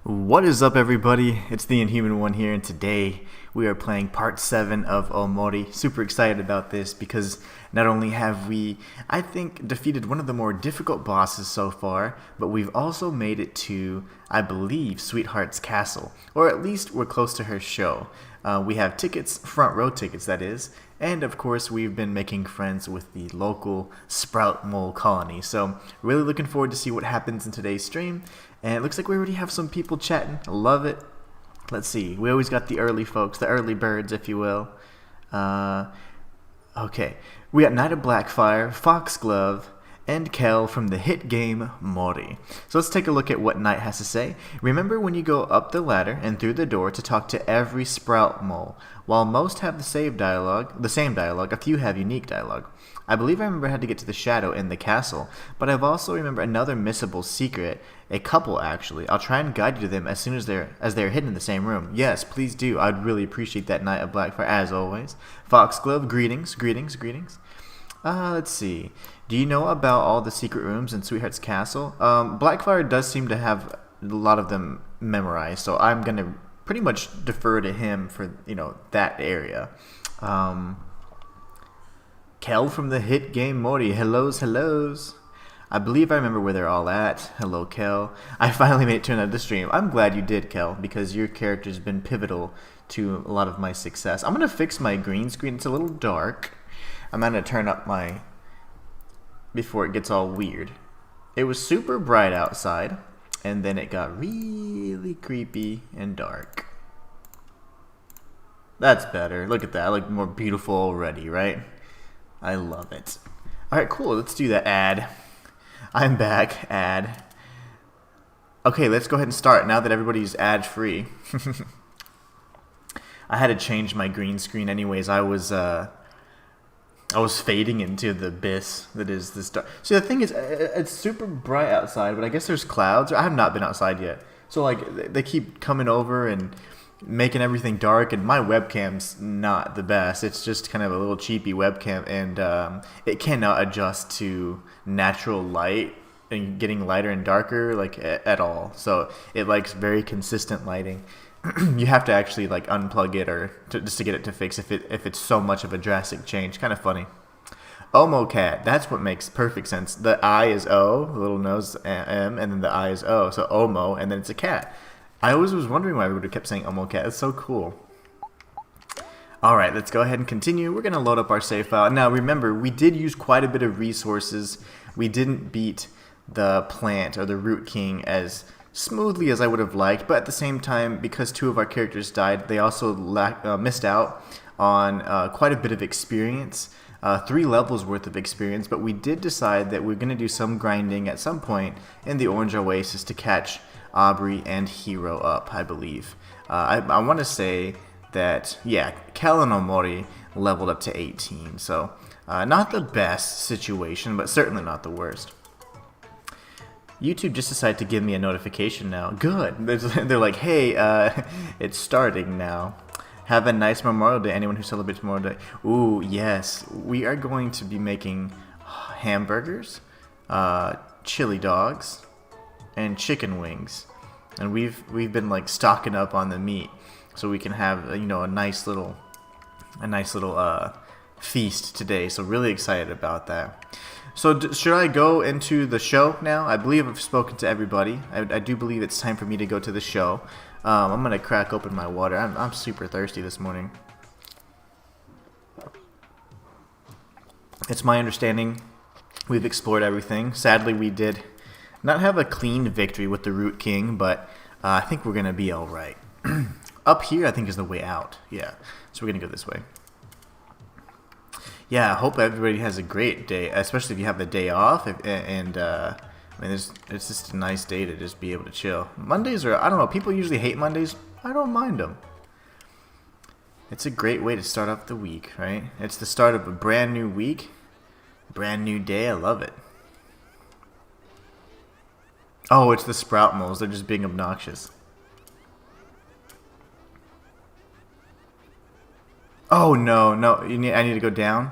What is up, everybody? It's the Inhuman one here, and today we are playing part 7 of Omori. Super excited about this because not only have we, I think, defeated one of the more difficult bosses so far, but we've also made it to, I believe, Sweetheart's castle, or at least we're close to her show. We have tickets, front row tickets, that is, and of course we've been making friends with the local sprout mole colony. So really looking forward to see what happens in today's stream. And it looks like we already have some people chatting. I love it. Let's see. We always got the early folks, the early birds, if you will. Okay. We got Knight of Blackfire, Foxglove, and Kel from the hit game Mori. So let's take a look at what Knight has to say. Remember when you go up the ladder and through the door to talk to every sprout mole. While most have the same dialogue, a few have unique dialogue. I believe I remember I had to get to the shadow in the castle, but I've also remember another missable secret, a couple actually. I'll try and guide you to them as soon as they're hidden in the same room. Yes, please do. I'd really appreciate that, Knight of Blackfire, as always. Foxglove, greetings. Let's see. Do you know about all the secret rooms in Sweetheart's castle? Blackfire does seem to have a lot of them memorized, so I'm gonna pretty much defer to him for that area. Kel from the hit game Mori. Hellos. I believe I remember where they're all at. Hello, Kel. I finally made it to another stream. I'm glad you did, Kel, because your character's been pivotal to a lot of my success. I'm going to fix my green screen. It's a little dark. I'm going to turn up my... before it gets all weird. It was super bright outside, and then it got really creepy and dark. That's better. Look at that. I look more beautiful already, right? I love it. Alright, cool. Let's do that ad. I'm back. Ad. Okay, let's go ahead and start now that everybody's ad-free. I had to change my green screen anyways. I was fading into the abyss that is this dark. See, the thing is, it's super bright outside, but I guess there's clouds. I have not been outside yet. So, like, they keep coming over and making everything dark, and my webcam's not the best. It's just kind of a little cheapy webcam, and it cannot adjust to natural light and getting lighter and darker like at all. So it likes very consistent lighting. You have to actually like unplug it or just to get it to fix if it's so much of a drastic change. Kind of funny. Omo cat, that's what makes perfect sense. The I is O, the little nose M, and then the I is O, so Omo, and then it's a cat. I always was wondering why everybody kept saying Omo cat. It's so cool. Alright, let's go ahead and continue. We're going to load up our save file. Now remember, we did use quite a bit of resources. We didn't beat the plant or the root king as smoothly as I would have liked, but at the same time, because two of our characters died, they also missed out on quite a bit of experience. 3 levels worth of experience, but we did decide that we're going to do some grinding at some point in the Orange Oasis to catch Aubrey and Hero up, I believe. I want to say that, yeah, Kel and Omori leveled up to 18, so not the best situation, but certainly not the worst. YouTube just decided to give me a notification now. Good. They're like, hey, it's starting now. Have a nice Memorial Day, anyone who celebrates Memorial Day. Ooh, yes. We are going to be making hamburgers, chili dogs, and chicken wings. And we've been like stocking up on the meat so we can have a nice little feast today. So really excited about that. So should I go into the show now? I believe I've spoken to everybody. I do believe it's time for me to go to the show. I'm gonna crack open my water. I'm super thirsty this morning. It's my understanding we've explored everything. Sadly, we did not have a clean victory with the Root King, but I think we're gonna be all right. Up here, I think, is the way out. Yeah, so we're gonna go this way. Yeah, I hope everybody has a great day, especially if you have the day off. I mean, it's just a nice day to just be able to chill. Mondays are, I don't know, people usually hate Mondays. I don't mind them. It's a great way to start off the week, right? It's the start of a brand new week, brand new day. I love it. Oh, it's the sprout moles. They're just being obnoxious. Oh, no. I need to go down?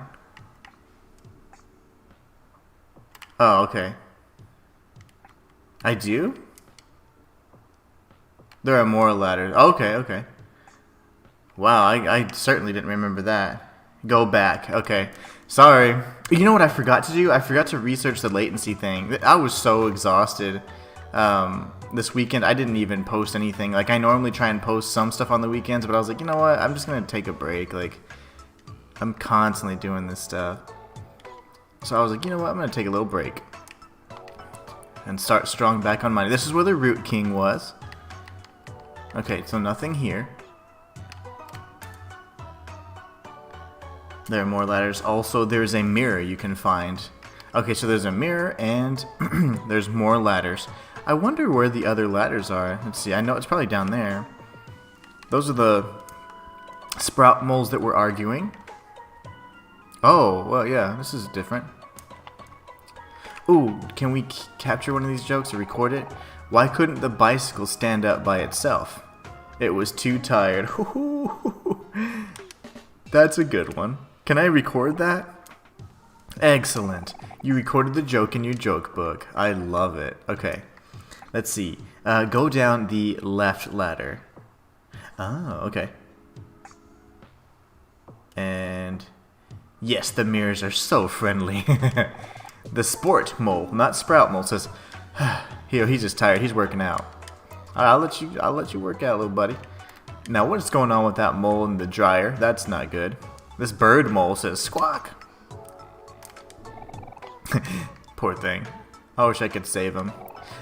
Oh, okay. I do? There are more ladders. Okay, okay. Wow, I certainly didn't remember that. Go back. Okay. Sorry. You know what I forgot to do? I forgot to research the latency thing. I was so exhausted this weekend. I didn't even post anything. Like, I normally try and post some stuff on the weekends, but I was like, you know what? I'm just going to take a break. Like, I'm constantly doing this stuff. So I was like, you know what? I'm going to take a little break. And start strong back on money. This is where the Root King was. Okay, so nothing here. There are more ladders. Also, there's a mirror you can find. Okay, so there's a mirror and there's more ladders. I wonder where the other ladders are. Let's see. I know it's probably down there. Those are the sprout moles that were arguing. Oh, well, yeah, this is different. Ooh, can we capture one of these jokes or record it? Why couldn't the bicycle stand up by itself? It was too tired. That's a good one. Can I record that? Excellent. You recorded the joke in your joke book. I love it. Okay. Let's see. Go down the left ladder. Oh, okay. And yes, the mirrors are so friendly. The sport mole, not sprout mole, says, he's just tired. He's working out. I'll let you work out, little buddy. Now, what's going on with that mole in the dryer? That's not good. This bird mole says, squawk. Poor thing. I wish I could save him.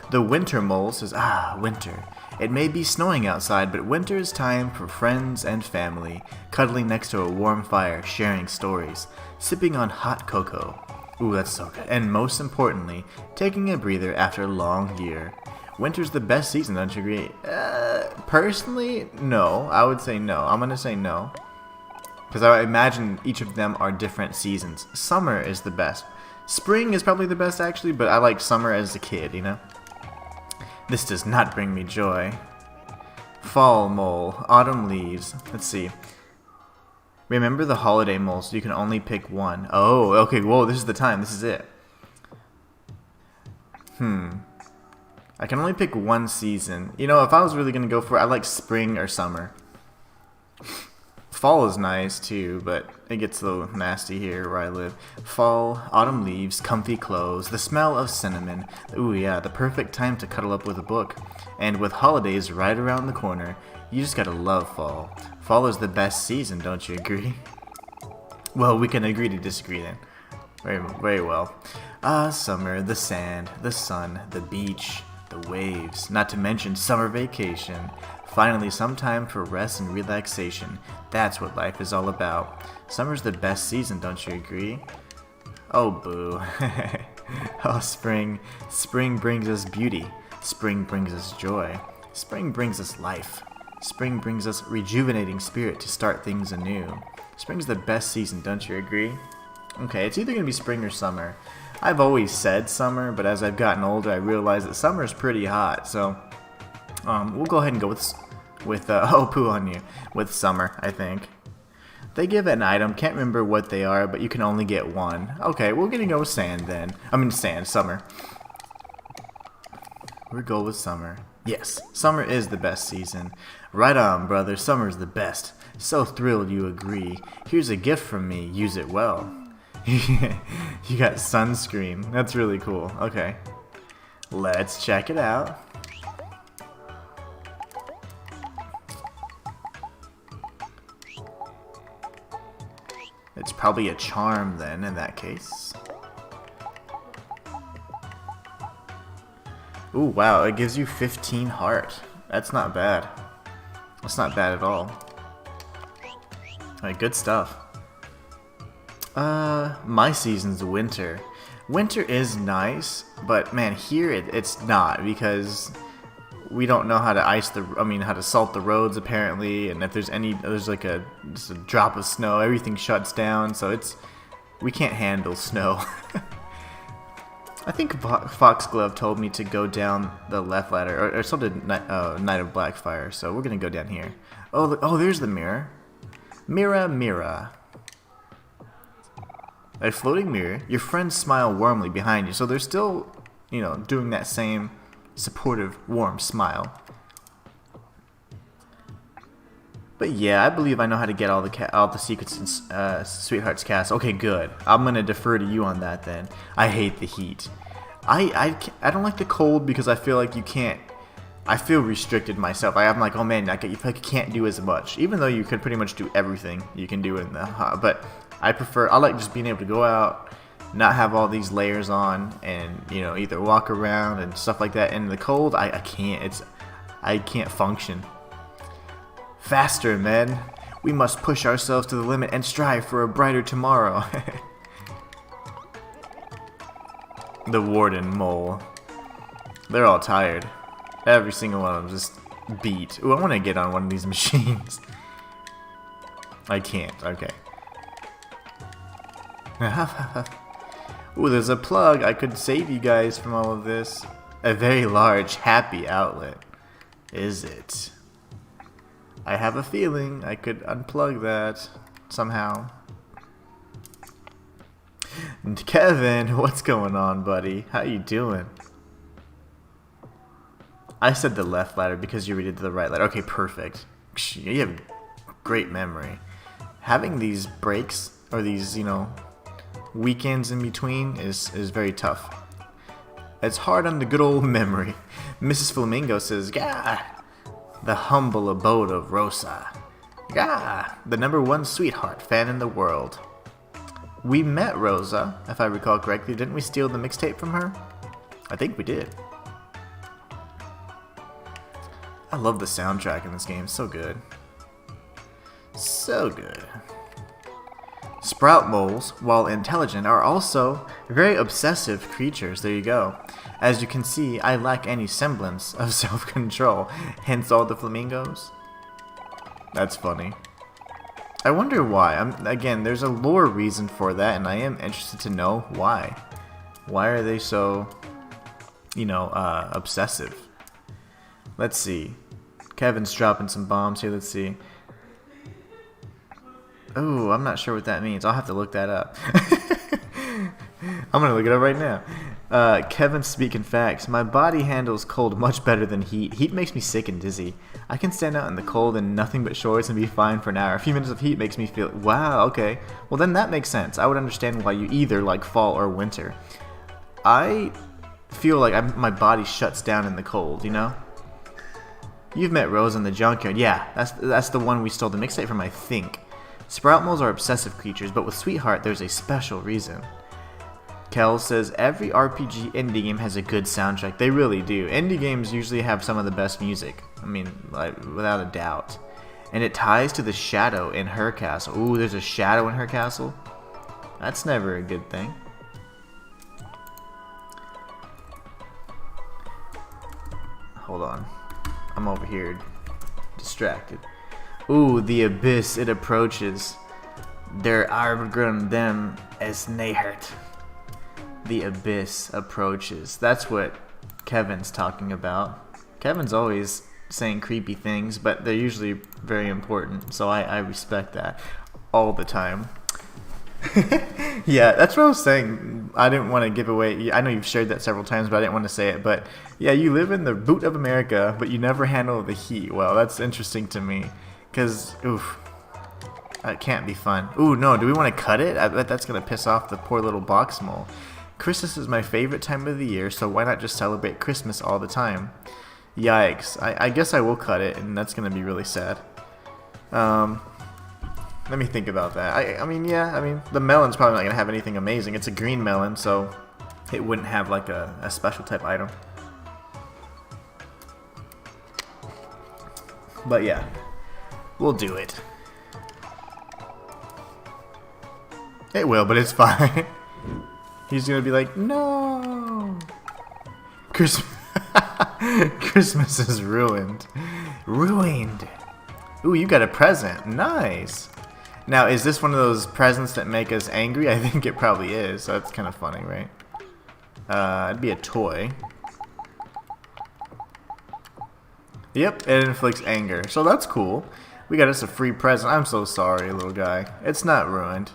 The winter mole says, winter. It may be snowing outside, but winter is time for friends and family, cuddling next to a warm fire, sharing stories, sipping on hot cocoa. Ooh, that's so good. And most importantly, taking a breather after a long year. Winter's the best season, don't you agree? Personally, no. I would say no. I'm going to say no. Because I imagine each of them are different seasons. Summer is the best. Spring is probably the best, actually, but I like summer as a kid, you know? This does not bring me joy. Fall mole. Autumn leaves. Let's see. Remember the holiday moles. You can only pick one. Oh, okay. Whoa, this is the time. This is it. I can only pick one season. You know, if I was really going to go for it, I like spring or summer. Fall is nice too, but it gets a little nasty here where I live. Fall, autumn leaves, comfy clothes, the smell of cinnamon. Ooh yeah, the perfect time to cuddle up with a book. And with holidays right around the corner, you just gotta love fall. Fall is the best season, don't you agree? Well, we can agree to disagree then. Very, very well. Summer, the sand, the sun, the beach, the waves, not to mention summer vacation. Finally, some time for rest and relaxation. That's what life is all about. Summer's the best season, don't you agree? Oh, boo. Oh, spring. Spring brings us beauty. Spring brings us joy. Spring brings us life. Spring brings us rejuvenating spirit to start things anew. Spring's the best season, don't you agree? Okay, it's either going to be spring or summer. I've always said summer, but as I've gotten older, I realized that summer's pretty hot, so we'll go ahead and go with oh, poo on you, with summer, I think. They give an item, can't remember what they are, but you can only get one. Okay, we're gonna go with sand then. Summer. We'll go with summer. Yes, summer is the best season. Right on, brother, summer's the best. So thrilled you agree. Here's a gift from me, use it well. You got sunscreen, that's really cool. Okay, let's check it out. It's probably a charm then, in that case. Ooh, wow, it gives you 15 heart. That's not bad. That's not bad at all. Alright, good stuff. My season's winter. Winter is nice, but man, here it's not, because we don't know how to how to salt the roads apparently, and if there's like just a drop of snow, everything shuts down, so we can't handle snow. I think Foxglove told me to go down the left ladder, or so did Knight of Blackfire, so we're gonna go down here. Oh, look, oh, there's the mirror. Mirror, mirror. A floating mirror. Your friends smile warmly behind you, so they're still, doing that same supportive, warm smile. But yeah, I believe I know how to get all the secrets in Sweetheart's Castle. Okay, good. I'm gonna defer to you on that then. I hate the heat. I don't like the cold because I feel like you can't. I feel restricted myself. I'm like, oh man, I feel like you can't do as much. Even though you could pretty much do everything you can do in the hot. But I like just being able to go out, not have all these layers on, and either walk around and stuff like that. In the cold, I can't. I can't function. Faster, men. We must push ourselves to the limit and strive for a brighter tomorrow. The warden mole. They're all tired. Every single one of them just beat. Ooh, I want to get on one of these machines. I can't. Okay. Ooh, there's a plug. I could save you guys from all of this. A very large, happy outlet. Is it? I have a feeling I could unplug that somehow. And Kevin, what's going on, buddy? How you doing? I said the left ladder because you redid the right ladder. Okay, perfect. You have great memory. Having these breaks, or these, weekends in between is very tough. It's hard on the good old memory. Mrs. Flamingo says, "Gah! The humble abode of Rosa. Gah! The #1 sweetheart fan in the world." We met Rosa, if I recall correctly. Didn't we steal the mixtape from her? I think we did. I love the soundtrack in this game. So good. So good. Sprout moles, while intelligent, are also very obsessive creatures. There you go. As you can see, I lack any semblance of self-control, hence all the flamingos. That's funny. I wonder why. Again, there's a lore reason for that, and I am interested to know why. Why are they so, obsessive? Let's see. Kevin's dropping some bombs here. Let's see. Oh, I'm not sure what that means. I'll have to look that up. I'm going to look it up right now. Kevin's speaking facts. My body handles cold much better than heat. Heat makes me sick and dizzy. I can stand out in the cold in nothing but shorts and be fine for an hour. A few minutes of heat makes me feel... Wow, okay. Well, then that makes sense. I would understand why you either like fall or winter. I feel like my body shuts down in the cold, You've met Rose in the junkyard. Yeah, that's the one we stole the mixtape from, I think. Sprout moles are obsessive creatures, but with Sweetheart, there's a special reason. Kel says, every RPG indie game has a good soundtrack. They really do. Indie games usually have some of the best music. Without a doubt. And it ties to the shadow in her castle. Ooh, there's a shadow in her castle? That's never a good thing. Hold on. I'm over here distracted. Ooh, the abyss, it approaches. Der Argrund them es nähert. The abyss approaches. That's what Kevin's talking about. Kevin's always saying creepy things, but they're usually very important, so I respect that all the time. Yeah, that's what I was saying. I didn't want to give away... I know you've shared that several times, but I didn't want to say it. But yeah, you live in the boot of America, but you never handle the heat. Well, that's interesting to me. Because, oof, that can't be fun. Ooh, no, do we want to cut it? I bet that's going to piss off the poor little box mole. Christmas is my favorite time of the year, so why not just celebrate Christmas all the time? Yikes. I guess I will cut it, and that's going to be really sad. Let me think about that. The melon's probably not going to have anything amazing. It's a green melon, so it wouldn't have like a special type item. But yeah. We'll do it. It will, but it's fine. He's gonna be like, no. Christmas is ruined. Ruined. Ooh, you got a present. Nice. Now, is this one of those presents that make us angry? I think it probably is. So that's kind of funny, right? It'd be a toy. Yep, it inflicts anger. So that's cool. We got us a free present. I'm so sorry, little guy. It's not ruined.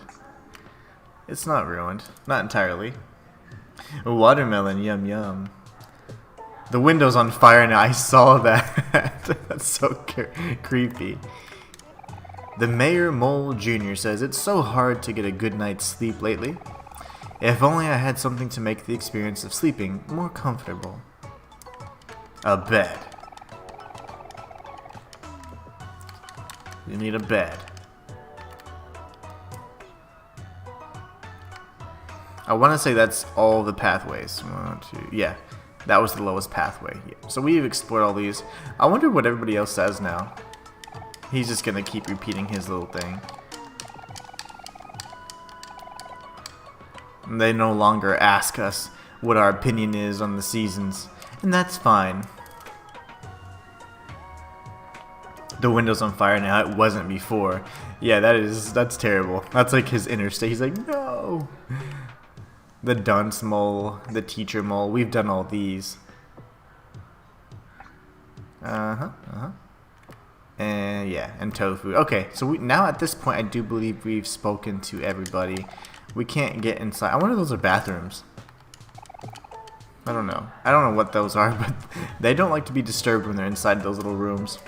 It's not ruined. Not entirely. A watermelon, yum yum. The window's on fire now. I saw that. That's so creepy. The Mayor Mole Jr. says, it's so hard to get a good night's sleep lately. If only I had something to make the experience of sleeping more comfortable. A bed. You need a bed. I want to say that's all the pathways. 1, 2, yeah. That was the lowest pathway. Yeah. So we've explored all these. I wonder what everybody else says now. He's just going to keep repeating his little thing. And they no longer ask us what our opinion is on the seasons. And that's fine. The window's on fire now. It wasn't before. Yeah, that's terrible. That's like his inner state. He's like, no. The dunce mole, the teacher mole. We've done all these. And yeah, and tofu. Okay, so now at this point, I do believe we've spoken to everybody. We can't get inside. I wonder if those are bathrooms. I don't know. I don't know what those are, but they don't like to be disturbed when they're inside those little rooms.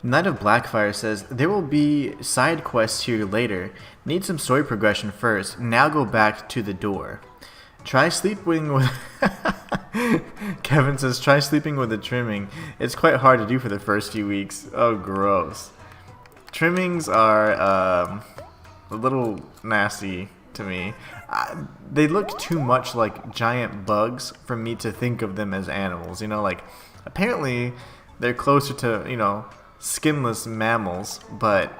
Knight of Blackfire says, there will be side quests here later. Need some story progression first. Now go back to the door. Try sleeping with... Kevin says, try sleeping with a trimming. It's quite hard to do for the first few weeks. Oh, gross. Trimmings are a little nasty to me. They look too much like giant bugs for me to think of them as animals. You know, like, apparently they're closer to, you know, skinless mammals, but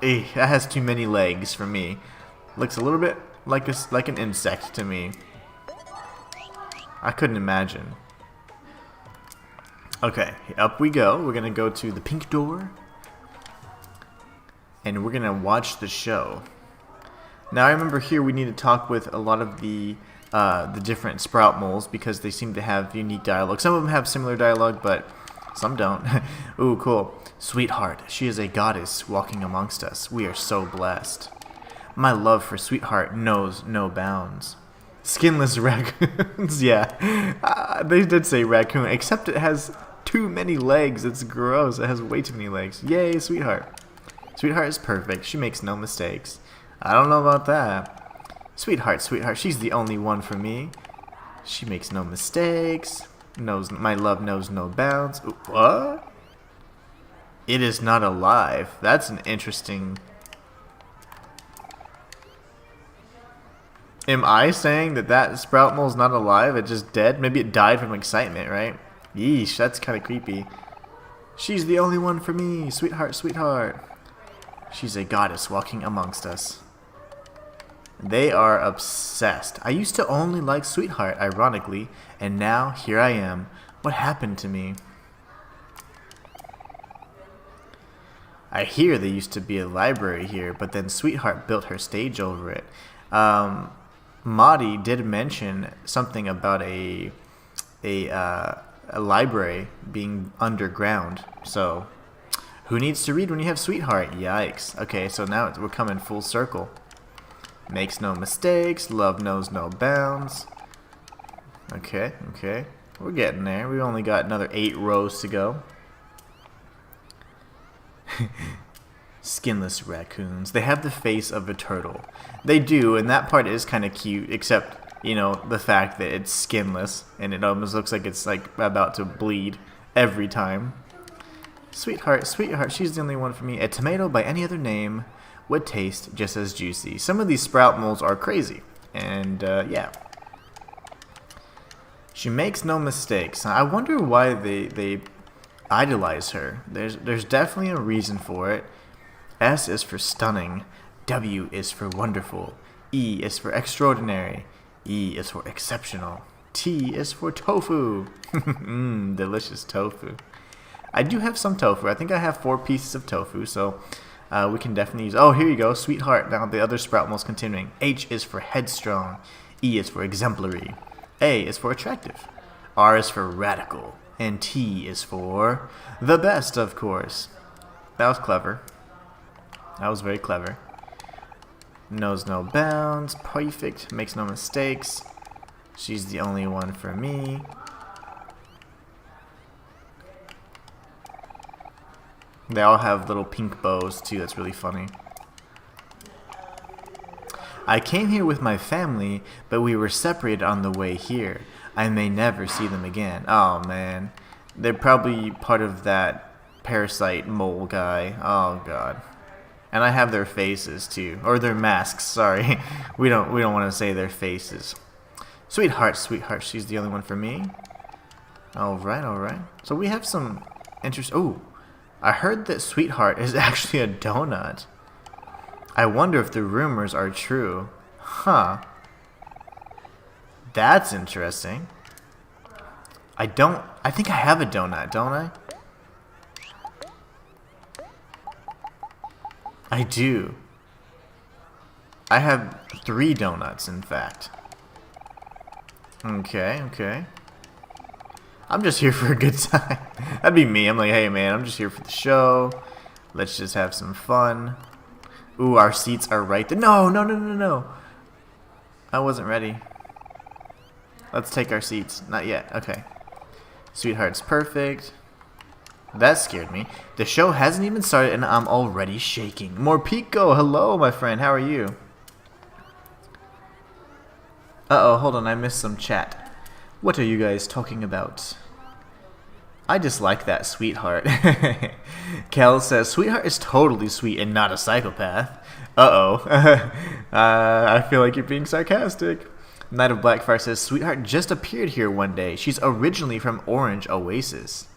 that has too many legs for me. Looks a little bit like an insect to me. I couldn't imagine. Okay, up we go. We're gonna go to the pink door, and we're gonna watch the show. Now I remember here we need to talk with a lot of the different sprout moles because they seem to have unique dialogue. Some of them have similar dialogue, but some don't. Ooh, cool. Sweetheart, she is a goddess walking amongst us. We are so blessed. My love for Sweetheart knows no bounds. Skinless raccoons, yeah. They did say raccoon, except it has too many legs. It's gross. It has way too many legs. Yay, Sweetheart. Sweetheart is perfect. She makes no mistakes. I don't know about that. Sweetheart, Sweetheart, she's the only one for me. She makes no mistakes. My love knows no bounds. Ooh, what? It is not alive. That's an interesting... Am I saying that sprout mole's not alive? It's just dead? Maybe it died from excitement, right? Yeesh, that's kind of creepy. She's the only one for me. Sweetheart, Sweetheart. She's a goddess walking amongst us. They are obsessed. I used to only like Sweetheart, ironically, and now here I am. What happened to me? I hear there used to be a library here, but then Sweetheart built her stage over it. Madi did mention something about a library being underground. So, who needs to read when you have Sweetheart? Yikes. Okay, so now we're coming full circle. Makes no mistakes. Love knows no bounds. Okay, okay. We're getting there. We've only got another 8 rows to go. Skinless raccoons. They have the face of a turtle. They do, and that part is kind of cute, except, you know, the fact that it's skinless, and it almost looks like it's, like, about to bleed every time. Sweetheart, Sweetheart, she's the only one for me. A tomato by any other name would taste just as juicy. Some of these sprout moles are crazy, and, yeah. She makes no mistakes. I wonder why they idolize her. There's definitely a reason for it. S is for stunning. W is for wonderful. E is for extraordinary. E is for exceptional. T is for tofu. Delicious tofu. I do have some tofu. I think I have 4 pieces of tofu, so we can definitely use... Oh, here you go. Sweetheart. Now the other sprout mole's continuing. H is for headstrong. E is for exemplary. A is for attractive. R is for radical. And T is for the best, of course. That was clever. That was very clever. Knows no bounds. Perfect. Makes no mistakes. She's the only one for me. They all have little pink bows too. That's really funny. I came here with my family, but we were separated on the way here. I may never see them again. Oh man. They're probably part of that parasite mole guy. Oh god. And I have their faces too. Or their masks, sorry. We don't want to say their faces. Sweetheart, sweetheart, she's the only one for me. Alright, alright. So we have some interest. Oh, I heard that Sweetheart is actually a donut. I wonder if the rumors are true. Huh. That's interesting. I think I have a donut, don't I? I do. I have 3 donuts, in fact. Okay, okay. I'm just here for a good time. That'd be me. I'm like, hey man, I'm just here for the show. Let's just have some fun. Ooh, our seats are right there. No, no, no, no, no. I wasn't ready. Let's take our seats. Not yet. Okay. Sweetheart's perfect. That scared me. The show hasn't even started and I'm already shaking. More Pico. Hello, my friend. How are you? Uh-oh, hold on. I missed some chat. What are you guys talking about? I just like that Sweetheart. Kel says, Sweetheart is totally sweet and not a psychopath. Uh-oh. I feel like you're being sarcastic. Knight of Blackfire says, Sweetheart just appeared here one day. She's originally from Orange Oasis.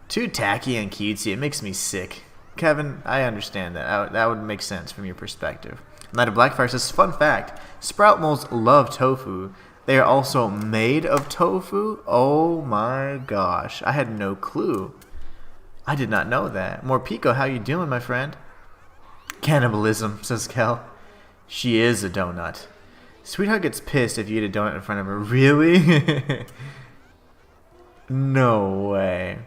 Too tacky and cutesy. It makes me sick. Kevin, I understand that. That would make sense from your perspective. Knight of Blackfire says, fun fact, sprout moles love tofu. They are also made of tofu? Oh my gosh. I had no clue. I did not know that. More Pico, how you doing, my friend? Cannibalism, says Kel. She is a donut. Sweetheart gets pissed if you eat a donut in front of her. Really? No way.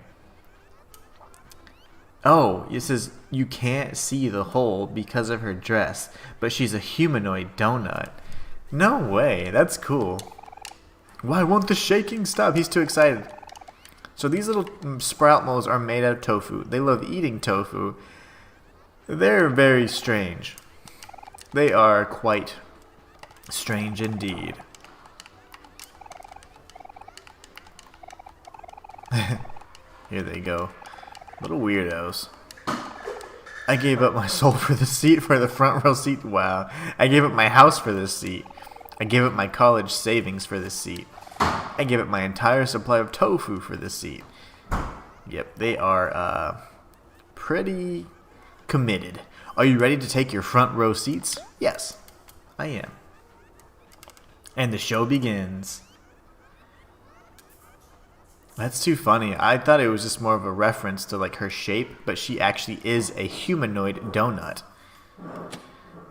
Oh, it says you can't see the hole because of her dress, but she's a humanoid donut. No way, that's cool. Why won't the shaking stop? He's too excited. So these little sprout moles are made out of tofu. They love eating tofu. They're very strange. They are quite strange indeed. Here they go. Little weirdos. I gave up my soul for the seat, for the front row seat. Wow. I gave up my house for this seat. I gave up my college savings for this seat. I gave up my entire supply of tofu for this seat. Yep, they are pretty committed. Are you ready to take your front row seats? Yes, I am. And the show begins. That's too funny. I thought it was just more of a reference to like her shape, but she actually is a humanoid donut.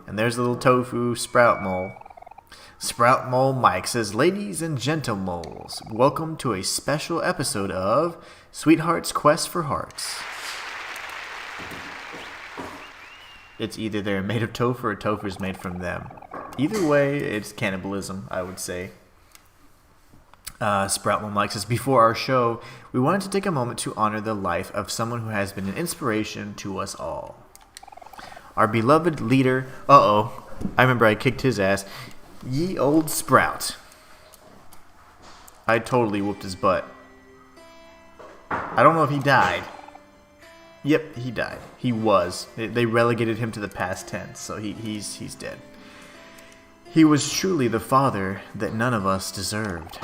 And there's a little tofu sprout mole. Sprout Mole Mike says, ladies and gentlemoles, welcome to a special episode of Sweetheart's Quest for Hearts. It's either they're made of tofu or tofu's made from them. Either way, it's cannibalism, I would say. Sprout Mole Mike says, before our show, we wanted to take a moment to honor the life of someone who has been an inspiration to us all. Our beloved leader, I remember I kicked his ass. Ye old Sprout. I totally whooped his butt. I don't know if he died. Yep, he died. He was. They relegated him to the past tense, so he's dead. He was truly the father that none of us deserved.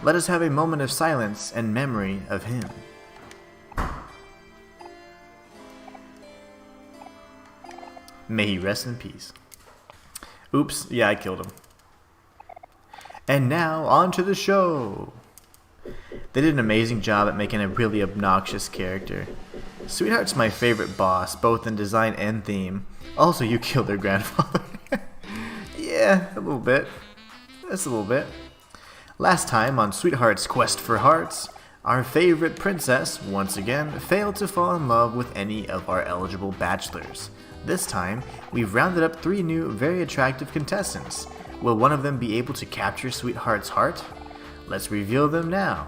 Let us have a moment of silence and memory of him. May he rest in peace. Oops, yeah, I killed him. And now, on to the show. They did an amazing job at making a really obnoxious character. Sweetheart's my favorite boss, both in design and theme. Also, you killed their grandfather. Yeah, a little bit. Just a little bit. Last time on Sweetheart's Quest for Hearts, our favorite princess, once again, failed to fall in love with any of our eligible bachelors. This time, we've rounded up 3 new, very attractive contestants. Will one of them be able to capture Sweetheart's heart? Let's reveal them now.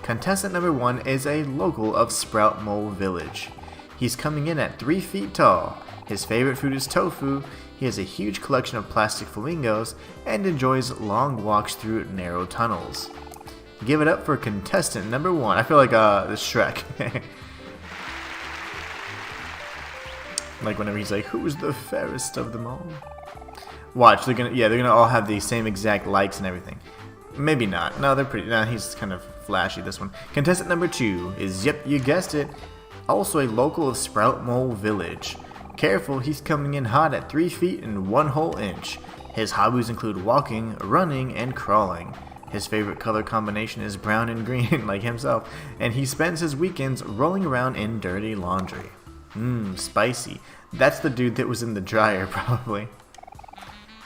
Contestant number 1 is a local of Sprout Mole Village. He's coming in at 3 feet tall. His favorite food is tofu. He has a huge collection of plastic flamingos and enjoys long walks through narrow tunnels. Give it up for contestant number 1. I feel like the Shrek. Like whenever he's like, "Who's the fairest of them all?" Watch, they're gonna all have the same exact likes and everything. Maybe not. No, they're pretty. No, he's kind of flashy, this one. Contestant number 2 is, yep, you guessed it, also a local of Sprout Mole Village. Careful, he's coming in hot at 3 feet and 1 whole inch. His hobbies include walking, running, and crawling. His favorite color combination is brown and green, like himself, and he spends his weekends rolling around in dirty laundry. Spicy. That's the dude that was in the dryer, probably.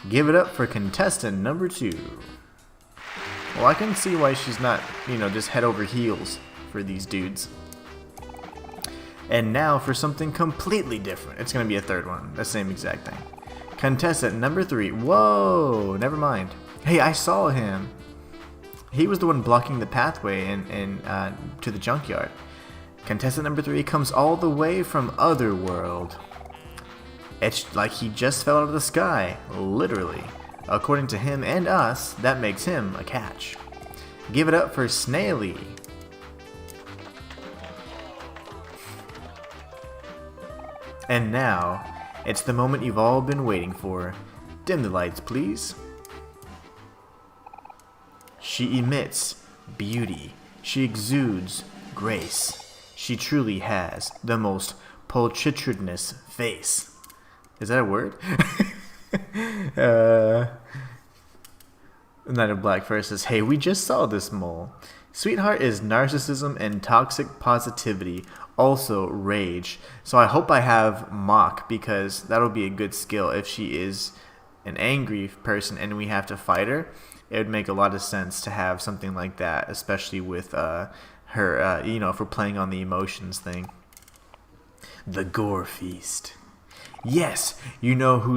Give it up for contestant number 2. Well, I can see why she's not, just head over heels for these dudes. And now for something completely different. It's going to be a third one. The same exact thing. Contestant number 3. Whoa, never mind. Hey, I saw him. He was the one blocking the pathway to the junkyard. Contestant number 3 comes all the way from Otherworld. It's like he just fell out of the sky, literally. According to him and us, that makes him a catch. Give it up for Snaily. And now, it's the moment you've all been waiting for. Dim the lights, please. She emits beauty. She exudes grace. She truly has the most pulchritudinous face. Is that a word? Knight of Black first says, "Hey, we just saw this mole. Sweetheart is narcissism and toxic positivity, also rage. So I hope I have mock, because that'll be a good skill. If she is an angry person and we have to fight her, it would make a lot of sense to have something like that, especially with her, if we're playing on the emotions thing. The Gore Feast. Yes, Yes, you know who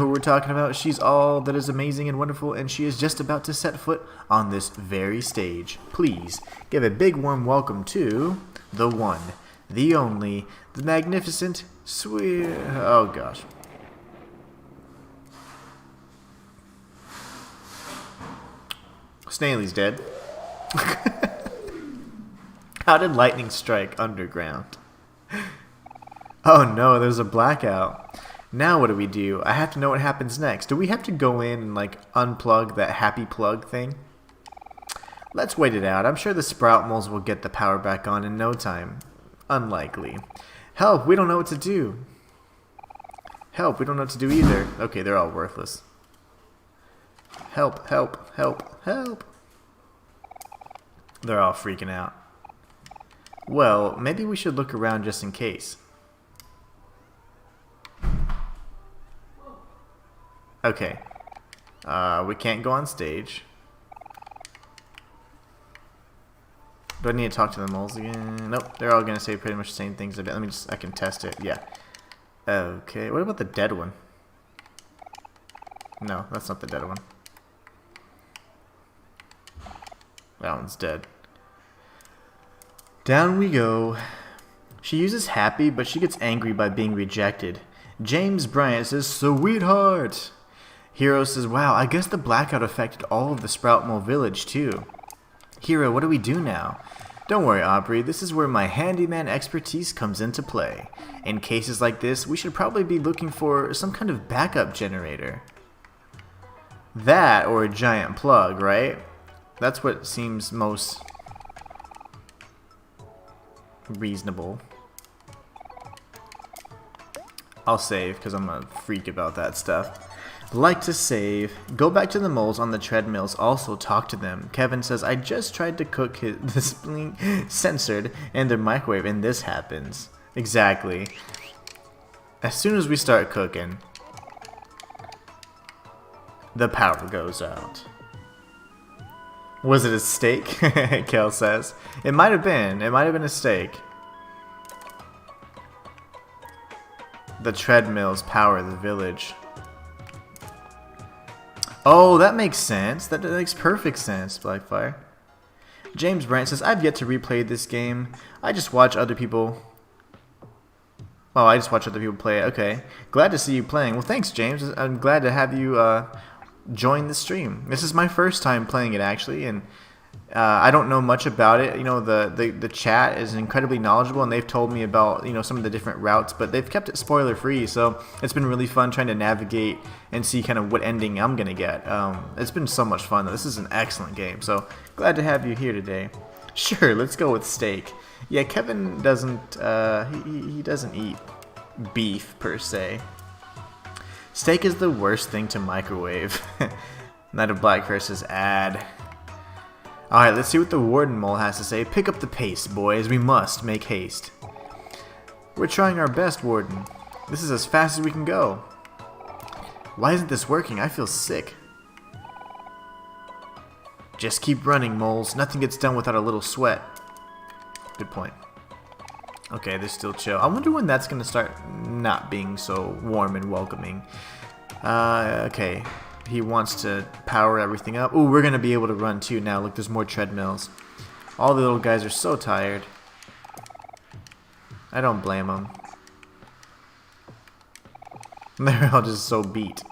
we're talking about. She's all that is amazing and wonderful, and she is just about to set foot on this very stage. Please give a big warm welcome to the one, the only, the magnificent, sweet... Oh, gosh. Snaily's dead. How did lightning strike underground? Oh no, there's a blackout. Now what do we do? I have to know what happens next. Do we have to go in and unplug that happy plug thing? Let's wait it out. I'm sure the Sprout Moles will get the power back on in no time. Unlikely. Help, we don't know what to do. Help, we don't know what to do either. Okay, they're all worthless. Help, help, help, help. They're all freaking out. Well, maybe we should look around just in case. Okay. We can't go on stage. Do I need to talk to the moles again? Nope, they're all going to say pretty much the same things. Let me I can test it. Yeah. Okay, what about the dead one? No, that's not the dead one. That one's dead. Down we go. She uses happy, but she gets angry by being rejected. James Bryant says, "Sweetheart." Hero says, "Wow, I guess the blackout affected all of the Sprout Mole Village too." Hero, what do we do now? Don't worry, Aubrey, this is where my handyman expertise comes into play. In cases like this, we should probably be looking for some kind of backup generator. That or a giant plug, right? That's what seems most reasonable. I'll save because I'm a freak about that stuff. Like to save. Go back to the moles on the treadmills. Also talk to them. Kevin says, "I just tried to cook the spleen censored in their microwave and this happens." Exactly. As soon as we start cooking, the power goes out. Was it a steak? Kel says. It might have been. It might have been a steak. The treadmills power the village. Oh, that makes sense. That makes perfect sense, Blackfire. James Brant says, I've yet to replay this game. I just watch other people. Oh, I just watch other people play it. Okay. Glad to see you playing. Well, thanks, James. I'm glad to have you join the stream. This is my first time playing it, actually, and I don't know much about it. You know, the chat is incredibly knowledgeable, and they've told me about, you know, some of the different routes, but they've kept it spoiler free, so it's been really fun trying to navigate and see kind of what ending I'm gonna get. It's been so much fun. This is an excellent game, so glad to have you here today. Sure, let's go with steak. Yeah, Kevin doesn't he doesn't eat beef per se. Steak is the worst thing to microwave. Night of Black versus ad. Alright, let's see what the Warden Mole has to say. Pick up the pace, boys. We must make haste. We're trying our best, Warden. This is as fast as we can go. Why isn't this working? I feel sick. Just keep running, moles. Nothing gets done without a little sweat. Good point. Okay, they're still chill. I wonder when that's going to start not being so warm and welcoming. Okay. He wants to power everything up. Ooh, we're going to be able to run too now. Look, there's more treadmills. All the little guys are so tired. I don't blame them. They're all just so beat.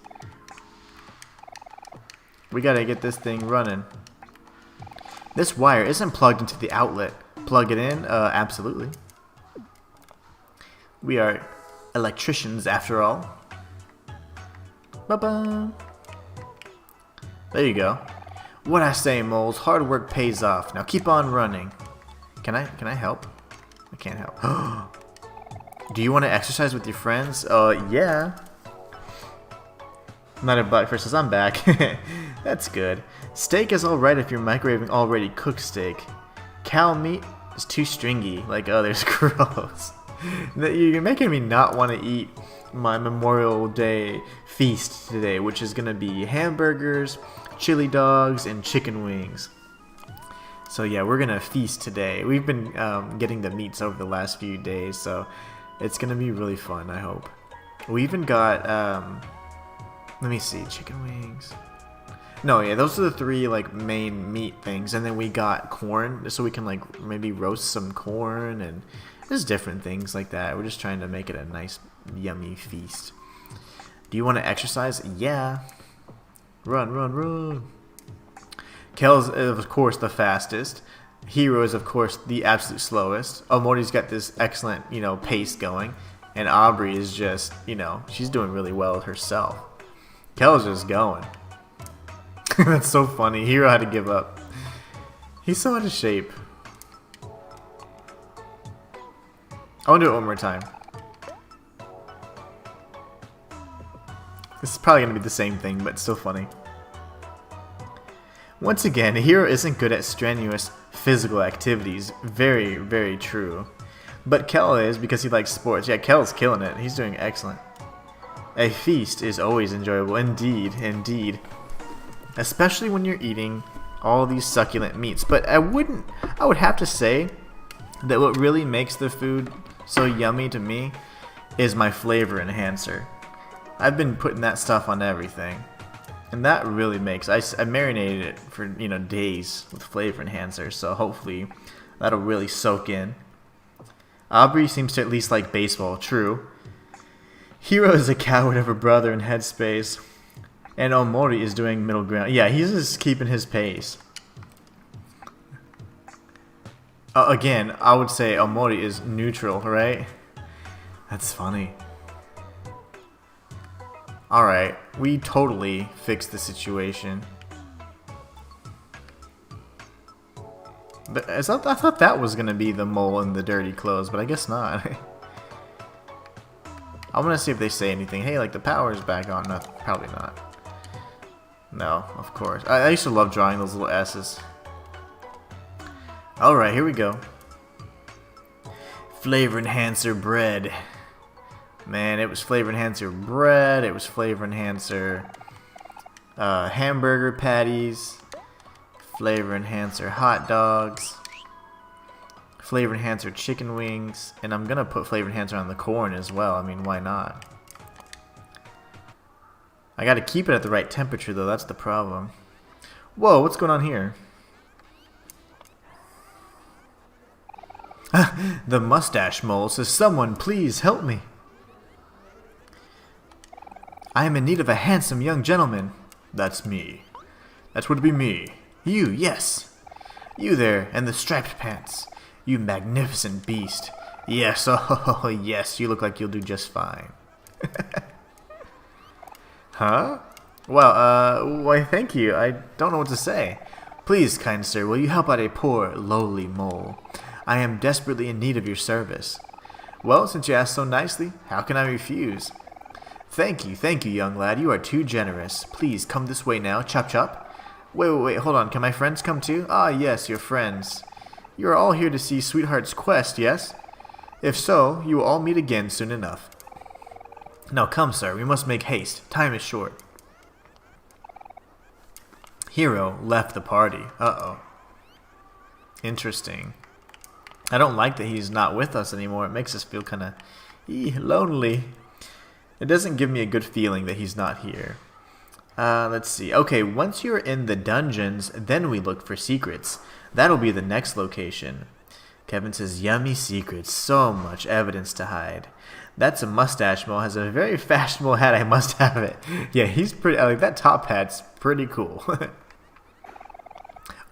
We got to get this thing running. This wire isn't plugged into the outlet. Plug it in? Absolutely. We are electricians after all. Ba-ba. There you go. What I say, moles, hard work pays off. Now keep on running. Can I help? I can't help. Do you want to exercise with your friends? Yeah. Not a butt versus I'm back. That's good. Steak is alright if you're microwaving already cooked steak. Cow meat is too stringy, like others. Gross. You're making me not want to eat my Memorial Day feast today, which is going to be hamburgers, chili dogs, and chicken wings. So yeah, we're going to feast today. We've been getting the meats over the last few days, so it's going to be really fun, I hope. We even got, let me see, chicken wings. No, yeah, those are the three like main meat things, and then we got corn, so we can like maybe roast some corn and just different things like that. We're just trying to make it a nice, yummy feast. Do you want to exercise? Yeah. Run, run, run. Kel's of course the fastest. Hero is of course the absolute slowest. Omori's got this excellent, you know, pace going, and Aubrey is just, you know, she's doing really well herself. Kel's just going. That's so funny. Hero had to give up. He's so out of shape. I want to do it one more time. This is probably going to be the same thing, but still funny. Once again, Hero isn't good at strenuous physical activities. Very, very true. But Kel is, because he likes sports. Yeah, Kel's killing it. He's doing excellent. A feast is always enjoyable. Indeed, indeed. Especially when you're eating all these succulent meats. But I would have to say that what really makes the food so yummy to me is my flavor enhancer. I've been putting that stuff on everything, and that really makes, I marinated it for, you know, days with flavor enhancer, so hopefully that'll really soak in. Aubrey seems to at least like baseball. True. Hero is a coward of a brother in headspace, and Omori is doing middle ground. Yeah, he's just keeping his pace. Again, I would say Omori is neutral, right? That's funny. Alright, we totally fixed the situation. But I thought that was going to be the mole in the dirty clothes, but I guess not. I want to see if they say anything. Hey, like the power's back on. No, probably not. No, of course. I used to love drawing those little S's. Alright, here we go. Flavor enhancer bread. Man, it was flavor enhancer bread. It was flavor enhancer hamburger patties. Flavor enhancer hot dogs. Flavor enhancer chicken wings. And I'm going to put flavor enhancer on the corn as well. I mean, why not? I got to keep it at the right temperature, though. That's the problem. Whoa, what's going on here? The mustache mole says, "Someone please help me. I am in need of a handsome young gentleman." That's me. That would be me. You, yes. You there, and the striped pants. You magnificent beast. Yes, oh yes, you look like you'll do just fine. Huh? Well, why thank you. I don't know what to say. Please, kind sir, will you help out a poor, lowly mole? I am desperately in need of your service. Well, since you asked so nicely, how can I refuse? Thank you, young lad. You are too generous. Please, come this way now. Chop chop. Wait, hold on. Can my friends come too? Ah, yes, your friends. You are all here to see Sweetheart's quest, yes? If so, you will all meet again soon enough. Now come, sir. We must make haste. Time is short. Hero left the party. Uh-oh. Interesting. I don't like that he's not with us anymore. It makes us feel kind of lonely. It doesn't give me a good feeling that he's not here. Let's see. Okay, once you're in the dungeons, then we look for secrets. That'll be the next location. Kevin says, yummy secrets. So much evidence to hide. That's a mustache mole. Has a very fashionable hat. I must have it. Yeah, he's pretty. Like that top hat's pretty cool.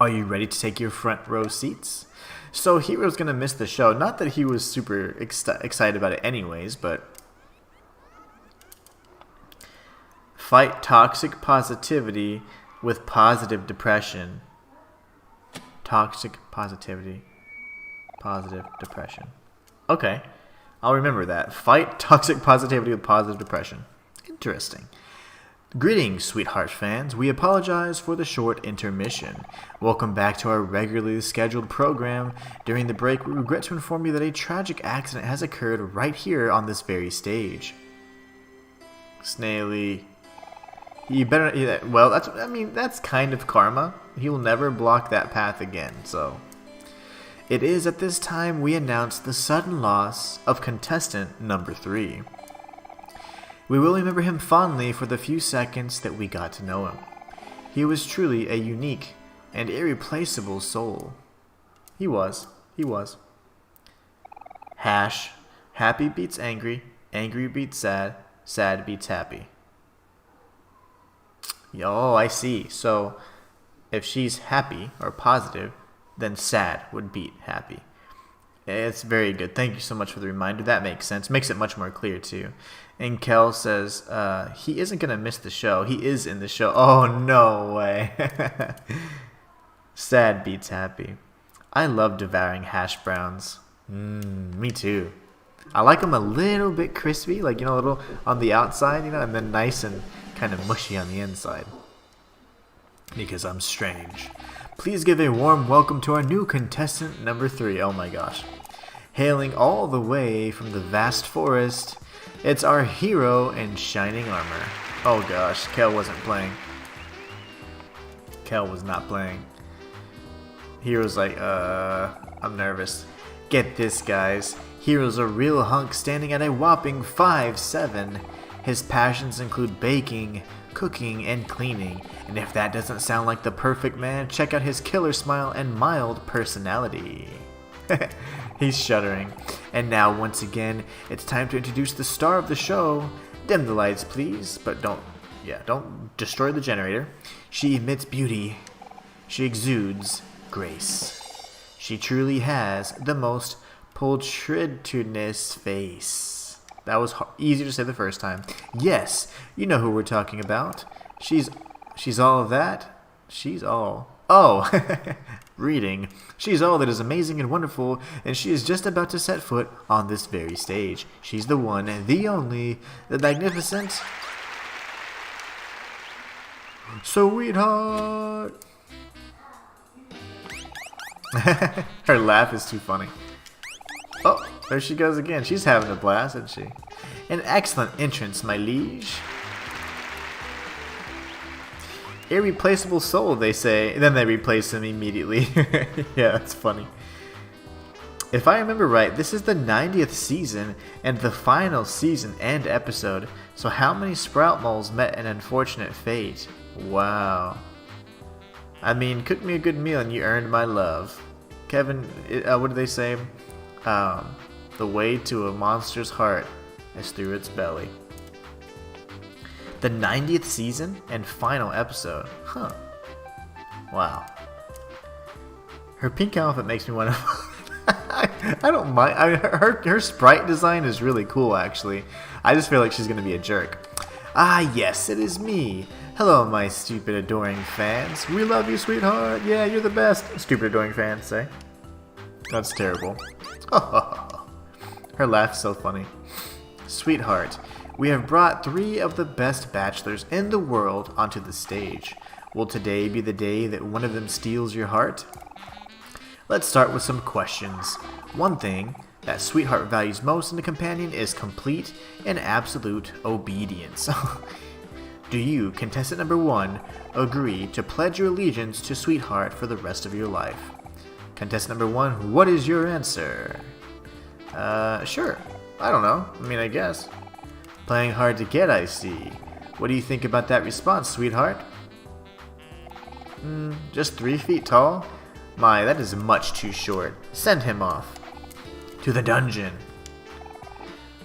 Are you ready to take your front row seats? So Hero's gonna miss the show. Not that he was super excited about it anyways, but fight toxic positivity with positive depression. Toxic positivity, positive depression. Okay, I'll remember that. Fight toxic positivity with positive depression. Interesting. Greetings, Sweetheart fans. We apologize for the short intermission. Welcome back to our regularly scheduled program. During the break, we regret to inform you that a tragic accident has occurred right here on this very stage. Snaily. You better. Well, that's kind of karma. He'll never block that path again, so. It is at this time we announce the sudden loss of contestant number 3. We will remember him fondly for the few seconds that we got to know him. He was truly a unique and irreplaceable soul. He was. Hash. Happy beats angry. Angry beats sad. Sad beats happy. Oh, I see. So, if she's happy or positive, then sad would beat happy. It's very good. Thank you so much for the reminder. That makes sense. Makes it much more clear, too. And Kel says, he isn't going to miss the show. He is in the show. Oh, no way. Sad beats happy. I love devouring hash browns. Me too. I like them a little bit crispy, like, a little on the outside, and then nice and kind of mushy on the inside. Because I'm strange. Please give a warm welcome to our new contestant number 3. Oh my gosh. Hailing all the way from the vast forest, it's our hero in shining armor. Oh gosh, Kel wasn't playing. Kel was not playing. Hero's like, I'm nervous. Get this, guys. Hero's a real hunk standing at a whopping 5'7". His passions include baking, cooking, and cleaning. And if that doesn't sound like the perfect man, check out his killer smile and mild personality. He's shuddering. And now, once again, it's time to introduce the star of the show. Dim the lights, please, but don't destroy the generator. She emits beauty. She exudes grace. She truly has the most pulchritudinous face. That was easier to say the first time. Yes, you know who we're talking about. She's all of that. She's all. Oh, reading. She's all that is amazing and wonderful, and she is just about to set foot on this very stage. She's the one, the only, the magnificent Sweetheart. Her laugh is too funny. Oh, there she goes again. She's having a blast, isn't she? An excellent entrance, my liege. Irreplaceable soul, they say. And then they replace him immediately. Yeah, that's funny. If I remember right, this is the 90th season and the final season end episode. So how many Sprout Moles met an unfortunate fate? Wow. I mean, cook me a good meal and you earned my love. Kevin, what do they say? The way to a monster's heart is through its belly. The 90th season and final episode. Huh. Wow. Her pink outfit makes me want to... I don't mind. Her sprite design is really cool, actually. I just feel like she's going to be a jerk. Ah, yes, it is me. Hello, my stupid, adoring fans. We love you, sweetheart. Yeah, you're the best. Stupid, adoring fans say. That's terrible. Her laugh's so funny. Sweetheart, we have brought 3 of the best bachelors in the world onto the stage. Will today be the day that one of them steals your heart? Let's start with some questions. One thing that Sweetheart values most in a companion is complete and absolute obedience. Do you, contestant number 1, agree to pledge your allegiance to Sweetheart for the rest of your life? Contestant number 1, what is your answer? Sure. I don't know. I mean, I guess. Playing hard to get, I see. What do you think about that response, Sweetheart? Just 3 feet tall? My, that is much too short. Send him off. To the dungeon.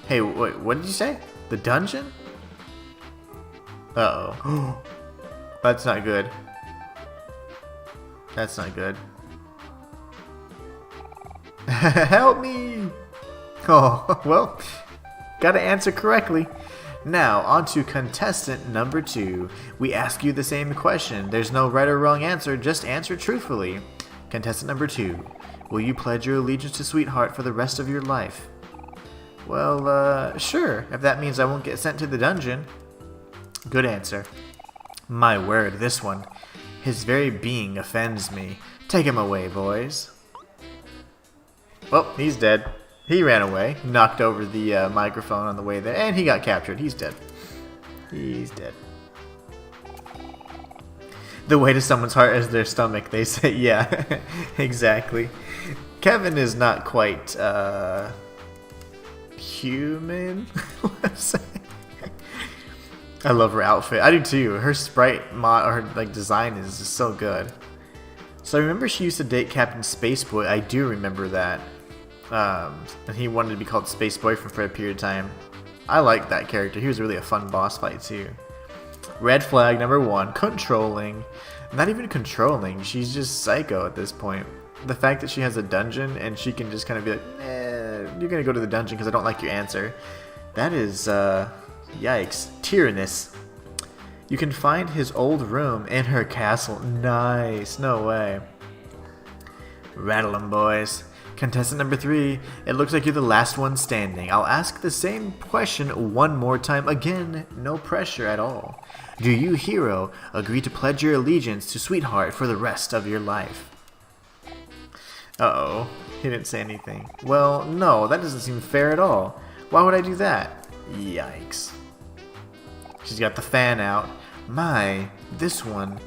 Hey, wait, what did you say? The dungeon? Uh-oh. That's not good. That's not good. Help me! Oh, well, gotta answer correctly. Now, on to contestant number 2. We ask you the same question. There's no right or wrong answer, just answer truthfully. Contestant number 2. Will you pledge your allegiance to Sweetheart for the rest of your life? Well, sure, if that means I won't get sent to the dungeon. Good answer. My word, this one. His very being offends me. Take him away, boys. Well, he's dead. He ran away, knocked over the microphone on the way there, and he got captured. He's dead. He's dead. The way to someone's heart is their stomach, they say. Yeah, exactly. Kevin is not quite human, let's say. I love her outfit. I do too. Her sprite her design is just so good. So I remember she used to date Captain Spaceboy. I do remember that. And he wanted to be called Space Boyfriend for a period of time. I like that character. He was really a fun boss fight too. Red flag number 1, controlling. Not even controlling, she's just psycho at this point. The fact that she has a dungeon and she can just kind of be like, you're gonna go to the dungeon because I don't like your answer. That is, yikes. Tyrannous. You can find his old room in her castle. Nice, no way. Rattle 'em, boys. Contestant number 3, it looks like you're the last one standing. I'll ask the same question one more time. Again, no pressure at all. Do you, hero, agree to pledge your allegiance to Sweetheart for the rest of your life? Uh-oh, he didn't say anything. Well, no, that doesn't seem fair at all. Why would I do that? Yikes. She's got the fan out. My, this one,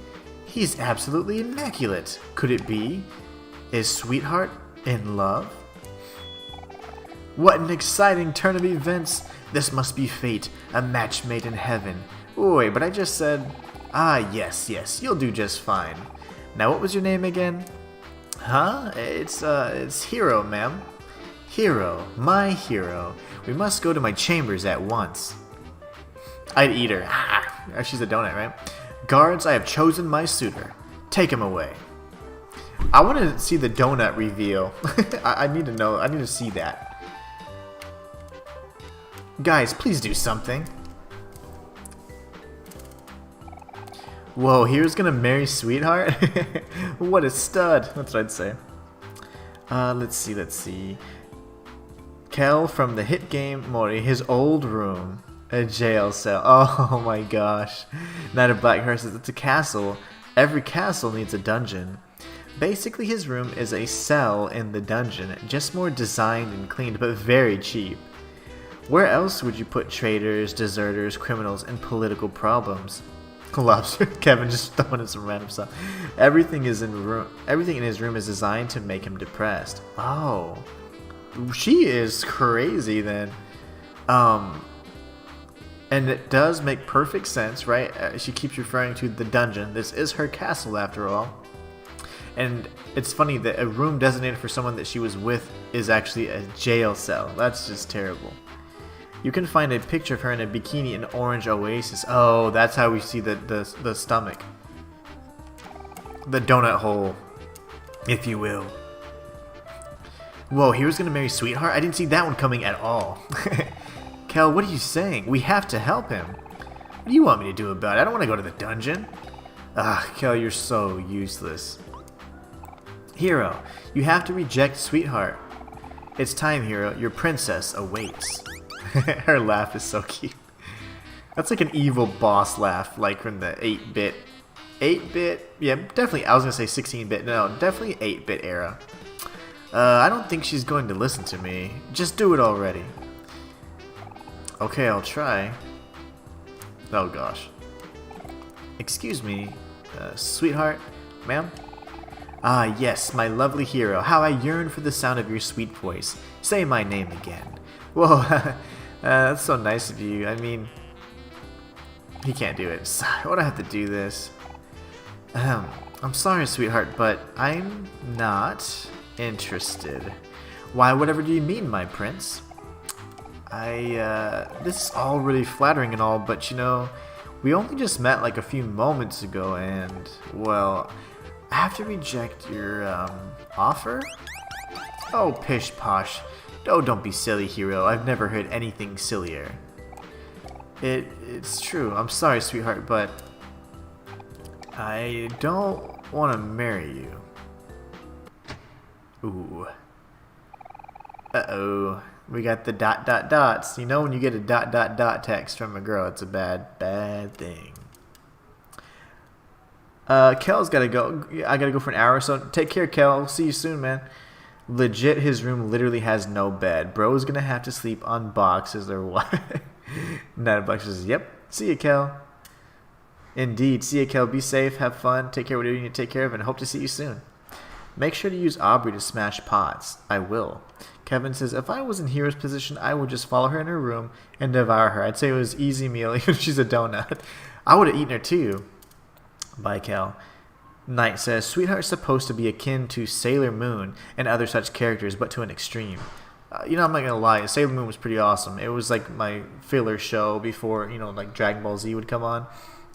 he's absolutely immaculate. Could it be? Is Sweetheart in love? What an exciting turn of events! This must be fate, a match made in heaven. Wait, but I just said... Ah, yes, you'll do just fine. Now, what was your name again? Huh? It's Hero, ma'am. Hero, my hero. We must go to my chambers at once. I'd eat her. Ah, she's a donut, right? Guards, I have chosen my suitor. Take him away. I want to see the donut reveal. I need to know. I need to see that. Guys, please do something. Whoa, Hero's gonna marry Sweetheart? What a stud. That's what I'd say. Let's see. Kel from the hit game Omori, his old room. A jail cell. Oh my gosh. Knight of Black Horses, it's a castle. Every castle needs a dungeon. Basically, his room is a cell in the dungeon, just more designed and cleaned, but very cheap. Where else would you put traitors, deserters, criminals, and political problems? Lobster. Kevin just throwing in some random stuff. Everything in his room is designed to make him depressed. Oh, she is crazy then. And it does make perfect sense, right? She keeps referring to the dungeon. This is her castle after all. And it's funny that a room designated for someone that she was with is actually a jail cell. That's just terrible. You can find a picture of her in a bikini in orange oasis. Oh, that's how we see the stomach. The donut hole, if you will. Whoa, Hero's gonna marry Sweetheart? I didn't see that one coming at all. Kel, what are you saying? We have to help him. What do you want me to do about it? I don't want to go to the dungeon. Ah, Kel, you're so useless. Hero, you have to reject Sweetheart. It's time, Hero. Your princess awaits. Her laugh is so cute. That's like an evil boss laugh, like from the 8-bit. 8-bit? Yeah, definitely. I was going to say 16-bit. No, definitely 8-bit era. I don't think she's going to listen to me. Just do it already. Okay, I'll try. Oh gosh. Excuse me, Sweetheart, ma'am? Ah, yes, my lovely Hero. How I yearn for the sound of your sweet voice. Say my name again. Whoa, that's so nice of you. I mean, he can't do it. Why do I have to do this? I'm sorry, Sweetheart, but I'm not interested. Why, whatever do you mean, my prince? This is all really flattering and all, but you know, we only just met like a few moments ago and, well, I have to reject your, offer? Oh, pish posh. Oh, don't be silly, Hero. I've never heard anything sillier. It's true. I'm sorry, Sweetheart, but I don't want to marry you. Ooh. Uh-oh. We got the ... dots. You know when you get a ... text from a girl, it's a bad thing. Kel's gotta go. I gotta go for an hour, so take care, Kel. See you soon, man. Legit, his room literally has no bed. Bro's gonna have to sleep on boxes or what? Nightbox says, yep. See you, Kel. Indeed. See you, Kel. Be safe. Have fun. Take care of whatever you need to take care of, and hope to see you soon. Make sure to use Aubrey to smash pots. I will. Kevin says, if I was in Hero's position, I would just follow her in her room and devour her. I'd say it was easy meal, even if she's a donut. I would have eaten her too. Bye, Kel. Knight says, Sweetheart's supposed to be akin to Sailor Moon and other such characters, but to an extreme. You know, I'm not going to lie. Sailor Moon was pretty awesome. It was like my filler show before, you know, like Dragon Ball Z would come on.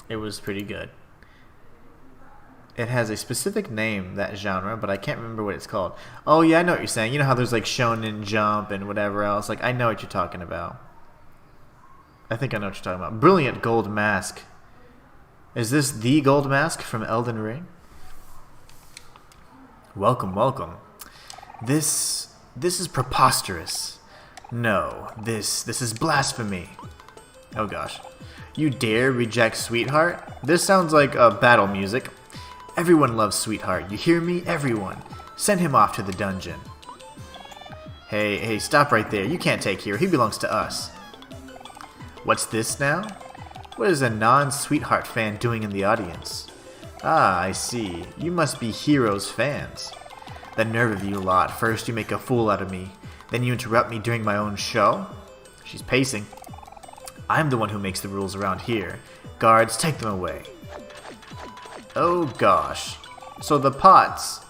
It was pretty good. It has a specific name, that genre, but I can't remember what it's called. Oh, yeah, I know what you're saying. You know how there's like Shonen Jump and whatever else? Like, I know what you're talking about. I think I know what you're talking about. Brilliant gold mask. Is this the gold mask from Elden Ring? Welcome, welcome. This is preposterous. No, this is blasphemy. Oh gosh. You dare reject Sweetheart? This sounds like battle music. Everyone loves Sweetheart. You hear me? Everyone. Send him off to the dungeon. Hey, stop right there. You can't take Hero. He belongs to us. What's this now? What is a non-Sweetheart fan doing in the audience? Ah, I see. You must be Hero's fans. The nerve of you lot. First you make a fool out of me. Then you interrupt me during my own show? She's pacing. I'm the one who makes the rules around here. Guards, take them away. Oh gosh. So the pots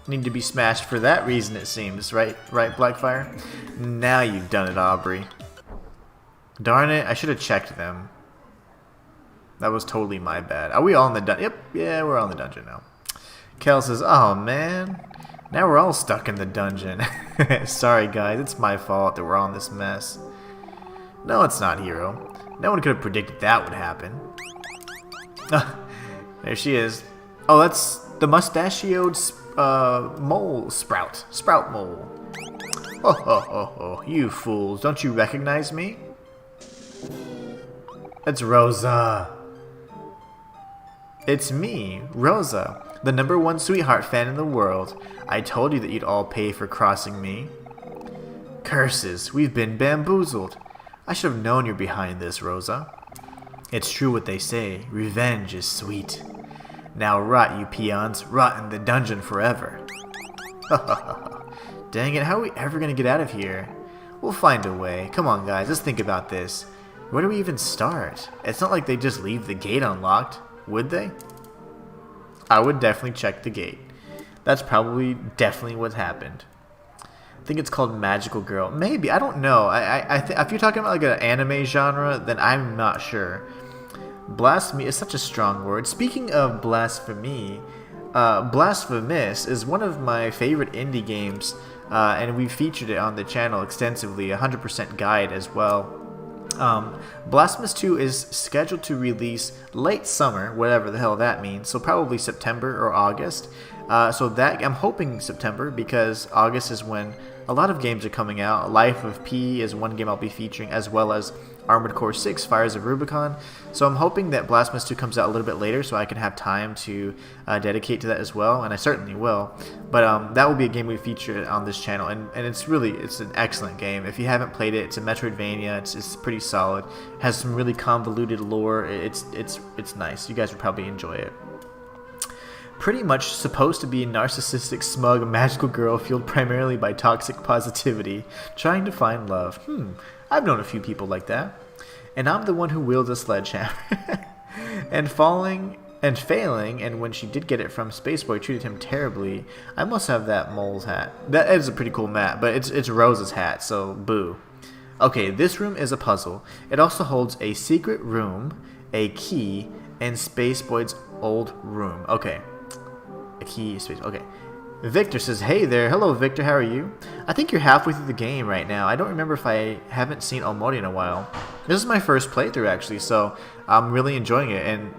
need to be smashed for that reason, it seems. Right, Blackfire? Now you've done it, Aubrey. Darn it, I should have checked them. That was totally my bad. Are we all in the dungeon? Yep, yeah, we're all in the dungeon now. Kel says, oh man, now we're all stuck in the dungeon. Sorry guys, it's my fault that we're all in this mess. No, it's not, Hero. No one could have predicted that would happen. There she is. Oh, that's the mustachioed mole sprout. Sprout mole. Ho ho ho ho, you fools. Don't you recognize me? It's Rosa. It's me, Rosa, the #1 Sweetheart fan in the world. I told you that you'd all pay for crossing me. Curses, we've been bamboozled. I should have known you're behind this, Rosa. It's true what they say, revenge is sweet. Now rot, you peons, rot in the dungeon forever. Dang it, how are we ever gonna get out of here? We'll find a way. Come on guys, let's think about this. Where do we even start? It's not like they just leave the gate unlocked, would they? I would definitely check the gate. That's probably definitely what happened. I think it's called Magical Girl. Maybe, I don't know. If you're talking about like an anime genre, then I'm not sure. Blasphemy is such a strong word. Speaking of blasphemy, Blasphemous is one of my favorite indie games, and we've featured it on the channel extensively, 100% guide as well. Blasphemous 2 is scheduled to release late summer, whatever the hell that means, so probably September or August. So that I'm hoping September, because August is when a lot of games are coming out. Life of P is one game I'll be featuring, as well as Armored Core 6, Fires of Rubicon. So I'm hoping that Blasphemous 2 comes out a little bit later so I can have time to dedicate to that as well, and I certainly will. But that will be a game we feature on this channel, and it's an excellent game. If you haven't played it, it's a Metroidvania. It's pretty solid. It has some really convoluted lore. It's nice. You guys would probably enjoy it. Pretty much supposed to be a narcissistic, smug, magical girl fueled primarily by toxic positivity, trying to find love. I've known a few people like that. And I'm the one who wields a sledgehammer. and failing, and when she did get it from Spaceboy, treated him terribly. I must have that mole's hat. That is a pretty cool map, but it's Rose's hat, so boo. Okay, this room is a puzzle. It also holds a secret room, a key, and Spaceboy's old room. Okay. A key, space. Okay. Victor says, hey there. Hello, Victor. How are you? I think you're halfway through the game right now. I don't remember if I haven't seen Omori in a while. This is my first playthrough, actually, so I'm really enjoying it. And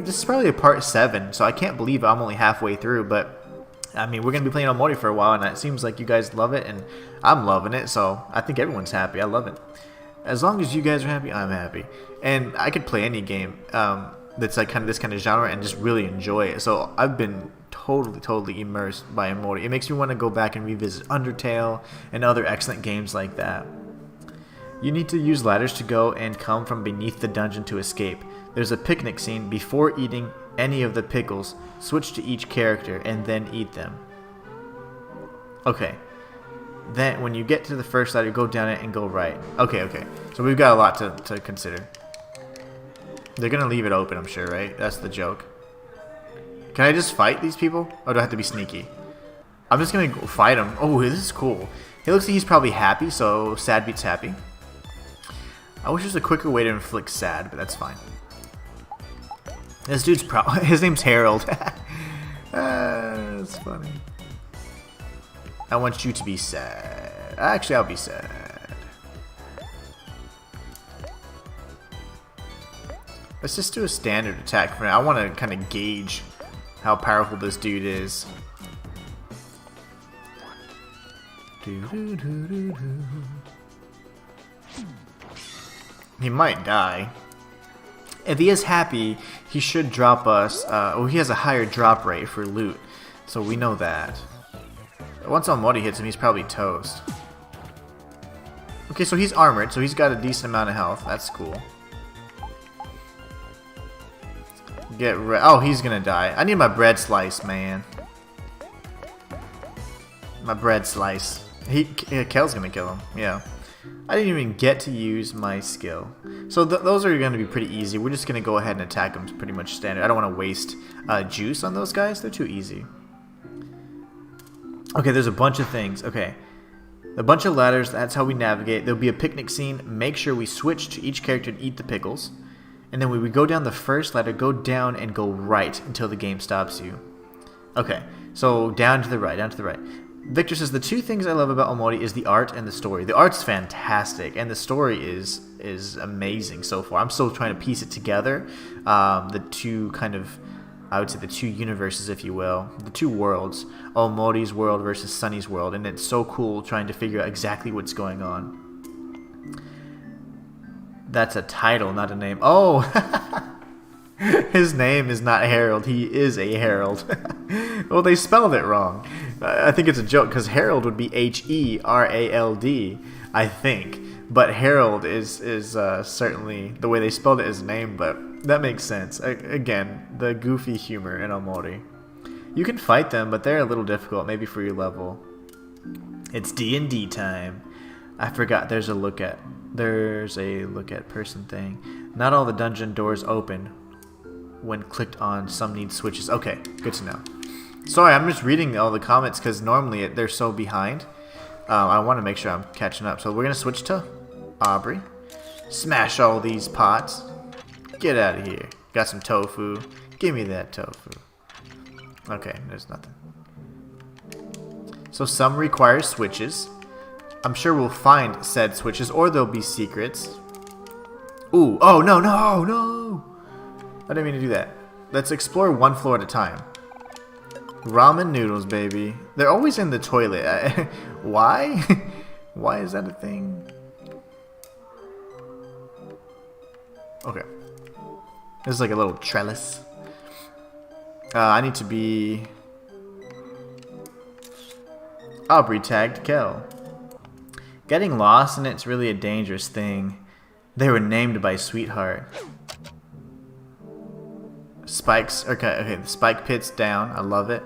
this is probably a part 7, so I can't believe I'm only halfway through. But, I mean, we're going to be playing Omori for a while, and it seems like you guys love it, and I'm loving it. So I think everyone's happy. I love it. As long as you guys are happy, I'm happy. And I could play any game that's like this kind of genre and just really enjoy it. So I've been totally immersed by Omori. It makes me want to go back and revisit Undertale and other excellent games like that. You need to use ladders to go and come from beneath the dungeon to escape. There's a picnic scene. Before eating any of the pickles, switch to each character and then eat them. Okay. Then when you get to the first ladder, go down it and go right. Okay. So we've got a lot to consider. They're going to leave it open, I'm sure, right? That's the joke. Can I just fight these people? Or do I have to be sneaky? I'm just going to go fight him. Oh, this is cool. He looks like he's probably happy, so sad beats happy. I wish there's a quicker way to inflict sad, but that's fine. This dude's his name's Harold. That's funny. I want you to be sad. Actually, I'll be sad. Let's just do a standard attack for now. I want to kind of gauge how powerful this dude is. He might die. If he is happy, he should drop us. He has a higher drop rate for loot, so we know that. Once Omori hits him, he's probably toast. Okay, so he's armored, so he's got a decent amount of health. That's cool. Oh, he's gonna die. I need my bread slice, man. My bread slice. Kel's gonna kill him. Yeah. I didn't even get to use my skill. So those are gonna be pretty easy. We're just gonna go ahead and attack them pretty much standard. I don't want to waste juice on those guys. They're too easy. Okay, there's a bunch of things. Okay. A bunch of ladders. That's how we navigate. There'll be a picnic scene. Make sure we switch to each character and eat the pickles. And then when we go down the first ladder, go down and go right until the game stops you. Okay, so down to the right, Victor says, the two things I love about Omori is the art and the story. The art's fantastic, and the story is amazing so far. I'm still trying to piece it together. The two kind of, I would say the two universes, if you will. The two worlds. Omori's world versus Sunny's world. And it's so cool trying to figure out exactly what's going on. That's a title, not a name. Oh! His name is not Harold. He is a Herald. Well, they spelled it wrong. I think it's a joke, because Herald would be H-E-R-A-L-D, I think. But Harold is certainly, the way they spelled it is name, but that makes sense. Again, the goofy humor in Omori. You can fight them, but they're a little difficult, maybe for your level. It's D&D time. I forgot there's a look at person thing. Not all the dungeon doors open when clicked on. Some need switches. Okay, good to know. Sorry, I'm just reading all the comments because normally they're so behind. I want to make sure I'm catching up. So we're going to switch to Aubrey. Smash all these pots. Get out of here. Got some tofu. Give me that tofu. Okay, there's nothing. So some require switches. I'm sure we'll find said switches, or there'll be secrets. Ooh, oh no, no, no! I didn't mean to do that. Let's explore one floor at a time. Ramen noodles, baby. They're always in the toilet. Why? Why is that a thing? Okay. This is like a little trellis. I need to be... Aubrey tagged Kel. Getting lost in it's really a dangerous thing. They were named by Sweetheart. Spikes. Okay, the spike pit's down. I love it.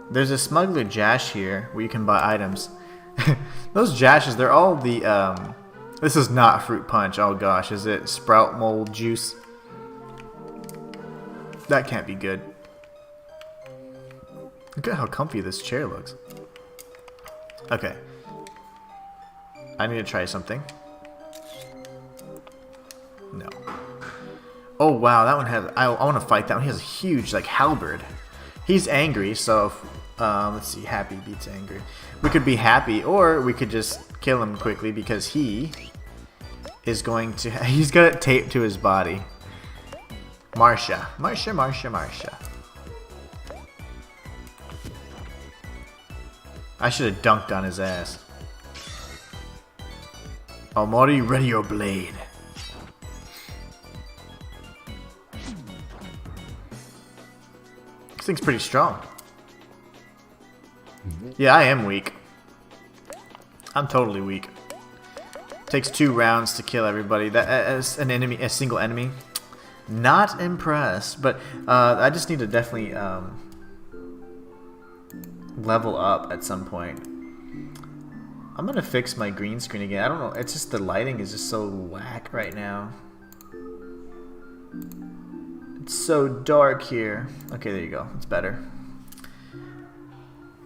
There's a smuggler Jash here where you can buy items. Those Jashes, they're all the... This is not fruit punch. Oh gosh, is it sprout mold juice? That can't be good. Look at how comfy this chair looks. Okay. I need to try something. No. Oh wow, that one has... I want to fight that one. He has a huge, like, halberd. He's angry, so... let's see, happy beats angry. We could be happy, or we could just kill him quickly because he is going to... He's got it taped to his body. Marsha. Marsha, Marsha, Marsha. I should have dunked on his ass. Omori, ready your blade. This thing's pretty strong. Yeah, I am weak. I'm totally weak. Takes 2 rounds to kill everybody. That as an enemy, a single enemy. Not impressed, but I just need to definitely level up at some point. I'm gonna fix my green screen again. I don't know. It's just the lighting is just so whack right now. It's so dark here. Okay, there you go. It's better.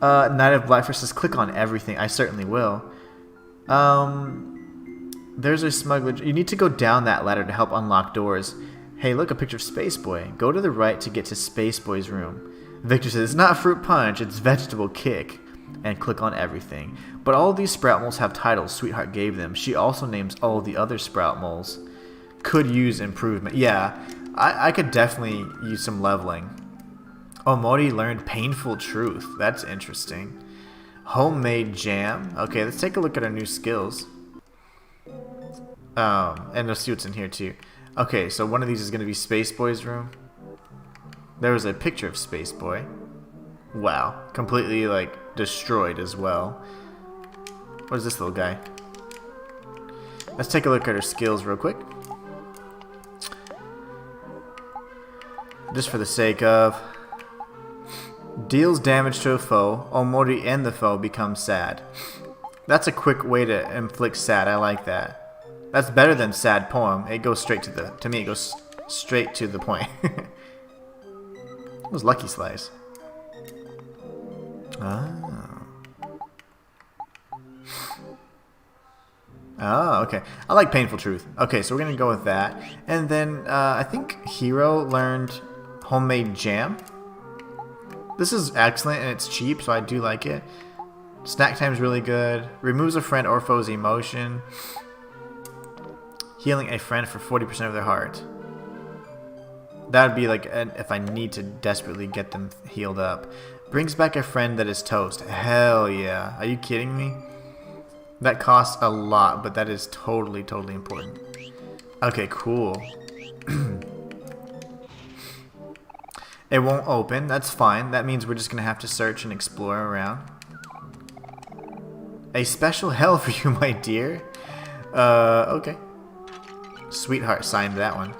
Knight of Blackfist says, click on everything. I certainly will. There's a smuggler. You need to go down that ladder to help unlock doors. Hey, look, a picture of Space Boy. Go to the right to get to Space Boy's room. Victor says, it's not fruit punch, it's vegetable kick. And click on everything. But all these sprout moles have titles Sweetheart gave them. She also names all the other sprout moles. Could use improvement. Yeah, I could definitely use some leveling. Omori learned painful truth. That's interesting. Homemade jam. Okay, let's take a look at our new skills. And let's see what's in here too. Okay, so one of these is going to be Space Boy's room. There was a picture of Space Boy. Wow, completely like destroyed as well. What is this little guy? Let's take a look at her skills real quick. Just for the sake of... Deals damage to a foe. Omori and the foe become sad. That's a quick way to inflict sad. I like that. That's better than sad poem. It goes straight to the... To me, it goes straight to the point. It was Lucky Slice. Oh. Oh, okay. I like Painful Truth. Okay, so we're going to go with that. And then I think Hero learned Homemade Jam. This is excellent and it's cheap, so I do like it. Snack Time's really good. Removes a friend or foe's emotion. Healing a friend for 40% of their heart. That would be like if I need to desperately get them healed up. Brings back a friend that is toast. Hell yeah. Are you kidding me? That costs a lot, but that is totally, totally important. Okay, cool. It won't open. That's fine. That means we're just going to have to search and explore around. A special hell for you, my dear. Okay. Sweetheart signed that one.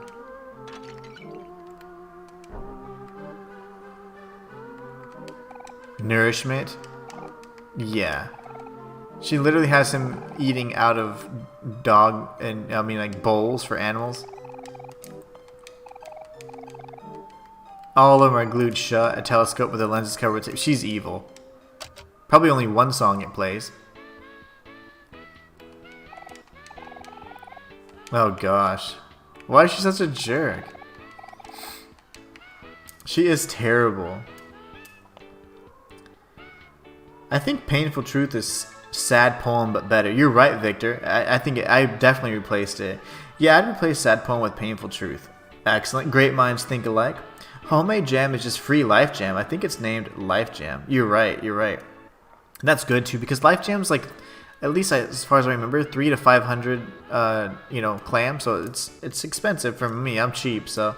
Nourishment. Yeah. She literally has him eating out of like bowls for animals. All of them are glued shut. A telescope with the lenses covered with tape. She's evil. Probably only one song it plays. Oh gosh. Why is she such a jerk? She is terrible. I think Painful Truth is sad poem but better. You're right, Victor. I think I definitely replaced it. Yeah, I'd replace sad poem with Painful Truth. Excellent. Great minds think alike. Homemade jam is just free Life Jam. I think it's named Life Jam. You're right. You're right. And that's good too because Life Jam's like, at least as far as I remember, 300 to 500, clams. So it's expensive for me. I'm cheap, so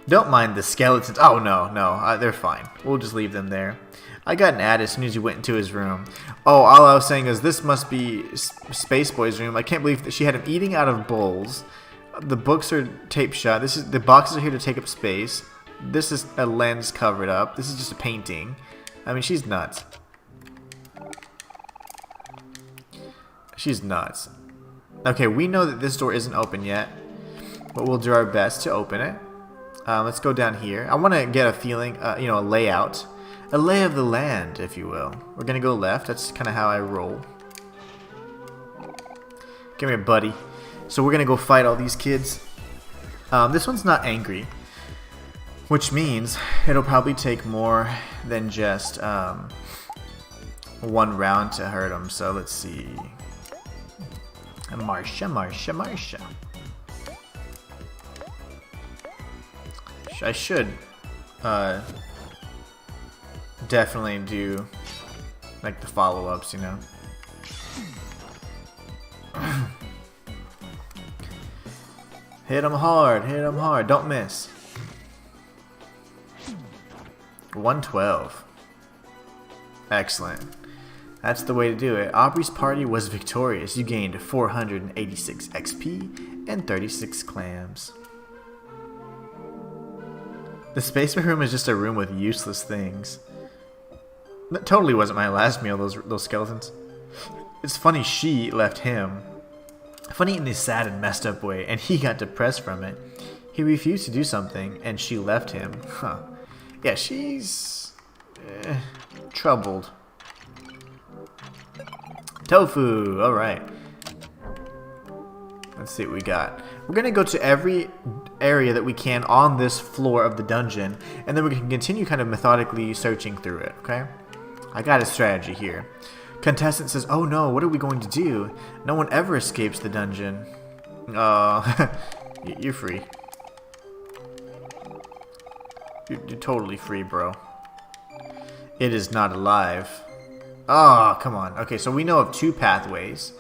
don't mind the skeletons. Oh no, they're fine. We'll just leave them there. I got an ad as soon as you went into his room. Oh, all I was saying is this must be Space Boy's room. I can't believe that she had him eating out of bowls. The books are taped shut. The boxes are here to take up space. This is a lens covered up. This is just a painting. I mean, she's nuts. She's nuts. Okay, we know that this door isn't open yet, but we'll do our best to open it. Let's go down here. I want to get a feeling, a layout. A lay of the land, if you will. We're going to go left. That's kind of how I roll. Come here, buddy. So we're going to go fight all these kids. This one's not angry, which means it'll probably take more than just one round to hurt them. So let's see. Marsha. I should definitely do like the follow-ups, you know. Hit him hard, don't miss. 112. Excellent. That's the way to do it. Aubrey's party was victorious. You gained 486 XP and 36 clams. The space room is just a room with useless things. That totally wasn't my last meal, those skeletons. It's funny she left him. Funny in a sad and messed up way, and he got depressed from it. He refused to do something, and she left him. Huh. Yeah, she's troubled. Tofu, alright. Let's see what we got. We're going to go to every area that we can on this floor of the dungeon, and then we can continue kind of methodically searching through it, okay? I got a strategy here. Contestant says, oh no, what are we going to do? No one ever escapes the dungeon. You're free. You're totally free, bro. It is not alive. Oh, come on. Okay, so we know of 2 pathways.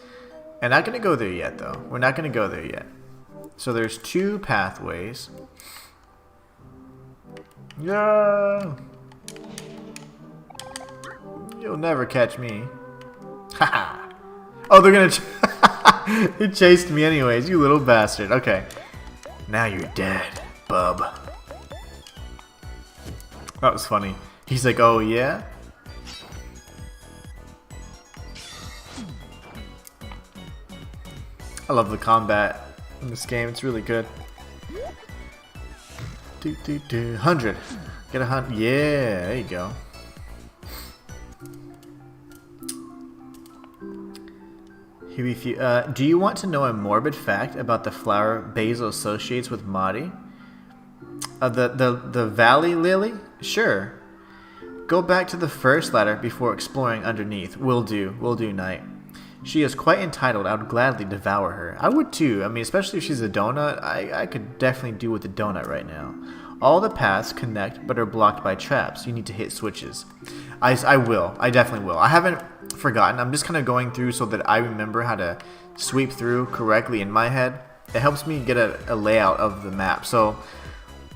And not going to go there yet, though. We're not going to go there yet. So there's 2 pathways. Yeah. You'll never catch me. Haha. Oh, they're going to... He chased me anyways, you little bastard. Okay. Now you're dead, bub. That was funny. He's like, oh, yeah? I love the combat in this game. It's really good. 100. Get 100. Yeah, there you go. Do you want to know a morbid fact about the flower Basil associates with Mari? The valley lily? Sure. Go back to the first ladder before exploring underneath. Will do, knight. She is quite entitled. I would gladly devour her. I would too. I mean, especially if she's a donut. I could definitely do with a donut right now. All the paths connect but are blocked by traps. You need to hit switches. I will. I definitely will. I haven't forgotten. I'm just kind of going through so that I remember how to sweep through correctly in my head. It helps me get a layout of the map. So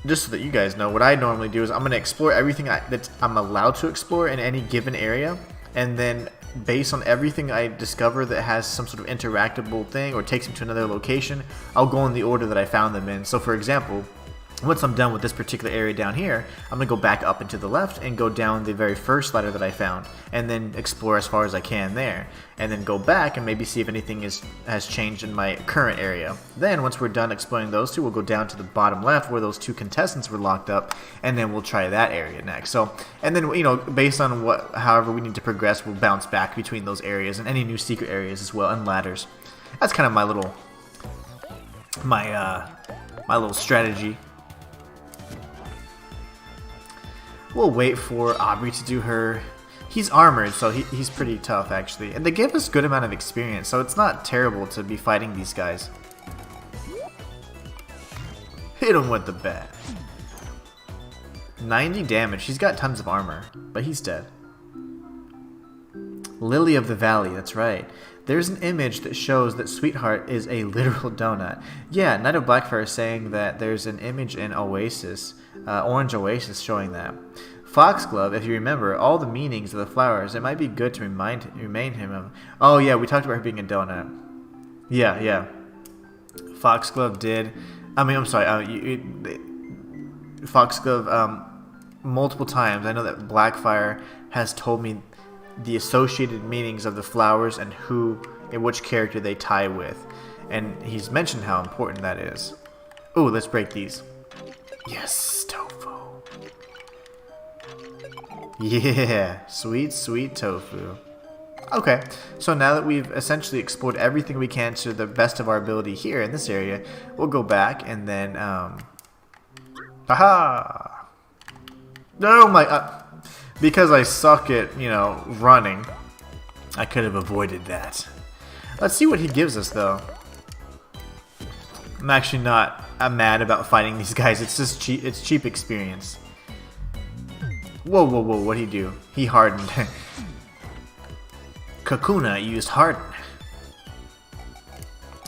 just so that you guys know, what I normally do is I'm going to explore everything that I'm allowed to explore in any given area. And then based on everything I discover that has some sort of interactable thing or takes me to another location, I'll go in the order that I found them in. So for example, Once I'm done with this particular area down here, I'm going to go back up and to the left and go down the very first ladder that I found, and then explore as far as I can there, and then go back and maybe see if anything has changed in my current area. Then once we're done exploring those two, we'll go down to the bottom left where those two contestants were locked up, and then we'll try that area next. So, and then, you know, based on however we need to progress, we'll bounce back between those areas and any new secret areas as well, and ladders. That's kind of my little strategy. We'll wait for Aubrey to do her. He's armored, so he's pretty tough, actually. And they give us good amount of experience, so it's not terrible to be fighting these guys. Hit him with the bat. 90 damage. He's got tons of armor, but he's dead. Lily of the Valley, that's right. There's an image that shows that Sweetheart is a literal donut. Yeah, Knight of Blackfire is saying that there's an image in Oasis, Orange Oasis, showing that. Foxglove, if you remember all the meanings of the flowers, it might be good to remind him of... Oh yeah, we talked about her being a donut. Yeah. Foxglove did... I mean, I'm sorry, Foxglove, multiple times, I know that Blackfire has told me the associated meanings of the flowers and which character they tie with. And he's mentioned how important that is. Ooh, let's break these. Yes, tofu. Yeah, sweet, sweet tofu. Okay, so now that we've essentially explored everything we can to the best of our ability here in this area, we'll go back and then, haha! Oh my, because I suck at, you know, running, I could have avoided that. Let's see what he gives us, though. I'm actually not mad about fighting these guys. It's just cheap. It's cheap experience. Whoa, what'd he do? He hardened. Kakuna used harden.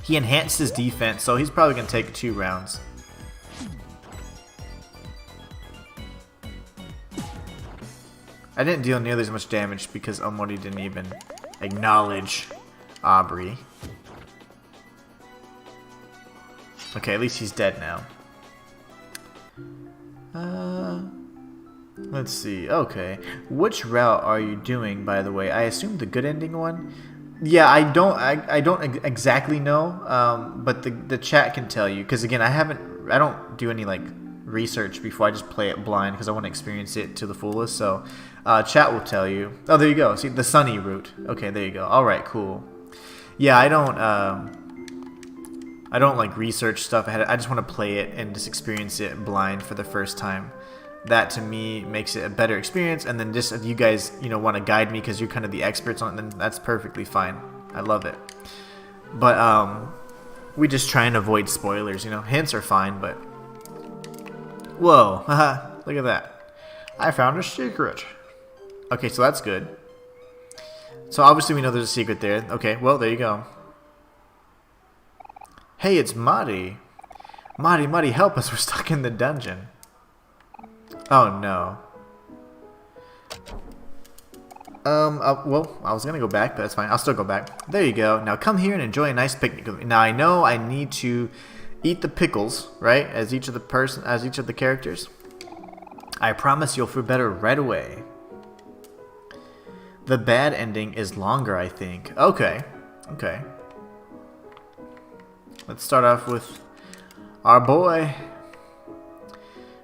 He enhanced his defense, so he's probably going to take 2 rounds. I didn't deal nearly as much damage because Omori didn't even acknowledge Aubrey. Okay, at least he's dead now. Let's see. Okay, which route are you doing, by the way? I assume the good ending one. Yeah, I don't exactly know, but the chat can tell you. Because again, I don't do any like research before. I just play it blind because I want to experience it to the fullest. So, chat will tell you. Oh, there you go. See, the sunny route. Okay, there you go. All right, cool. Yeah, I don't like research stuff ahead. I just want to play it and just experience it blind for the first time. That to me makes it a better experience. And then just if you guys, you know, want to guide me because you're kind of the experts on it, then that's perfectly fine. I love it. But we just try and avoid spoilers. You know, hints are fine, but whoa, haha, look at that. I found a secret. Okay, so that's good. So obviously we know there's a secret there. Okay, well, there you go. Hey, it's Mari. Mari, help us. We're stuck in the dungeon. Oh, no. Well, I was gonna go back, but that's fine. I'll still go back. There you go. Now come here and enjoy a nice picnic with me. Now I know I need to eat the pickles, right? As each of the characters. I promise you'll feel better right away. The bad ending is longer, I think. Okay. Okay. Let's start off with our boy.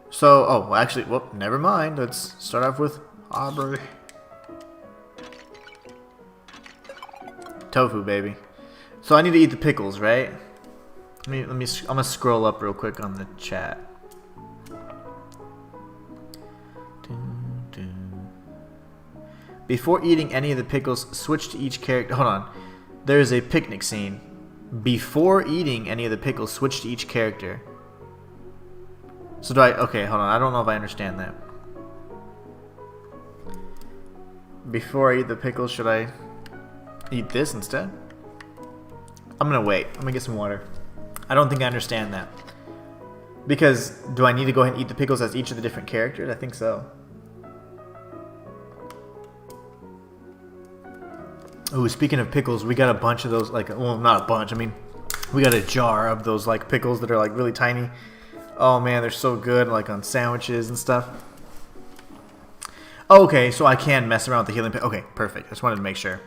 So, oh, well, actually, well, never mind. Let's start off with Aubrey. Tofu, baby. So I need to eat the pickles, right? I'm gonna scroll up real quick on the chat. Before eating any of the pickles, switch to each character. Hold on. There's a picnic scene. Before eating any of the pickles, switch to each character. So do I... Okay, hold on. I don't know if I understand that. Before I eat the pickles, should I eat this instead? I'm gonna wait. I'm gonna get some water. I don't think I understand that. Because, do I need to go ahead and eat the pickles as each of the different characters? I think so. Ooh, speaking of pickles, we got a bunch of those, like, well, not a bunch, I mean, we got a jar of those, like, pickles that are, like, really tiny. Oh man, they're so good, like on sandwiches and stuff. Okay, so I can mess around with the healing pickle. Okay, perfect. I just wanted to make sure.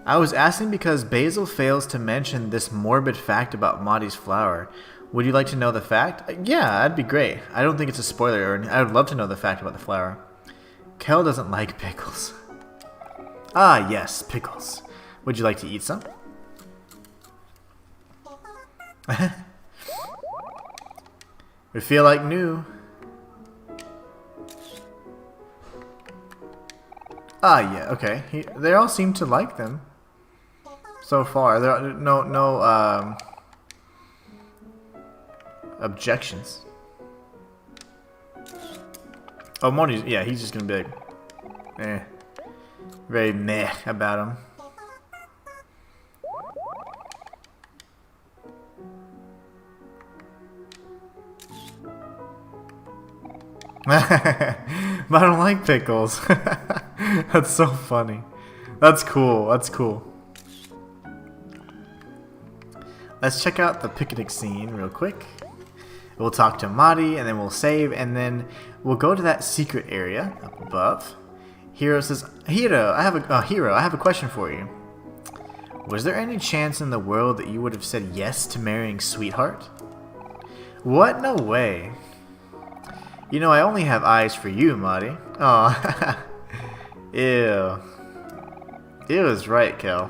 I was asking because Basil fails to mention this morbid fact about Madi's flower. Would you like to know the fact? Yeah, that'd be great. I don't think it's a spoiler, or I would love to know the fact about the flower. Kel doesn't like pickles. Ah, yes, pickles. Would you like to eat some? We feel like new. Ah, yeah, okay. They all seem to like them. So far, there are no objections. Oh, Moni's, yeah, he's just gonna be like, eh, very meh about him. But I don't like pickles. That's so funny. That's cool. That's cool. Let's check out the picnic scene real quick. We'll talk to Madi, and then we'll save, and then we'll go to that secret area up above. Hiro says, Hiro, I have a question for you. Was there any chance in the world that you would have said yes to marrying Sweetheart? What? No way. You know, I only have eyes for you, Madi. Aw. Ew. Ew is right, Kel.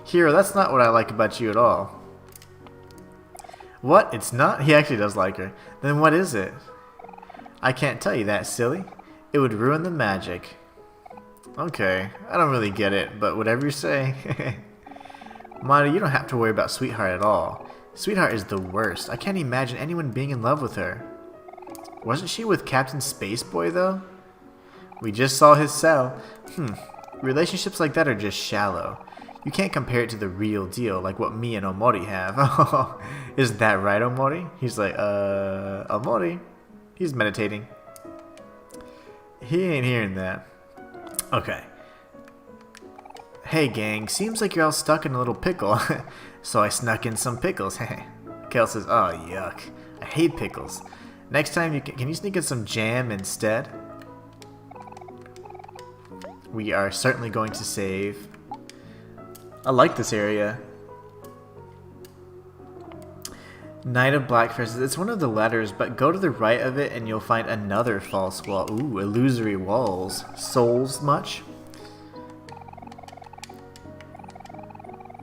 Hiro, that's not what I like about you at all. What? It's not? He actually does like her. Then what is it? I can't tell you that, silly. It would ruin the magic. Okay, I don't really get it, but whatever you say. Madi, you don't have to worry about Sweetheart at all. Sweetheart is the worst. I can't imagine anyone being in love with her. Wasn't she with Captain Spaceboy, though? We just saw his cell. Relationships like that are just shallow. You can't compare it to the real deal, like what me and Omori have. Isn't that right, Omori? He's like, Omori? He's meditating. He ain't hearing that. Okay. Hey, gang, seems like you're all stuck in a little pickle. So I snuck in some pickles. Kel says, oh, yuck. I hate pickles. Next time, can you sneak in some jam instead? We are certainly going to save. I like this area. Knight of Black Faces. It's one of the letters, but go to the right of it and you'll find another false wall. Ooh, illusory walls. Souls much?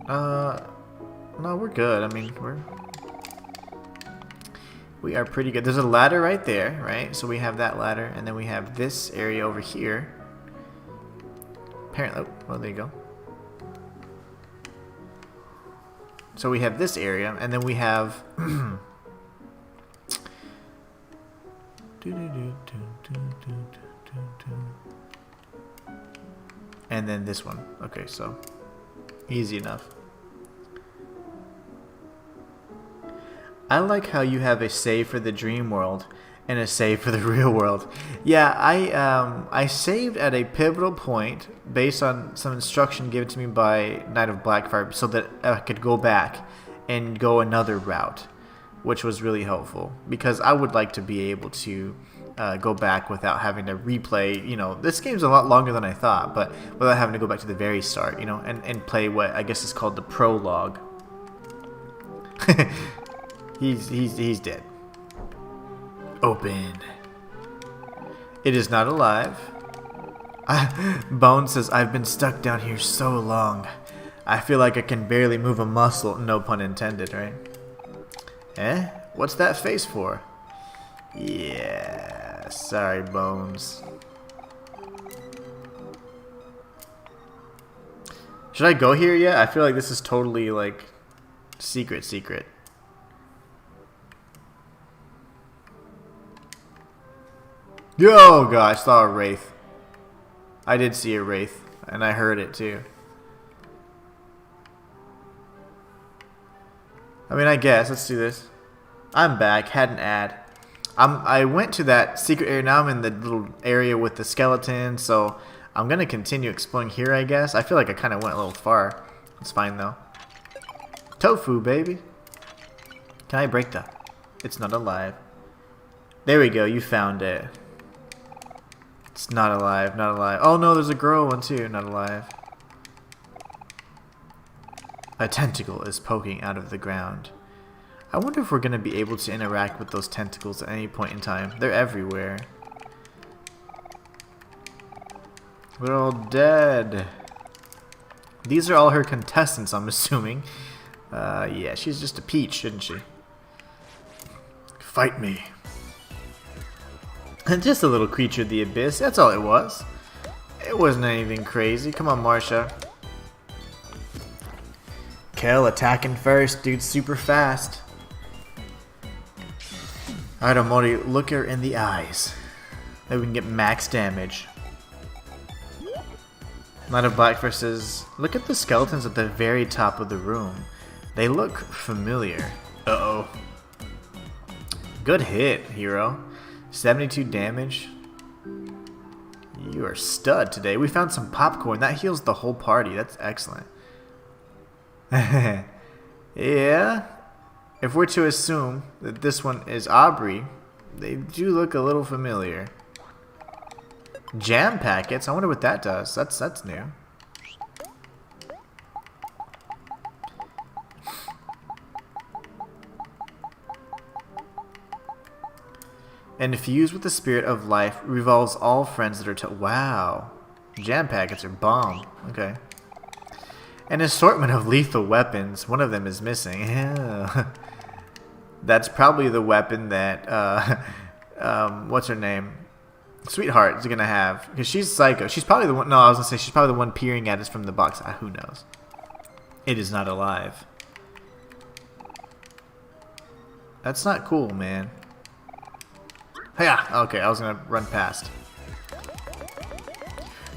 No, we're good. I mean, we are pretty good. There's a ladder right there, right? So we have that ladder, and then we have this area over here. Apparently, oh, there you go. So we have this area, and then we have and then this one. Okay, so easy enough. I like how you have a save for the dream world and a save for the real world. Yeah, I saved at a pivotal point based on some instruction given to me by Knight of Blackfire so that I could go back and go another route, which was really helpful because I would like to be able to go back without having to replay. You know, this game's a lot longer than I thought, but without having to go back to the very start, you know, and play what I guess is called the prologue. He's dead. Open. It is not alive. Bone says, I've been stuck down here so long. I feel like I can barely move a muscle. No pun intended, right? Eh? What's that face for? Yeah. Sorry, Bones. Should I go here yet? I feel like this is totally like secret. Oh gosh, I saw a wraith. I did see a wraith, and I heard it too. I mean, I guess let's do this. I'm back. Had an ad. I went to that secret area. Now I'm in the little area with the skeleton, so I'm gonna continue exploring here. I guess. I feel like I kind of went a little far. It's fine though. Tofu, baby. Can I break that? It's not alive. There we go, you found it. It's not alive, not alive. Oh no, there's a girl one too, not alive. A tentacle is poking out of the ground. I wonder if we're going to be able to interact with those tentacles at any point in time. They're everywhere. We're all dead. These are all her contestants, I'm assuming. Yeah, she's just a peach, isn't she? Fight me. And just a little creature of the abyss, that's all it was. It wasn't anything crazy. Come on, Marsha. Kel attacking first, dude's super fast. Alright, Omori, look her in the eyes. Maybe we can get max damage. Knight of Black versus... Look at the skeletons at the very top of the room. They look familiar. Uh-oh. Good hit, hero. 72 damage. You are stud today. We found some popcorn. That heals the whole party. That's excellent. Yeah. If we're to assume that this one is Aubrey, they do look a little familiar. Jam packets. I wonder what that does. That's new. Infused with the spirit of life, revolves all friends that are wow. Jam packets are bomb. Okay. An assortment of lethal weapons. One of them is missing. That's probably the weapon that what's her name? Sweetheart is gonna have, because she's psycho. She's probably the one. No, I was gonna say she's probably the one peering at us from the box. Who knows? It is not alive. That's not cool, man. Yeah. Okay, I was gonna run past.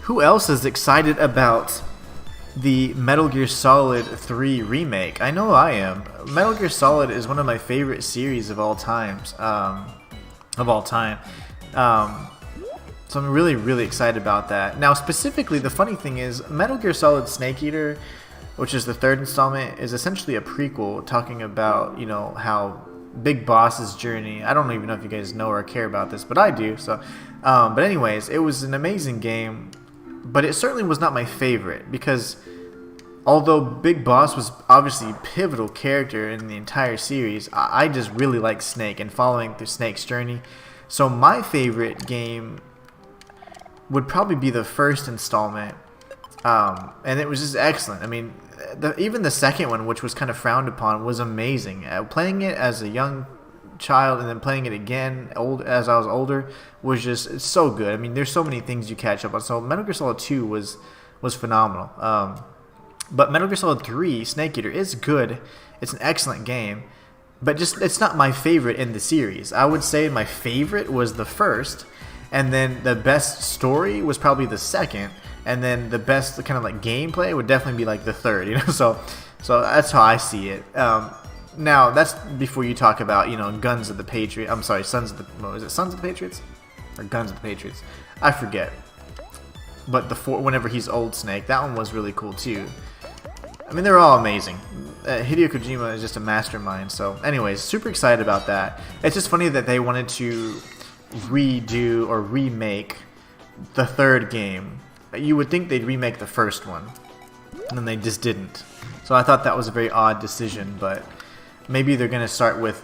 Who else is excited about the Metal Gear Solid 3 remake? I know I am. Metal Gear Solid is one of my favorite series of all times. So I'm really, really excited about that. Now, specifically, the funny thing is, Metal Gear Solid Snake Eater, which is the third installment, is essentially a prequel talking about, you know, how Big Boss's journey. I don't even know if you guys know or care about this, but I do. So, but anyways, it was an amazing game, but it certainly was not my favorite because although Big Boss was obviously a pivotal character in the entire series, I just really like Snake and following through Snake's journey. So my favorite game would probably be the first installment, and it was just excellent. I mean, even the second one, which was kind of frowned upon, was amazing. Playing it as a young child and then playing it again as I was older was just, it's so good. I mean, there's so many things you catch up on. So Metal Gear Solid 2 was phenomenal. But Metal Gear Solid 3 Snake Eater is good. It's an excellent game, but just it's not my favorite in the series. I would say my favorite was the first, and then the best story was probably the second, and then the best kind of like gameplay would definitely be like the third, you know. So that's how I see it. Now that's before you talk about, you know, Guns of the Patriots. I'm sorry, Sons of the, what was it, Sons of the Patriots or Guns of the Patriots? I forget. But whenever he's Old Snake, that one was really cool too. I mean, they're all amazing. Hideo Kojima is just a mastermind. So, anyways, super excited about that. It's just funny that they wanted to redo or remake the third game. You would think they'd remake the first one, and then they just didn't. So I thought that was a very odd decision, but maybe they're going to start with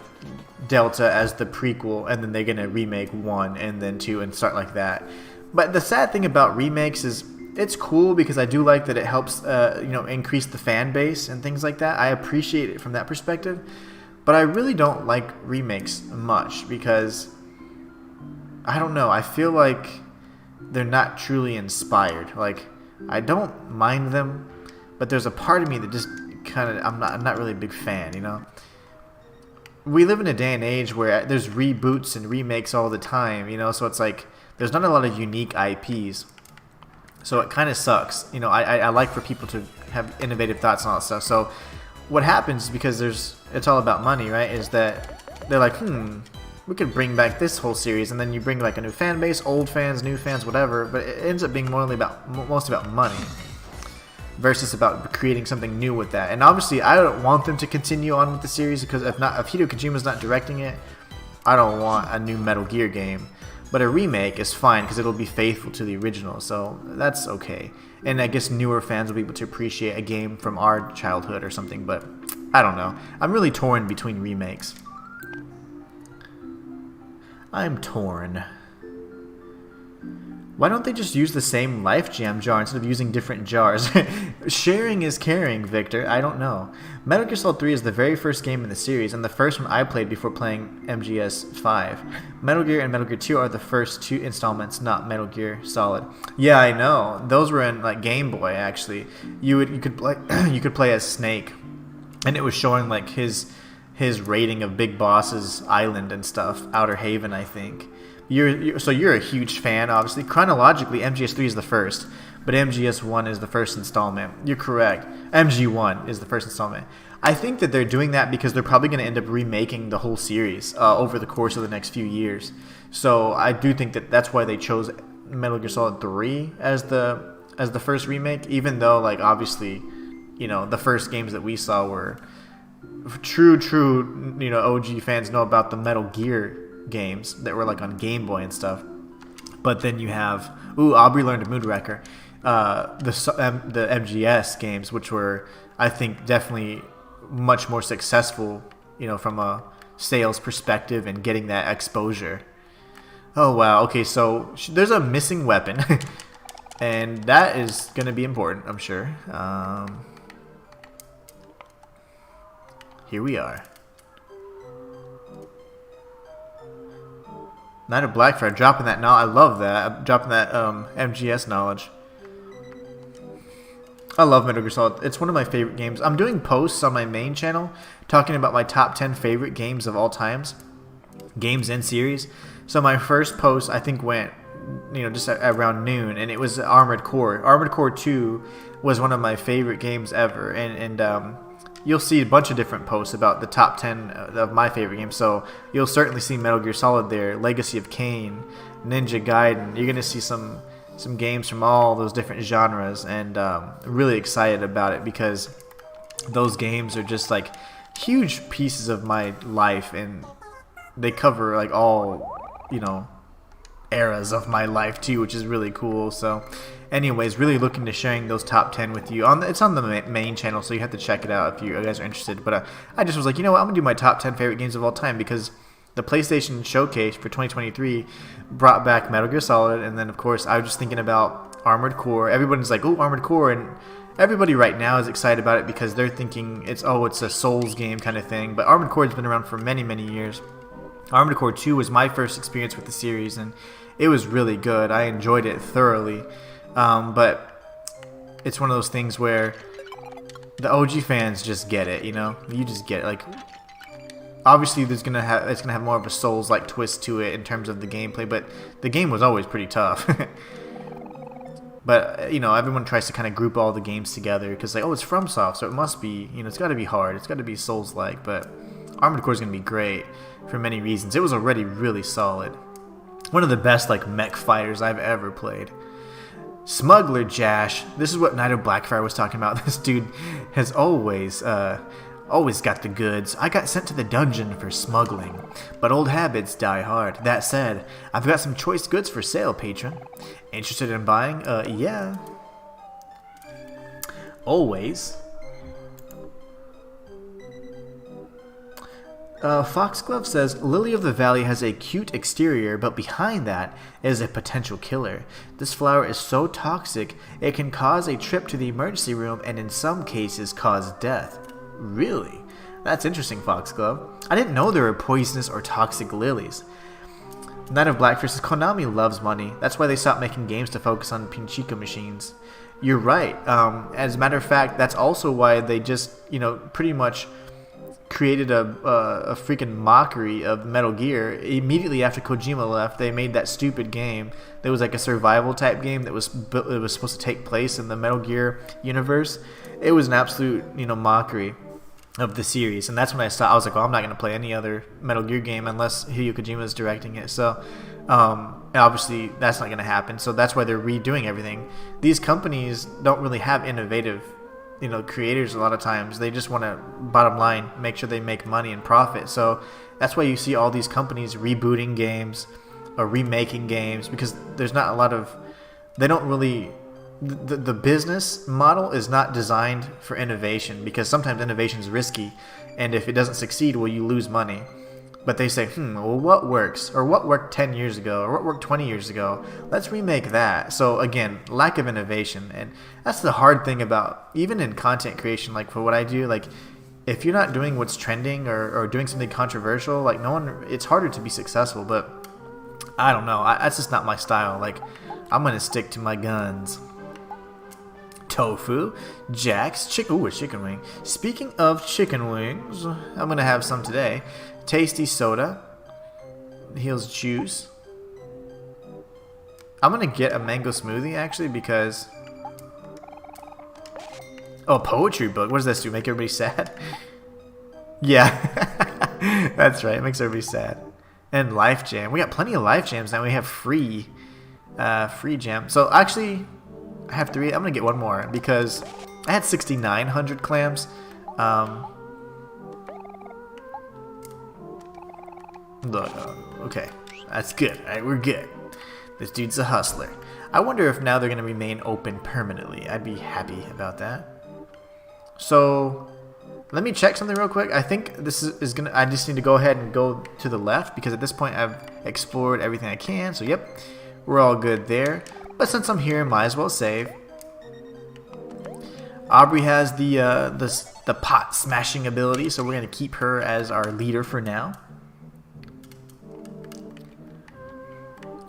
Delta as the prequel, and then they're going to remake 1 and then 2 and start like that. But the sad thing about remakes is it's cool because I do like that it helps you know, increase the fan base and things like that. I appreciate it from that perspective, but I really don't like remakes much because I don't know, I feel like they're not truly inspired. Like, I don't mind them, but there's a part of me that just kind of, I'm not really a big fan, you know. We live in a day and age where there's reboots and remakes all the time, you know, so it's like there's not a lot of unique IPs. So it kind of sucks. You know, I like for people to have innovative thoughts and all that stuff. So what happens, because it's all about money, right, is that they're like, we could bring back this whole series, and then you bring like a new fan base, old fans, new fans, whatever, but it ends up being mostly about money. versus about creating something new with that. And obviously, I don't want them to continue on with the series because if Hideo Kojima's not directing it, I don't want a new Metal Gear game. But a remake is fine because it'll be faithful to the original, so that's okay. And I guess newer fans will be able to appreciate a game from our childhood or something, but I don't know. I'm really torn between remakes. I'm torn. Why don't they just use the same Life Jam jar instead of using different jars? Sharing is caring, Victor. I don't know. Metal Gear Solid 3 is the very first game in the series, and the first one I played before playing MGS 5. Metal Gear and Metal Gear 2 are the first 2 installments, not Metal Gear Solid. Yeah, I know. Those were in like Game Boy, actually. You could play you could play as Snake, and it was showing like his rating of Big Boss's island and stuff, Outer Haven, I think. So you're a huge fan, obviously. Chronologically, MGS3 is the first, but MGS1 is the first installment. You're correct. MG1 is the first installment. I think that they're doing that because they're probably going to end up remaking the whole series over the course of the next few years. So I do think that that's why they chose Metal Gear Solid 3 as the first remake, even though, like, obviously, you know, the first games that we saw were true, you know, OG fans know about the Metal Gear games that were like on Game Boy and stuff. But then you have Aubrey learned a mood wrecker, the MGS games, which were, I think, definitely much more successful, you know, from a sales perspective and getting that exposure. Oh wow, okay, so there's a missing weapon and that is gonna be important, I'm sure. Here we are. Knight of Blackfire, dropping that knowledge. I love that. I'm dropping that MGS knowledge. I love Metal Gear Solid. It's one of my favorite games. I'm doing posts on my main channel talking about my top 10 favorite games of all times. Games in series. So my first post, I think, went, you know, just around noon, and it was Armored Core. Armored Core 2 was one of my favorite games ever, and you'll see a bunch of different posts about the top 10 of my favorite games. So you'll certainly see Metal Gear Solid there, Legacy of Kain, Ninja Gaiden. You're going to see some games from all those different genres, and really excited about it because those games are just like huge pieces of my life, and they cover like all, you know, eras of my life too, which is really cool. So anyways, really looking to sharing those top 10 with you. It's on the main channel, so you have to check it out if you guys are interested. But I just was like, you know what, I'm going to do my top 10 favorite games of all time because the PlayStation Showcase for 2023 brought back Metal Gear Solid, and then, of course, I was just thinking about Armored Core. Everybody's like, oh, Armored Core, and everybody right now is excited about it because they're thinking it's a Souls game kind of thing. But Armored Core has been around for many, many years. Armored Core 2 was my first experience with the series, and it was really good. I enjoyed it thoroughly. But it's one of those things where the OG fans just get it, you know? You just get it. Like, obviously it's gonna have more of a Souls-like twist to it in terms of the gameplay, but the game was always pretty tough. But, you know, everyone tries to kind of group all the games together because, like, oh, it's FromSoft, so it must be, you know, it's got to be hard. It's got to be Souls-like, but Armored Core is going to be great for many reasons. It was already really solid. One of the best, like, mech fighters I've ever played. Smuggler Jash. This is what Knight of Blackfire was talking about. This dude has always got the goods. I got sent to the dungeon for smuggling, but old habits die hard. That said, I've got some choice goods for sale, patron. Interested in buying? Yeah. Always. Foxglove says, Lily of the Valley has a cute exterior, but behind that is a potential killer. This flower is so toxic, it can cause a trip to the emergency room and in some cases cause death. Really? That's interesting, Foxglove. I didn't know there were poisonous or toxic lilies. Knight of Blackfire says, Konami loves money. That's why they stopped making games to focus on Pinchika machines. You're right. As a matter of fact, that's also why they just, you know, pretty much created a freaking mockery of Metal Gear. Immediately after Kojima left, they made that stupid game that was like a survival type game that was supposed to take place in the Metal Gear universe. It was an absolute, you know, mockery of the series, and that's when I stopped. I was like, well, I'm not going to play any other Metal Gear game unless Hideo Kojima is directing it. So And obviously, that's not going to happen. So that's why they're redoing everything. These companies don't really have innovative, creators a lot of times. They just want to, bottom line, make sure they make money and profit. So that's why you see all these companies rebooting games or remaking games, because there's not a lot of, they don't really, the business model is not designed for innovation, because sometimes innovation is risky, and if it doesn't succeed, well, you lose money. But they say, well, what works? Or what worked 10 years ago? Or what worked 20 years ago? Let's remake that. So again, lack of innovation. And that's the hard thing about, even in content creation, like for what I do, like if you're not doing what's trending or doing something controversial, like it's harder to be successful. But I don't know. That's just not my style. Like, I'm going to stick to my guns. Tofu, Jack's, a chicken wing. Speaking of chicken wings, I'm going to have some today. Tasty soda, Heals juice. I'm going to get a mango smoothie, actually, because... Oh, poetry book. What does this do? Make everybody sad? Yeah. That's right. It makes everybody sad. And Life Jam. We got plenty of Life Jams now. We have free jam. So, actually, I have 3. I'm going to get one more, because I had 6,900 clams. Look, okay, that's good. All right, we're good. This dude's a hustler. I wonder if now they're going to remain open permanently. I'd be happy about that. So, let me check something real quick. I think this is going to... I just need to go ahead and go to the left, because at this point I've explored everything I can. So, yep, we're all good there. But since I'm here, might as well save. Aubrey has the pot smashing ability, so we're going to keep her as our leader for now.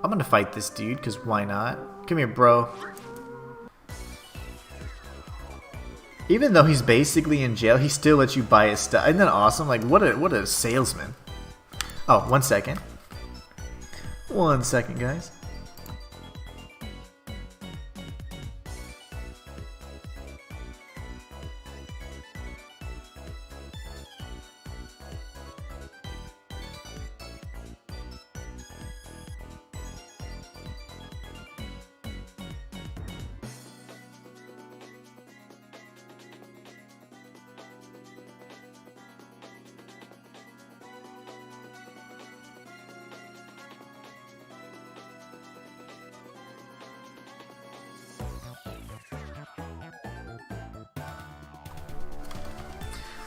I'm gonna fight this dude, because why not? Come here, bro. Even though he's basically in jail, he still lets you buy his stuff. Isn't that awesome? Like, what a salesman. Oh, 1 second. 1 second, guys.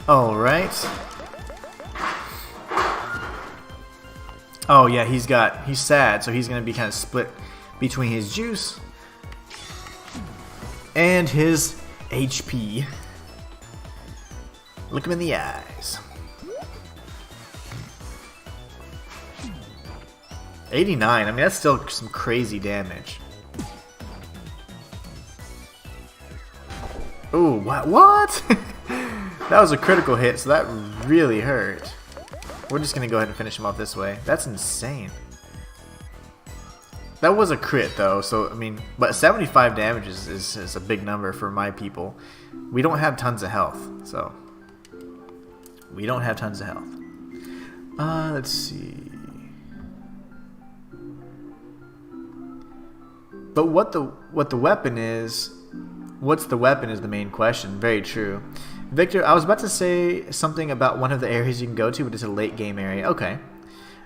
Alright. Oh yeah, he's sad, so he's gonna be kind of split between his juice and his HP. Look him in the eyes. 89, I mean that's still some crazy damage. Ooh, what? That was a critical hit, so that really hurt. We're just gonna go ahead and finish him off this way. That's insane. That was a crit though, so I mean, but 75 damage is a big number for my people. We don't have tons of health, so we don't have tons of health. Let's see. But what the weapon is? What's the weapon is the main question. Very true. Victor, I was about to say something about one of the areas you can go to, but it's a late game area. Okay.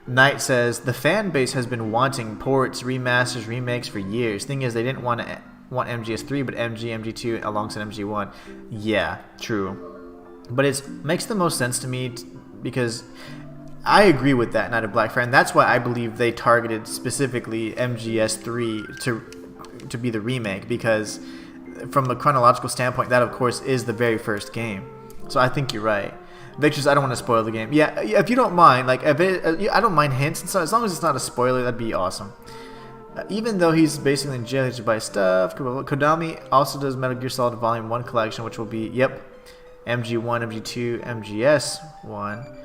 Knight says, the fan base has been wanting ports, remasters, remakes for years. Thing is, they didn't want MGS3, but MG2 alongside MG1. Yeah, true. But it makes the most sense to me because I agree with that, Night of Black Fire, and that's why I believe they targeted specifically MGS3 to be the remake, because from a chronological standpoint, that of course is the very first game. So I think you're right. Victor's, I don't want to spoil the game. Yeah, if you don't mind, like if I don't mind hints, and so as long as it's not a spoiler, that'd be awesome. Even though he's basically in jail, he should buy stuff. Kodami also does Metal Gear Solid Volume 1 collection, which will be, yep, MG1, MG2, MGS1.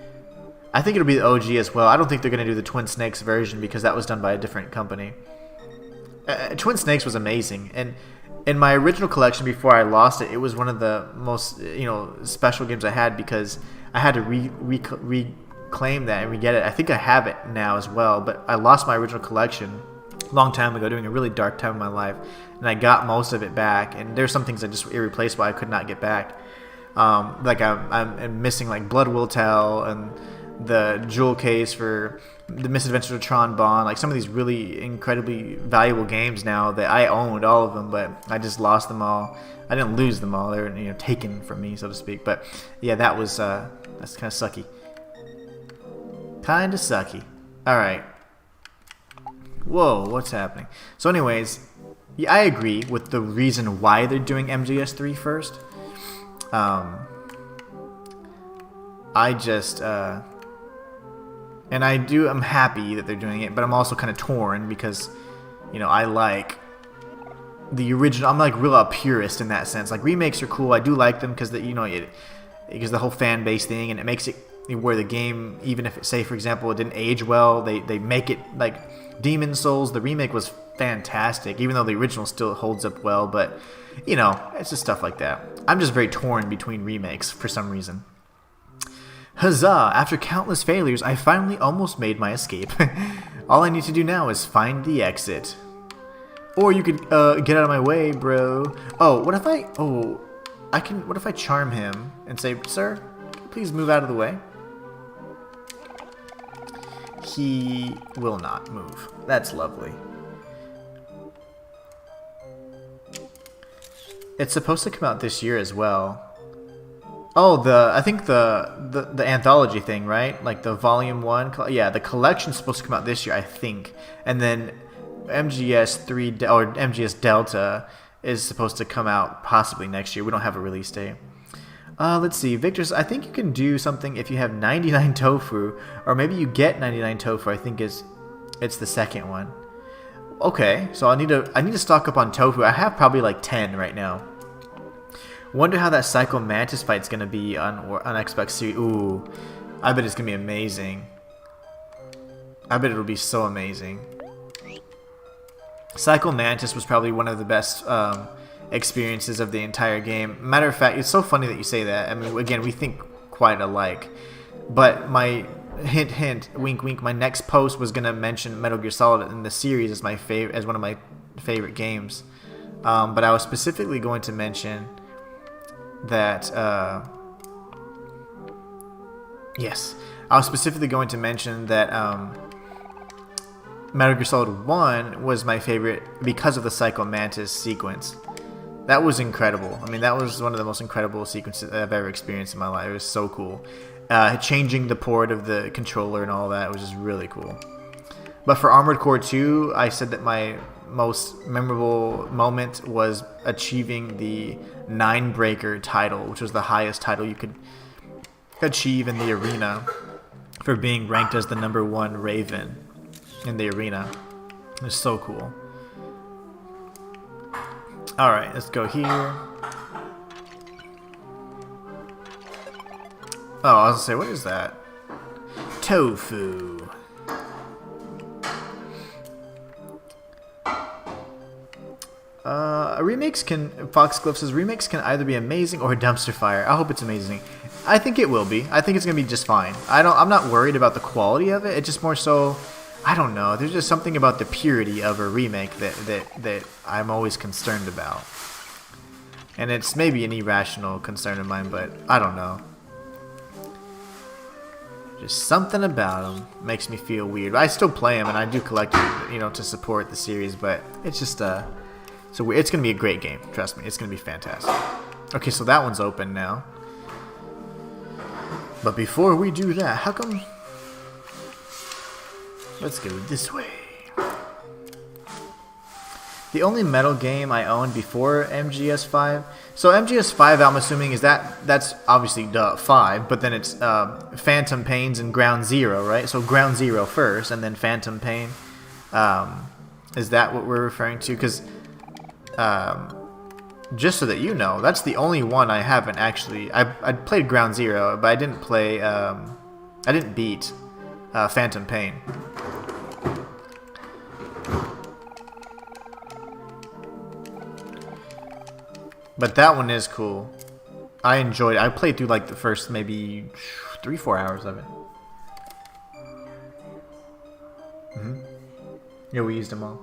I think it'll be the OG as well. I don't think they're going to do the Twin Snakes version because that was done by a different company. Twin Snakes was amazing, and in my original collection before I lost it, it was one of the most special games I had because I had to reclaim that and re-get it. I think I have it now as well, but I lost my original collection long time ago, during a really dark time in my life, and I got most of it back. And there's some things that just irreplaceable I could not get back. Like I'm missing like Blood Will Tell and the jewel case for the Misadventures of Tron Bond. Like some of these really incredibly valuable games now that I owned all of them, but I just lost them all. I didn't lose them all; they were taken from me, so to speak. But yeah, that's kind of sucky. Kind of sucky. All right. Whoa, what's happening? So anyways, yeah, I agree with the reason why they're doing MGS3 first. I just, and I'm happy that they're doing it, but I'm also kind of torn because, I like the original. I'm like real a purist in that sense. Like remakes are cool. I do like them because because the whole fan base thing, and it makes it where the game, even if say for example it didn't age well, they make it like Demon Souls. The remake was fantastic, even though the original still holds up well. But it's just stuff like that. I'm just very torn between remakes for some reason. Huzzah! After countless failures, I finally almost made my escape. All I need to do now is find the exit. Or you could get out of my way, bro. Oh, what if what if I charm him and say, sir, please move out of the way? He will not move. That's lovely. It's supposed to come out this year as well. Oh, I think the anthology thing, right? Like the volume 1. Yeah, the collection's supposed to come out this year, I think. And then MGS3 or MGS Delta is supposed to come out possibly next year. We don't have a release date. Let's see, Victor's. I think you can do something if you have 99 tofu, or maybe you get 99 tofu. I think it's the second one. Okay, so I need to stock up on tofu. I have probably like 10 right now. Wonder how that Psycho Mantis fight's gonna be on Xbox Series. Ooh, I bet it's gonna be amazing. I bet it'll be so amazing. Psycho Mantis was probably one of the best experiences of the entire game. Matter of fact, it's so funny that you say that. I mean, again, we think quite alike. But my hint, hint, wink, wink. My next post was gonna mention Metal Gear Solid in the series as as one of my favorite games. But I was specifically going to mention that. Yes, I was specifically going to mention that. Metal Gear Solid 1 was my favorite because of the Psycho Mantis sequence. That was incredible. I mean, that was one of the most incredible sequences I've ever experienced in my life. It was so cool. Changing the port of the controller and all that was just really cool. But for Armored Core 2, I said that my most memorable moment was achieving the 9-breaker title, which was the highest title you could achieve in the arena for being ranked as the #1 Raven in the arena. It's so cool. Alright, let's go here. Oh, I was gonna say, what is that? Tofu. Foxglyph says, remakes can either be amazing or a dumpster fire. I hope it's amazing. I think it will be. I think it's gonna be just fine. I'm not worried about the quality of it. It's just more so, I don't know. There's just something about the purity of a remake that I'm always concerned about. And it's maybe an irrational concern of mine, but I don't know. Just something about them makes me feel weird. I still play them, and I do collect them, to support the series, but it's just so it's going to be a great game. Trust me, it's going to be fantastic. Okay, so that one's open now. But before we do that, how come... Let's go this way. The only Metal game I owned before MGS5. So MGS5, I'm assuming that's obviously 5, but then it's Phantom Pains and Ground Zero, right? So Ground Zero first, and then Phantom Pain. Is that what we're referring to? Because just so that you know, that's the only one I haven't actually. I played Ground Zero, but I didn't play. I didn't beat Phantom Pain. But that one is cool. I enjoyed it. I played through like the first maybe 3-4 hours of it. Yeah, we used them all.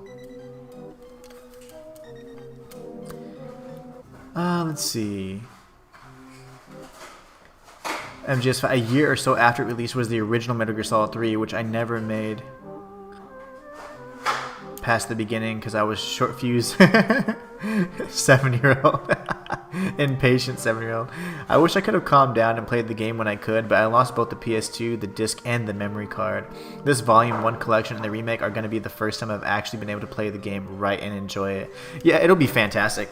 Let's see. MGS5, a year or so after it released, was the original Metal Gear Solid 3, which I never made past the beginning because I was short fused 7-year-old. Impatient 7-year-old. I wish I could have calmed down and played the game when I could, but I lost both the PS2, the disc, and the memory card. This Volume 1 collection and the remake are going to be the first time I've actually been able to play the game right and enjoy it. Yeah, it'll be fantastic.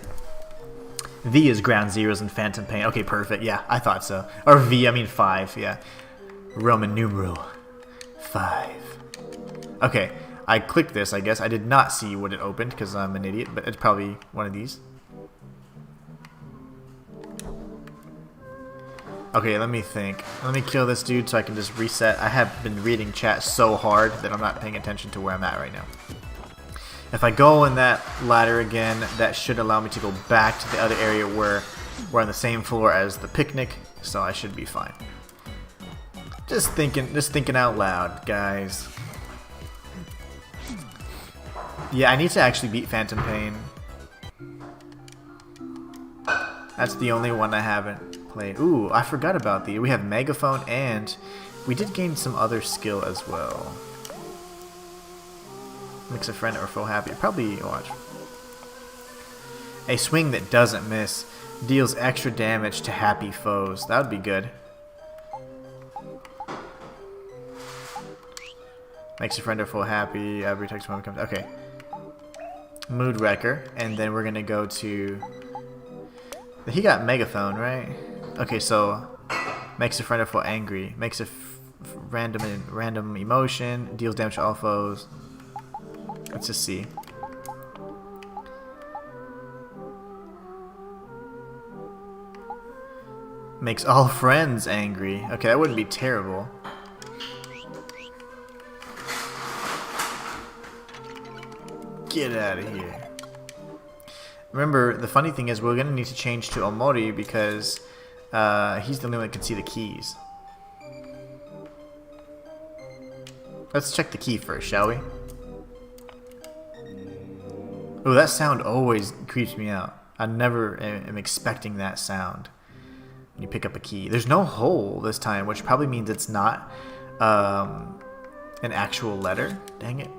V is Ground Zeroes and Phantom Pain. Okay, perfect. Yeah, I thought so. Or V, I mean 5. Yeah. Roman numeral 5. Okay, I clicked this, I guess. I did not see what it opened because I'm an idiot, but it's probably one of these. Okay, let me think. Let me kill this dude so I can just reset. I have been reading chat so hard that I'm not paying attention to where I'm at right now. If I go in that ladder again, that should allow me to go back to the other area where we're on the same floor as the picnic, so I should be fine. Just thinking out loud, guys. Yeah, I need to actually beat Phantom Pain. That's the only one I haven't played. Ooh, I forgot about the. We have Megaphone, and we did gain some other skill as well. Makes a friend or foe happy. Probably watch. A swing that doesn't miss deals extra damage to happy foes. That would be good. Makes a friend or foe happy. Every text moment comes. Okay. Mood Wrecker, and then we're gonna go to. He got Megaphone, right? Okay, so makes a friend or foe angry. Makes a random emotion. Deals damage to all foes. Let's just see. Makes all friends angry. Okay, that wouldn't be terrible. Get out of here. Remember, the funny thing is we're going to need to change to Omori because he's the only one that can see the keys. Let's check the key first, shall we? Oh, that sound always creeps me out. I never am expecting that sound when you pick up a key. There's no hole this time, which probably means it's not an actual letter. Dang it.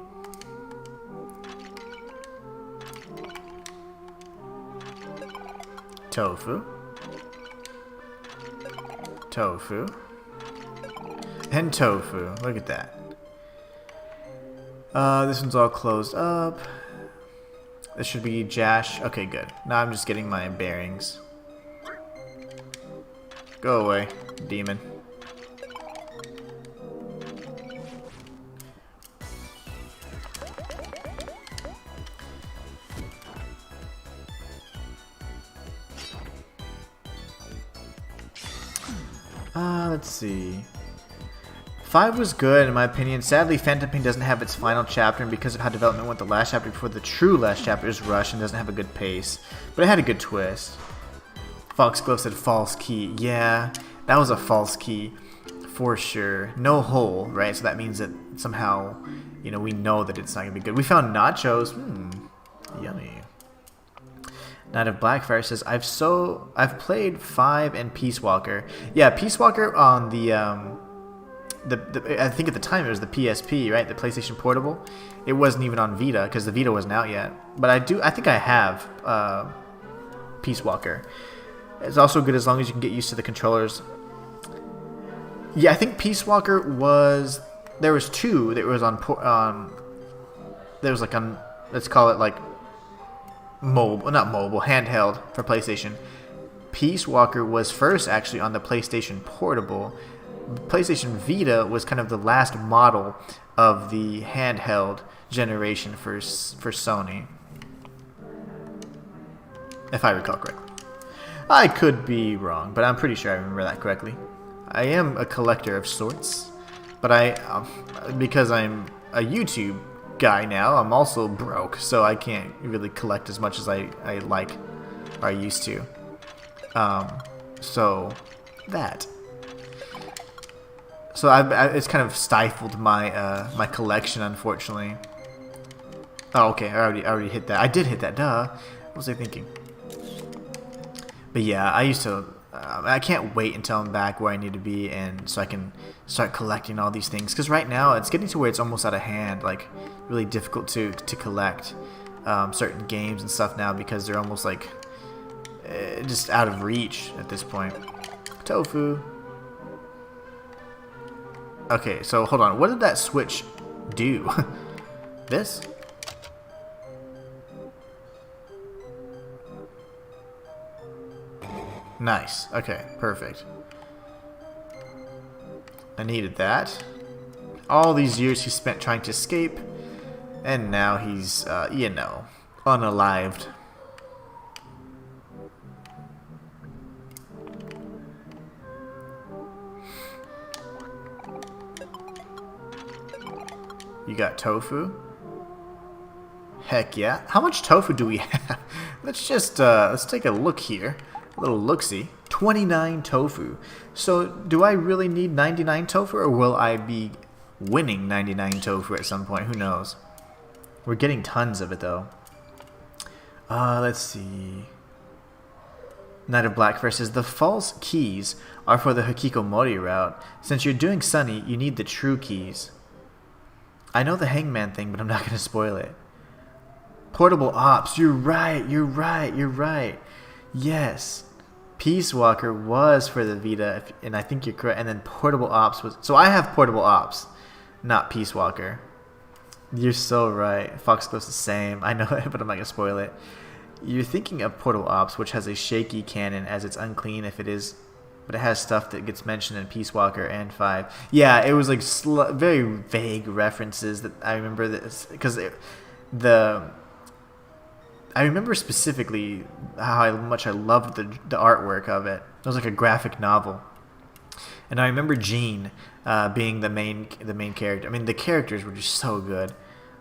Tofu. Tofu. And tofu. Look at that. This one's all closed up. This should be Jash. Okay, good. Now I'm just getting my bearings. Go away, demon. Let's see. 5 was good in my opinion. Sadly, Phantom Pain doesn't have its final chapter, and because of how development went, the last chapter before the true last chapter is rushed and doesn't have a good pace. But it had a good twist. Foxglove said false key. Yeah, that was a false key for sure. No hole, right? So that means that somehow, you know, we know that it's not gonna be good. We found nachos. Yummy. Knight of Blackfire says I've played 5 and Peace Walker. Yeah, Peace Walker on the I think at the time it was the PSP, right? The PlayStation Portable. It wasn't even on Vita because the Vita wasn't out yet. But I think I have Peace Walker. It's also good as long as you can get used to the controllers. Yeah, I think Peace Walker was. There was 2 that was on. There was like on. Let's call it like. Not mobile, handheld for PlayStation. Peace Walker was first actually on the PlayStation Portable. PlayStation Vita was kind of the last model of the handheld generation for Sony, if I recall correctly. I could be wrong, but I'm pretty sure I remember that correctly. I am a collector of sorts, but because I'm a YouTube guy now, I'm also broke, so I can't really collect as much as I like or I used to. So that. So it's kind of stifled my my collection, unfortunately. Oh, okay. I already hit that. I did hit that. Duh. What was I thinking? But yeah, I used to. I can't wait until I'm back where I need to be, and so I can start collecting all these things. Because right now it's getting to where it's almost out of hand, like really difficult to collect certain games and stuff now because they're almost like just out of reach at this point. Tofu. Okay, so hold on. What did that switch do? This? Nice. Okay, perfect. I needed that. All these years he spent trying to escape, and now he's, you know, unalived. You got tofu? Heck yeah. How much tofu do we have? Let's take a look here. A little look-see. 29 tofu. So, do I really need 99 tofu, or will I be winning 99 tofu at some point? Who knows? We're getting tons of it, though. Let's see. Knight of Black versus the false keys are for the Hikikomori route. Since you're doing Sunny, you need the true keys. I know the hangman thing, but I'm not going to spoil it. Portable ops. You're right. You're right. You're right. Yes. Peace Walker was for the Vita, and I think you're correct. And then Portable Ops was... So I have Portable Ops, not Peace Walker. You're so right. Fox goes the same. I know it, but I'm not going to spoil it. You're thinking of Portable Ops, which has a shaky cannon as it's unclean if it is... But it has stuff that gets mentioned in Peace Walker and 5. Yeah, it was like very vague references that I remember this. Because I remember specifically how much I loved the artwork of it. It was like a graphic novel, and I remember Jean being the main character. I mean, the characters were just so good,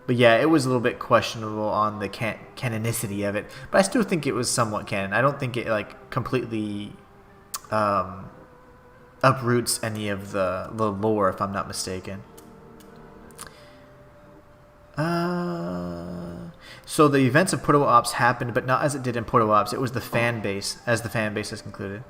but yeah, it was a little bit questionable on the canonicity of it. But I still think it was somewhat canon. I don't think it like completely uproots any of the lore, if I'm not mistaken. So the events of Portable Ops happened, but not as it did in Portable Ops. It was the fan base, as the fan base has concluded.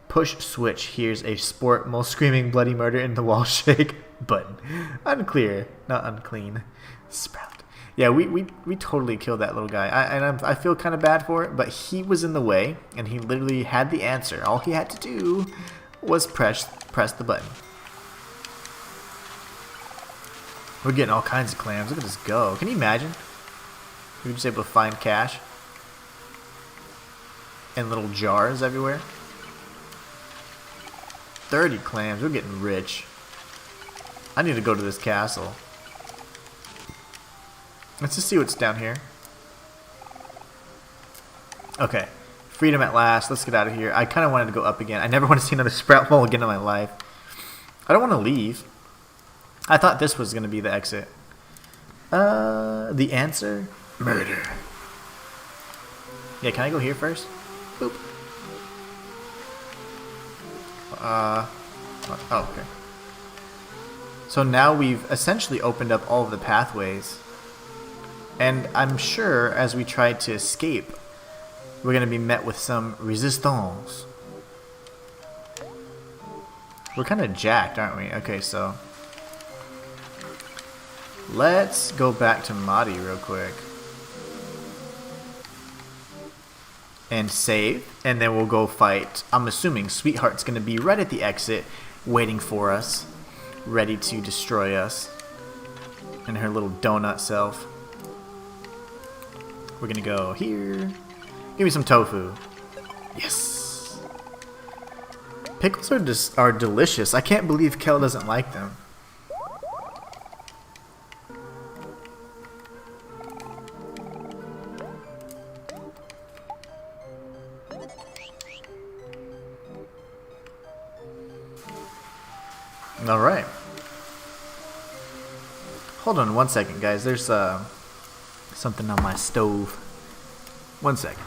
Push switch. Here's a sport mole screaming bloody murder in the wall shake button. Unclear, not unclean. Sprout. Yeah, we totally killed that little guy. I feel kind of bad for it, but he was in the way, and he literally had the answer. All he had to do was press the button. We're getting all kinds of clams. Look at this go. Can you imagine? We were just able to find cash. And little jars everywhere. 30 clams. We're getting rich. I need to go to this castle. Let's just see what's down here. Okay. Freedom at last. Let's get out of here. I kind of wanted to go up again. I never want to see another sprout mole again in my life. I don't want to leave. I thought this was going to be the exit. The answer? Murder. Yeah, can I go here first? Boop. Oh, okay. So now we've essentially opened up all of the pathways. And I'm sure as we try to escape, we're going to be met with some resistance. We're kind of jacked, aren't we? Okay, so... Let's go back to Madi real quick. And save. And then we'll go fight. I'm assuming Sweetheart's going to be right at the exit, waiting for us. Ready to destroy us. And her little donut self. We're going to go here. Give me some tofu. Yes. Pickles are delicious. I can't believe Kel doesn't like them. All right. Hold on one second, guys. There's something on my stove. 1 second.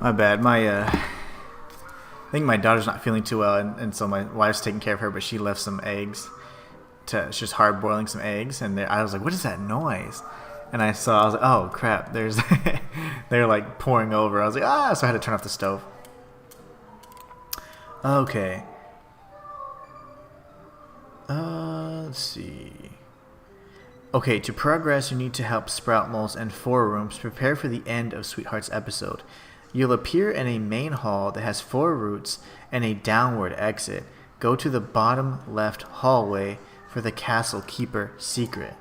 My bad. I think my daughter's not feeling too well, and so my wife's taking care of her, but she left some eggs. She's just hard boiling some eggs, and I was like, "What is that noise?" And I was like, "Oh crap!" There's they're like pouring over. I was like, "Ah!" So I had to turn off the stove. Okay. Let's see. Okay, to progress, you need to help Sprout Moles and 4 rooms prepare for the end of Sweetheart's episode. You'll appear in a main hall that has 4 routes and a downward exit. Go to the bottom left hallway for the Castle Keeper secret.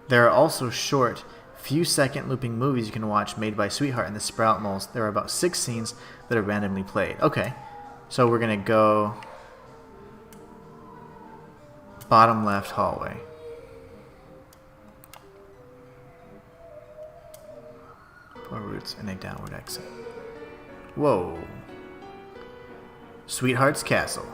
There are also short, few-second looping movies you can watch made by Sweetheart and the Sprout Moles. There are about 6 scenes that are randomly played. Okay, so we're going to go bottom left hallway. Routes and a downward exit. Whoa. Sweetheart's Castle.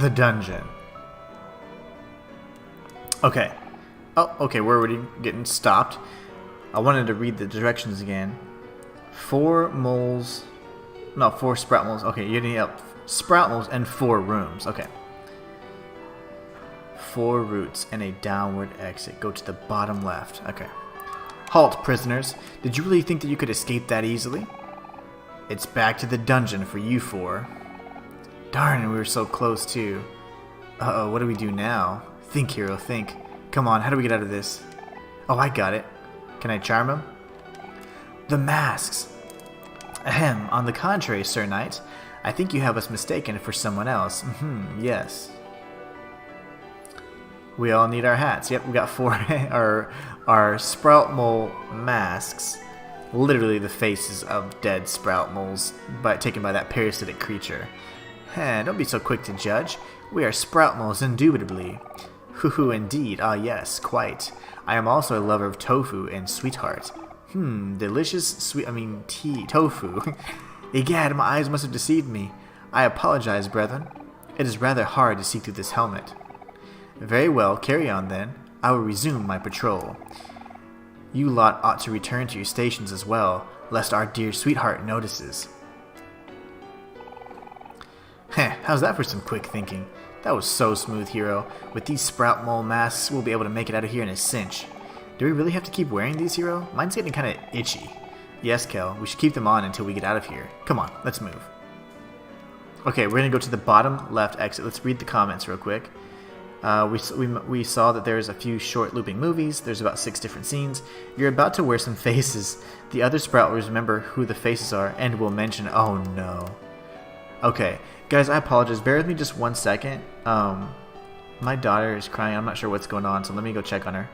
The dungeon. Okay. Oh, okay, we're already getting stopped. I wanted to read the directions again. 4 moles. No, 4 Sprout Moles. Okay, you need help. Sprout Moles and 4 rooms. Okay. 4 routes and a downward exit. Go to the bottom left. Okay. Halt, prisoners. Did you really think that you could escape that easily? It's back to the dungeon for you 4. Darn, we were so close too. Uh-oh, what do we do now? Think, hero, think. Come on, how do we get out of this? Oh, I got it. Can I charm him? The masks. Ahem, on the contrary, Sir Knight. I think you have us mistaken for someone else. Yes. We all need our hats. Yep, we got 4 our Sprout Mole masks. Literally the faces of dead Sprout Moles taken by that parasitic creature. Don't be so quick to judge. We are Sprout Moles, indubitably. Hoo-hoo, indeed. Ah, yes, quite. I am also a lover of tofu and Sweetheart. Delicious tofu. Egad, my eyes must have deceived me. I apologize, brethren. It is rather hard to see through this helmet. Very well, carry on then. I will resume my patrol. You lot ought to return to your stations as well, lest our dear Sweetheart notices. How's that for some quick thinking? That was so smooth, hero. With these Sprout Mole masks, we'll be able to make it out of here in a cinch. Do we really have to keep wearing these, hero? Mine's getting kinda itchy. Yes, Kel, we should keep them on until we get out of here. Come on, let's move. Okay, we're going to go to the bottom left exit. Let's read the comments real quick. We saw that there's a few short looping movies. There's about 6 different scenes. You're about to wear some faces. The other Sprouters remember who the faces are and will mention... Oh, no. Okay, guys, I apologize. Bear with me just 1 second. My daughter is crying. I'm not sure what's going on, so let me go check on her.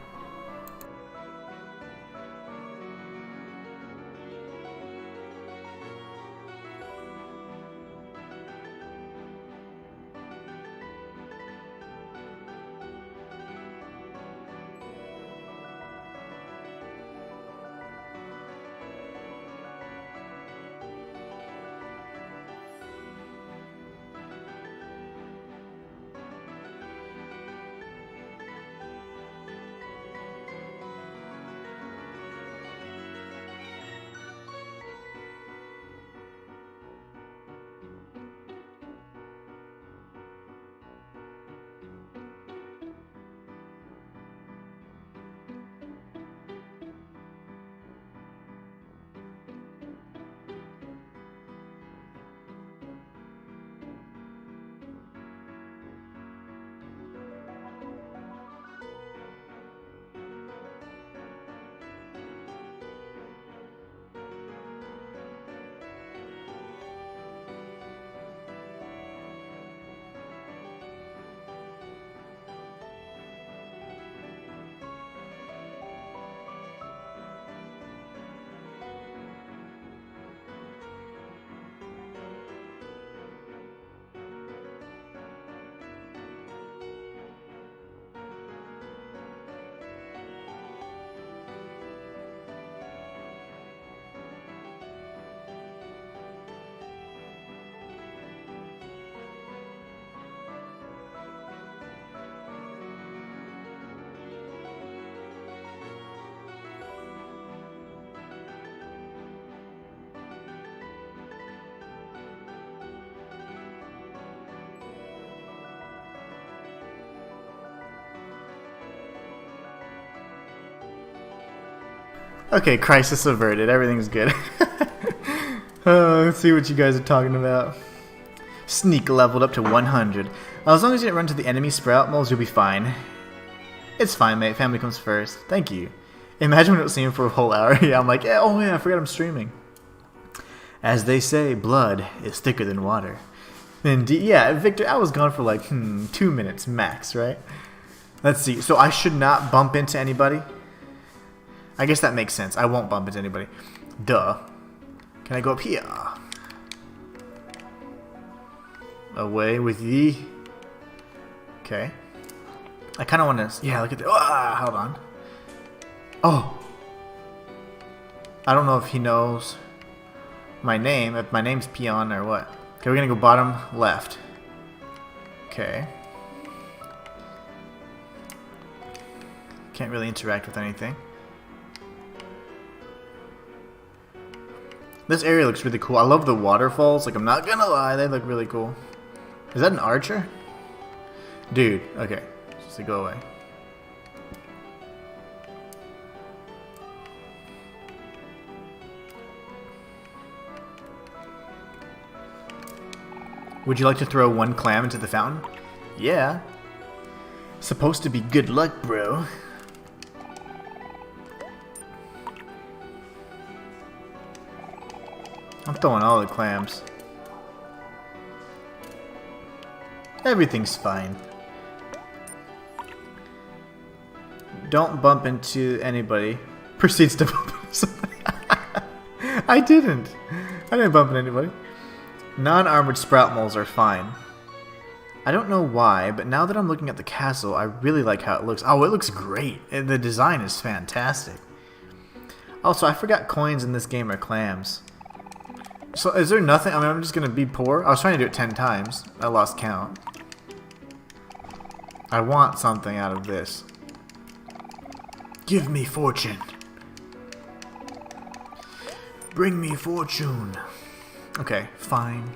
Okay, crisis averted. Everything's good. Let's see what you guys are talking about. Sneak leveled up to 100. As long as you didn't run to the enemy sprout moles, you'll be fine. It's fine, mate. Family comes first. Thank you. Imagine we don't see him for a whole hour. Yeah, I'm like, yeah, oh yeah, I forgot I'm streaming. As they say, blood is thicker than water. Indeed, yeah, Victor, I was gone for like 2 minutes max, right? Let's see. So I should not bump into anybody. I guess that makes sense. I won't bump into anybody. Duh. Can I go up here? Away with ye. Okay. I kind of want to... Yeah, look at that. Hold on. Oh. I don't know if he knows my name. If my name's Peon or what. Okay, we're going to go bottom left. Okay. Can't really interact with anything. This area looks really cool. I love the waterfalls. Like, I'm not gonna lie, they look really cool. Is that an archer? Dude, okay. Just go away. Would you like to throw 1 clam into the fountain? Yeah. Supposed to be good luck, bro. I'm throwing all the clams. Everything's fine. Don't bump into anybody. Proceeds to bump into somebody. I didn't bump into anybody. Non-armored sprout moles are fine. I don't know why, but now that I'm looking at the castle, I really like how it looks. Oh, it looks great. And the design is fantastic. Also, I forgot coins in this game are clams. So, is there nothing? I mean, I'm just going to be poor. I was trying to do it 10 times. I lost count. I want something out of this. Give me fortune. Bring me fortune. Okay, fine.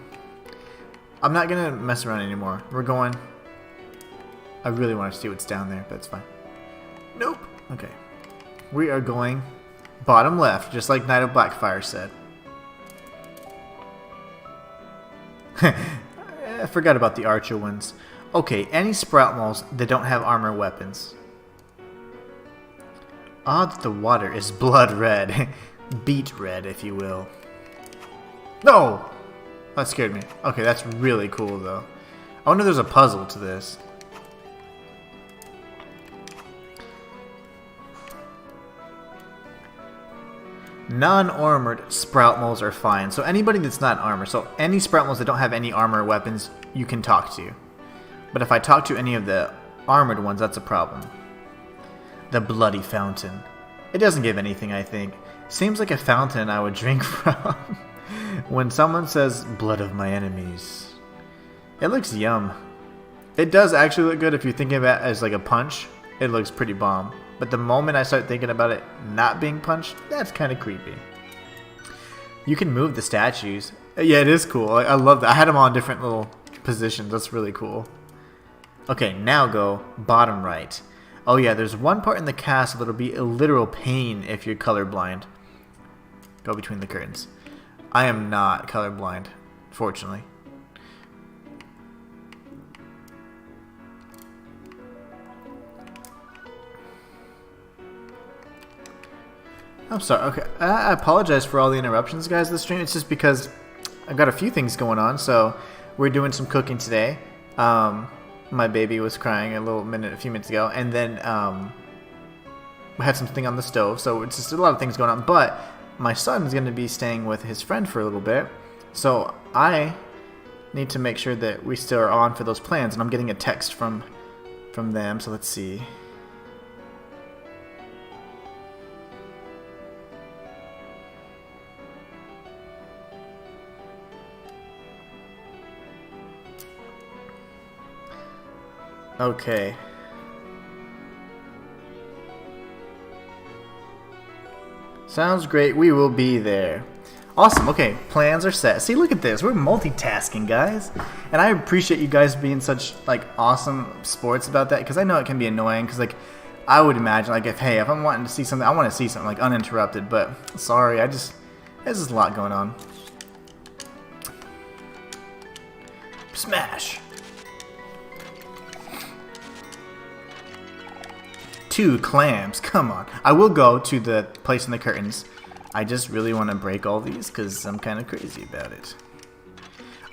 I'm not going to mess around anymore. We're going... I really want to see what's down there, but it's fine. Nope. Okay. We are going bottom left, just like Knight of Blackfire said. I forgot about the archer ones. Okay, any sprout moles that don't have armor weapons. Odd that the water is blood red. Beet red, if you will. No! That scared me. Okay, that's really cool, though. I wonder if there's a puzzle to this. Non-armored sprout moles are fine. So anybody that's not armored. So any sprout moles that don't have any armor weapons, you can talk to. But if I talk to any of the armored ones, that's a problem. The bloody fountain. It doesn't give anything, I think. Seems like a fountain I would drink from. When someone says, blood of my enemies. It looks yum. It does actually look good if you're thinking about it as like a punch. It looks pretty bomb. But the moment I start thinking about it not being punched, that's kind of creepy. You can move the statues. Yeah, it is cool. I love that. I had them all in different little positions. That's really cool. Okay, now go bottom right. Oh yeah, there's one part in the castle that'll be a literal pain if you're colorblind. Go between the curtains. I am not colorblind, fortunately. I'm sorry. Okay, I apologize for all the interruptions, guys, this stream. It's just because I've got a few things going on. So we're doing some cooking today. My baby was crying a few minutes ago, and then we had something on the stove. So it's just a lot of things going on. But my son's going to be staying with his friend for a little bit, so I need to make sure that we still are on for those plans. And I'm getting a text from them. So let's see. Okay. Sounds great. We will be there. Awesome. Okay, plans are set. See, look at this. We're multitasking, guys. And I appreciate you guys being such like awesome sports about that, because I know it can be annoying because like I would imagine, like, if I'm wanting to see something, I want to see something, like, uninterrupted, but sorry, there's just a lot going on. Smash! 2 clams, come on. I will go to the place in the curtains. I just really want to break all these because I'm kind of crazy about it.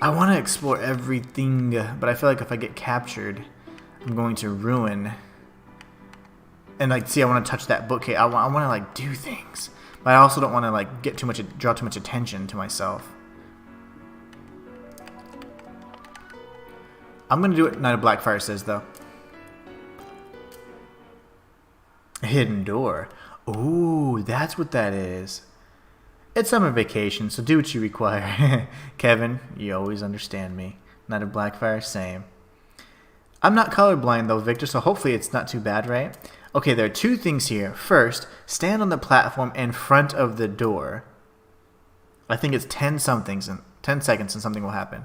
I want to explore everything, but I feel like if I get captured, I'm going to ruin. And like, see, I want to touch that bookcase. I want to like do things, but I also don't want to like draw too much attention to myself. I'm gonna do what Knight of Blackfire says though. A hidden door. Ooh, that's what that is. It's summer vacation, so do what you require. Kevin, you always understand me. Knight of Blackfire, same. I'm not colorblind though, Victor, so hopefully it's not too bad, right? Okay, there are 2 things here. First, stand on the platform in front of the door. I think it's 10 seconds and something will happen.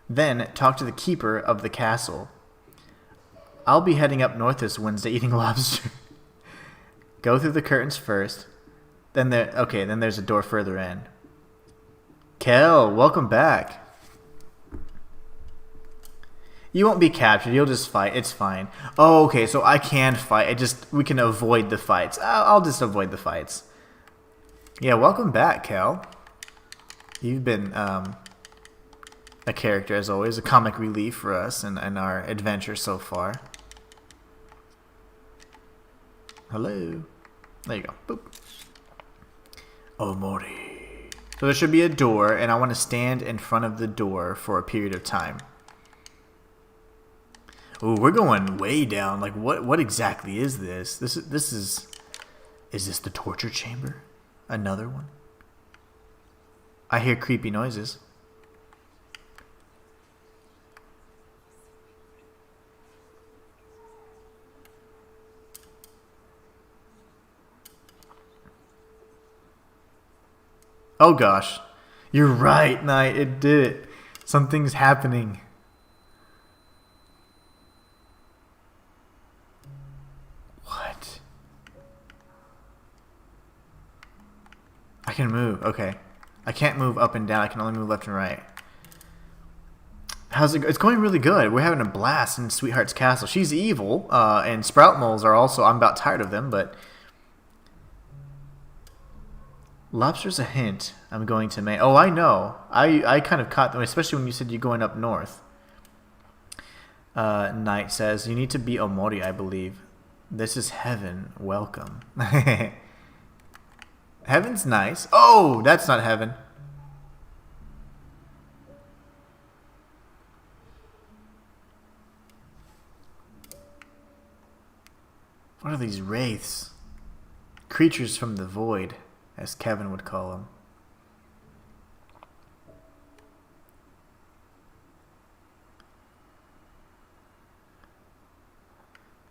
Then, talk to the keeper of the castle. I'll be heading up north this Wednesday eating lobster. Go through the curtains first. Then there's a door further in. Kel, welcome back. You won't be captured. You'll just fight. It's fine. Oh, okay, so I can fight. We can avoid the fights. I'll just avoid the fights. Yeah, welcome back, Kel. You've been a character, as always, a comic relief for us in our adventure so far. Hello. There you go. Boop. Omori. So there should be a door, and I want to stand in front of the door for a period of time. Ooh, we're going way down. Like, what exactly is this? Is this the torture chamber? Another one? I hear creepy noises. Oh gosh. You're right, Knight. It did it. Something's happening. What? I can move. Okay. I can't move up and down. I can only move left and right. How's it go? It's going really good. We're having a blast in Sweetheart's Castle. She's evil, and Sprout Moles are also... I'm about tired of them, but... Lobster's a hint. I'm going to make... Oh, I know. I kind of caught them, especially when you said you're going up north. Knight says, you need to be Omori, I believe. This is heaven. Welcome. Heaven's nice. Oh, that's not heaven. What are these wraiths? Creatures from the void, as Kevin would call them.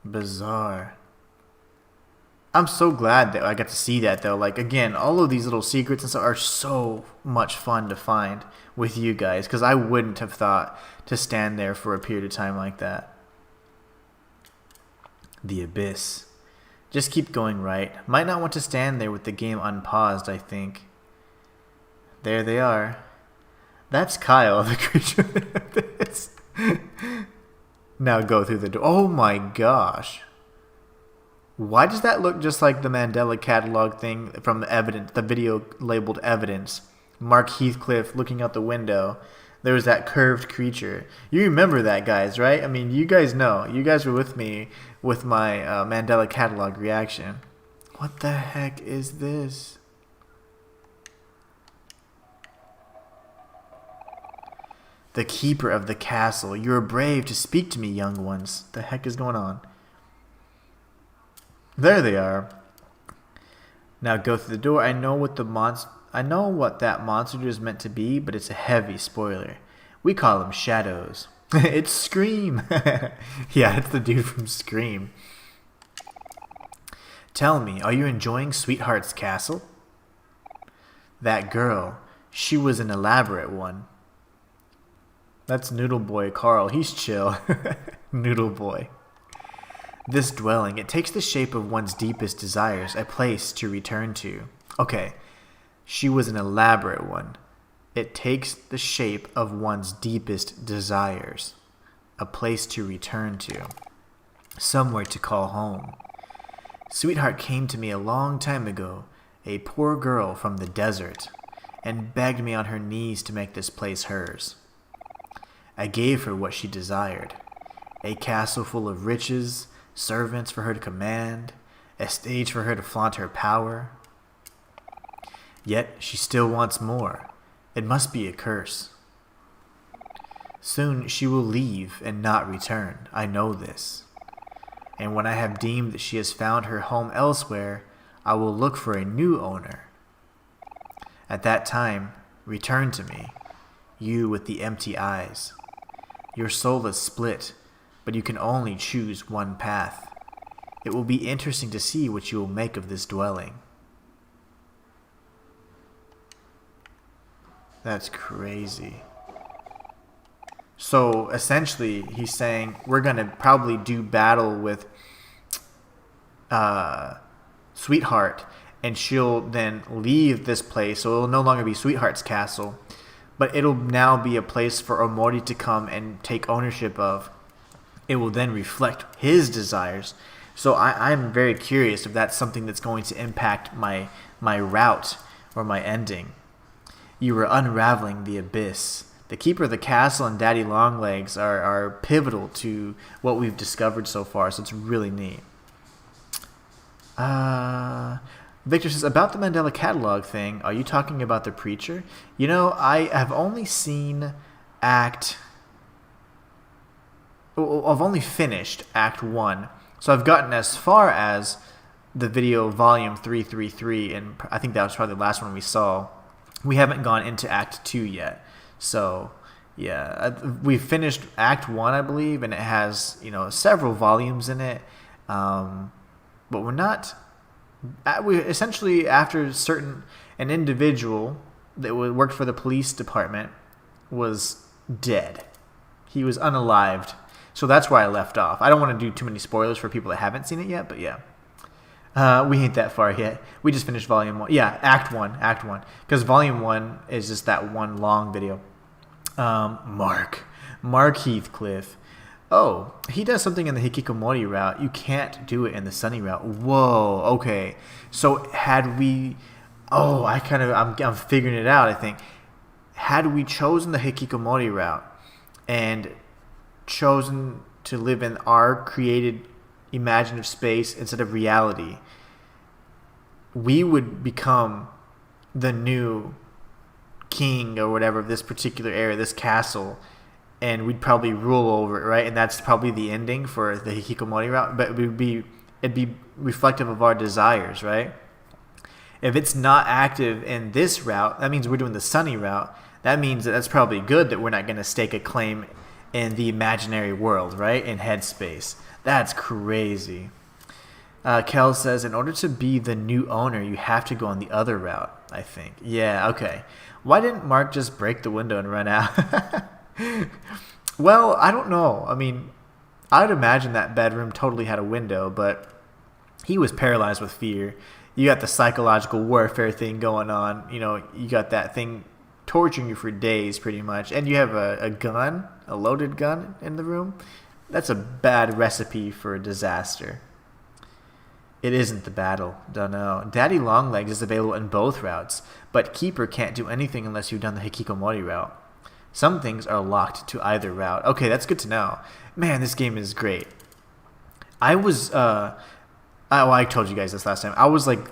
Bizarre. I'm so glad that I got to see that, though. Like, again, all of these little secrets and stuff are so much fun to find with you guys, because I wouldn't have thought to stand there for a period of time like that. The Abyss. Just keep going right. Might not want to stand there with the game unpaused, I think. There they are. That's Kyle, the creature of the Abyss. Now go through the door. Oh my gosh. Why does that look just like the Mandela catalog thing from the evidence, the video labeled evidence? Mark Heathcliff looking out the window. There was that curved creature. You remember that, guys, right? I mean, you guys know. You guys were with me with my Mandela catalog reaction. What the heck is this? The keeper of the castle. You are brave to speak to me, young ones. The heck is going on? There they are. Now go through the door. I know what that monster is meant to be, but it's a heavy spoiler. We call them shadows. It's Scream. Yeah, it's the dude from Scream. Tell me, are you enjoying Sweetheart's Castle? That girl, she was an elaborate one. That's Noodle Boy Carl. He's chill. Noodle Boy. This dwelling, it takes the shape of one's deepest desires, a place to return to. Okay, she was an elaborate one. It takes the shape of one's deepest desires, a place to return to, somewhere to call home. Sweetheart came to me a long time ago, a poor girl from the desert, and begged me on her knees to make this place hers. I gave her what she desired, a castle full of riches, servants for her to command, a stage for her to flaunt her power. Yet she still wants more. It must be a curse. Soon she will leave and not return. I know this. And when I have deemed that she has found her home elsewhere, I will look for a new owner. At that time, return to me, you with the empty eyes. Your soul is split, but you can only choose one path. It will be interesting to see what you will make of this dwelling. That's crazy. So essentially, he's saying we're going to probably do battle with Sweetheart, and she'll then leave this place. So it'll no longer be Sweetheart's castle, but it'll now be a place for Omori to come and take ownership of. It will then reflect his desires. So I'm very curious if that's something that's going to impact my route or my ending. You were unraveling the abyss. The Keeper of the Castle and Daddy Longlegs are pivotal to what we've discovered so far, so it's really neat. Victor says, about the Mandela Catalog thing, are you talking about the preacher? You know, I have only seen I've only finished Act 1, so I've gotten as far as the video Volume 333, and I think that was probably the last one we saw. We haven't gone into Act 2 yet. So, yeah, we finished Act 1, I believe, and it has, several volumes in it. But we're not... We essentially, after an individual that worked for the police department was dead. He was unalived. So that's where I left off. I don't want to do too many spoilers for people that haven't seen it yet, but yeah. We ain't that far yet. We just finished Volume 1. Yeah, Act 1. Because Volume 1 is just that one long video. Mark Heathcliff. Oh, he does something in the Hikikomori route. You can't do it in the Sunny route. Whoa, okay. So had we... Oh, I'm figuring it out, I think. Had we chosen the Hikikomori route and chosen to live in our created imaginative space instead of reality, we would become the new king or whatever of this particular area, this castle, and we'd probably rule over it, right? And that's probably the ending for the Hikikomori route, but it'd be reflective of our desires, right? If it's not active in this route, that means we're doing the Sunny route. That means that's probably good that we're not going to stake a claim in the imaginary world, right? In headspace. That's crazy. Kel says, in order to be the new owner, you have to go on the other route, I think. Yeah, okay. Why didn't Mark just break the window and run out? Well, I don't know. I mean, I'd imagine that bedroom totally had a window, but he was paralyzed with fear. You got the psychological warfare thing going on. You got that thing torturing you for days pretty much. And you have a gun, a loaded gun in the room. That's a bad recipe for a disaster. It isn't the battle. Dunno. Daddy Longlegs is available in both routes, but Keeper can't do anything unless you've done the Hikikomori route. Some things are locked to either route. Okay, that's good to know. Man, this game is great. I told you guys this last time. I was like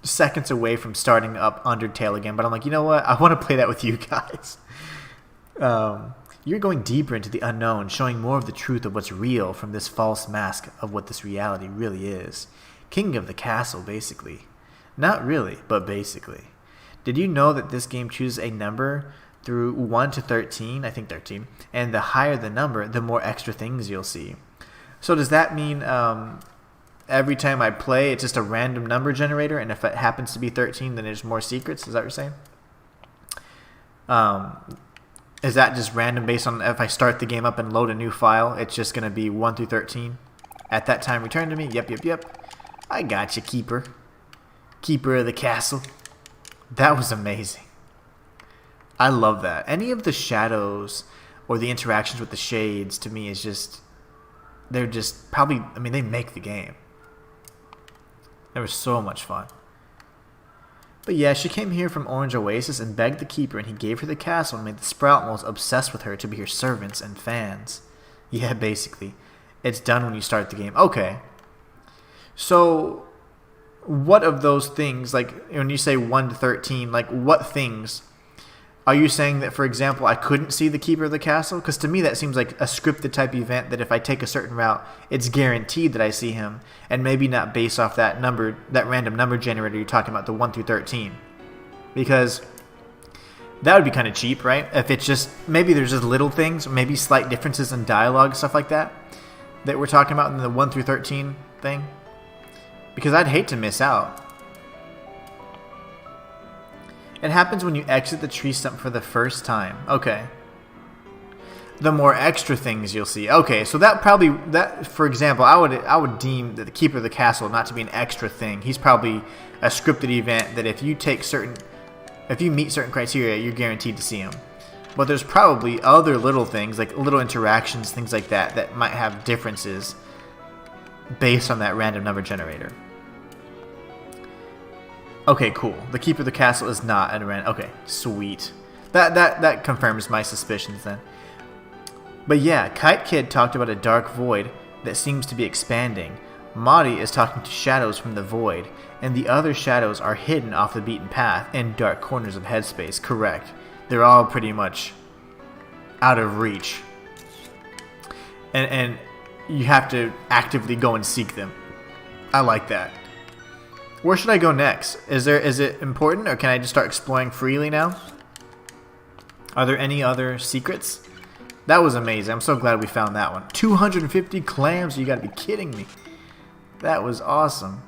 seconds away from starting up Undertale again, but I'm like, you know what? I want to play that with you guys. You're going deeper into the unknown, showing more of the truth of what's real from this false mask of what this reality really is. King of the castle, basically. Not really, but basically. Did you know that this game chooses a number through 1 to 13, I think 13, and the higher the number, the more extra things you'll see. So does that mean every time I play, it's just a random number generator, and if it happens to be 13, then there's more secrets? Is that what you're saying? Is that just random based on if I start the game up and load a new file, it's just going to be 1 through 13? At that time, return to me. Yep, yep, yep. I got you, keeper. Keeper of the castle. That was amazing. I love that. Any of the shadows or the interactions with the shades, to me, is just... They're just probably... I mean, they make the game. It was so much fun. But yeah, she came here from Orange Oasis and begged the keeper, and he gave her the castle and made the Sprout Moles obsessed with her to be her servants and fans. Yeah, basically. It's done when you start the game. Okay. So, what of those things, like, when you say 1 to 13, like, what things... Are you saying that, for example, I couldn't see the keeper of the castle? Because to me that seems like a scripted type event that if I take a certain route, it's guaranteed that I see him. And maybe not based off that number, that random number generator you're talking about, the 1 through 13. Because that would be kind of cheap, right? If it's just, maybe there's just little things, maybe slight differences in dialogue, stuff like that, that we're talking about in the 1 through 13 thing. Because I'd hate to miss out. It happens when you exit the tree stump for the first time. Okay. The more extra things you'll see. Okay, so that probably, that for example, I would deem that the keeper of the castle not to be an extra thing. He's probably a scripted event that if you meet certain criteria, you're guaranteed to see him. But there's probably other little things, like little interactions, things like that, that might have differences based on that random number generator. Okay, cool. The keeper of the castle is not at a random... Okay, sweet. That confirms my suspicions then. But yeah, Kite Kid talked about a dark void that seems to be expanding. Mari is talking to shadows from the void, and the other shadows are hidden off the beaten path in dark corners of headspace. Correct. They're all pretty much out of reach. And you have to actively go and seek them. I like that. Where should I go next? Is it important, or can I just start exploring freely now? Are there any other secrets? That was amazing. I'm so glad we found that one. 250 clams? You gotta be kidding me. That was awesome.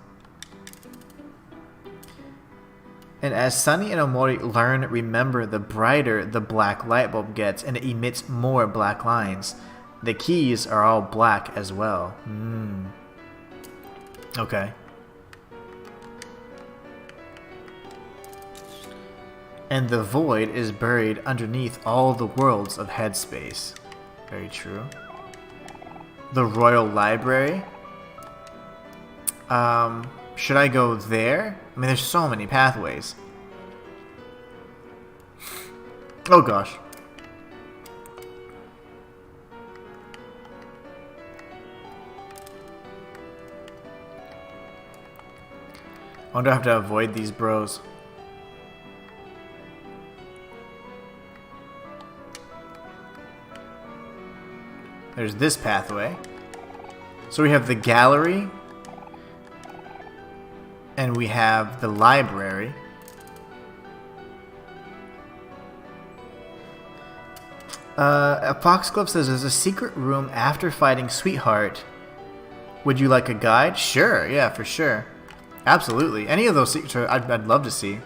And as Sunny and Omori learn, remember, the brighter the black light bulb gets, and it emits more black lines. The keys are all black as well. Okay. And the void is buried underneath all the worlds of headspace. Very true. The Royal Library. Should I go there? I mean, there's so many pathways. Oh gosh. I wonder if I have to avoid these bros. There's this pathway. So we have the gallery. And we have the library. Foxglove says there's a secret room after fighting Sweetheart. Would you like a guide? Sure, yeah, for sure. Absolutely. Any of those secrets I'd love to see.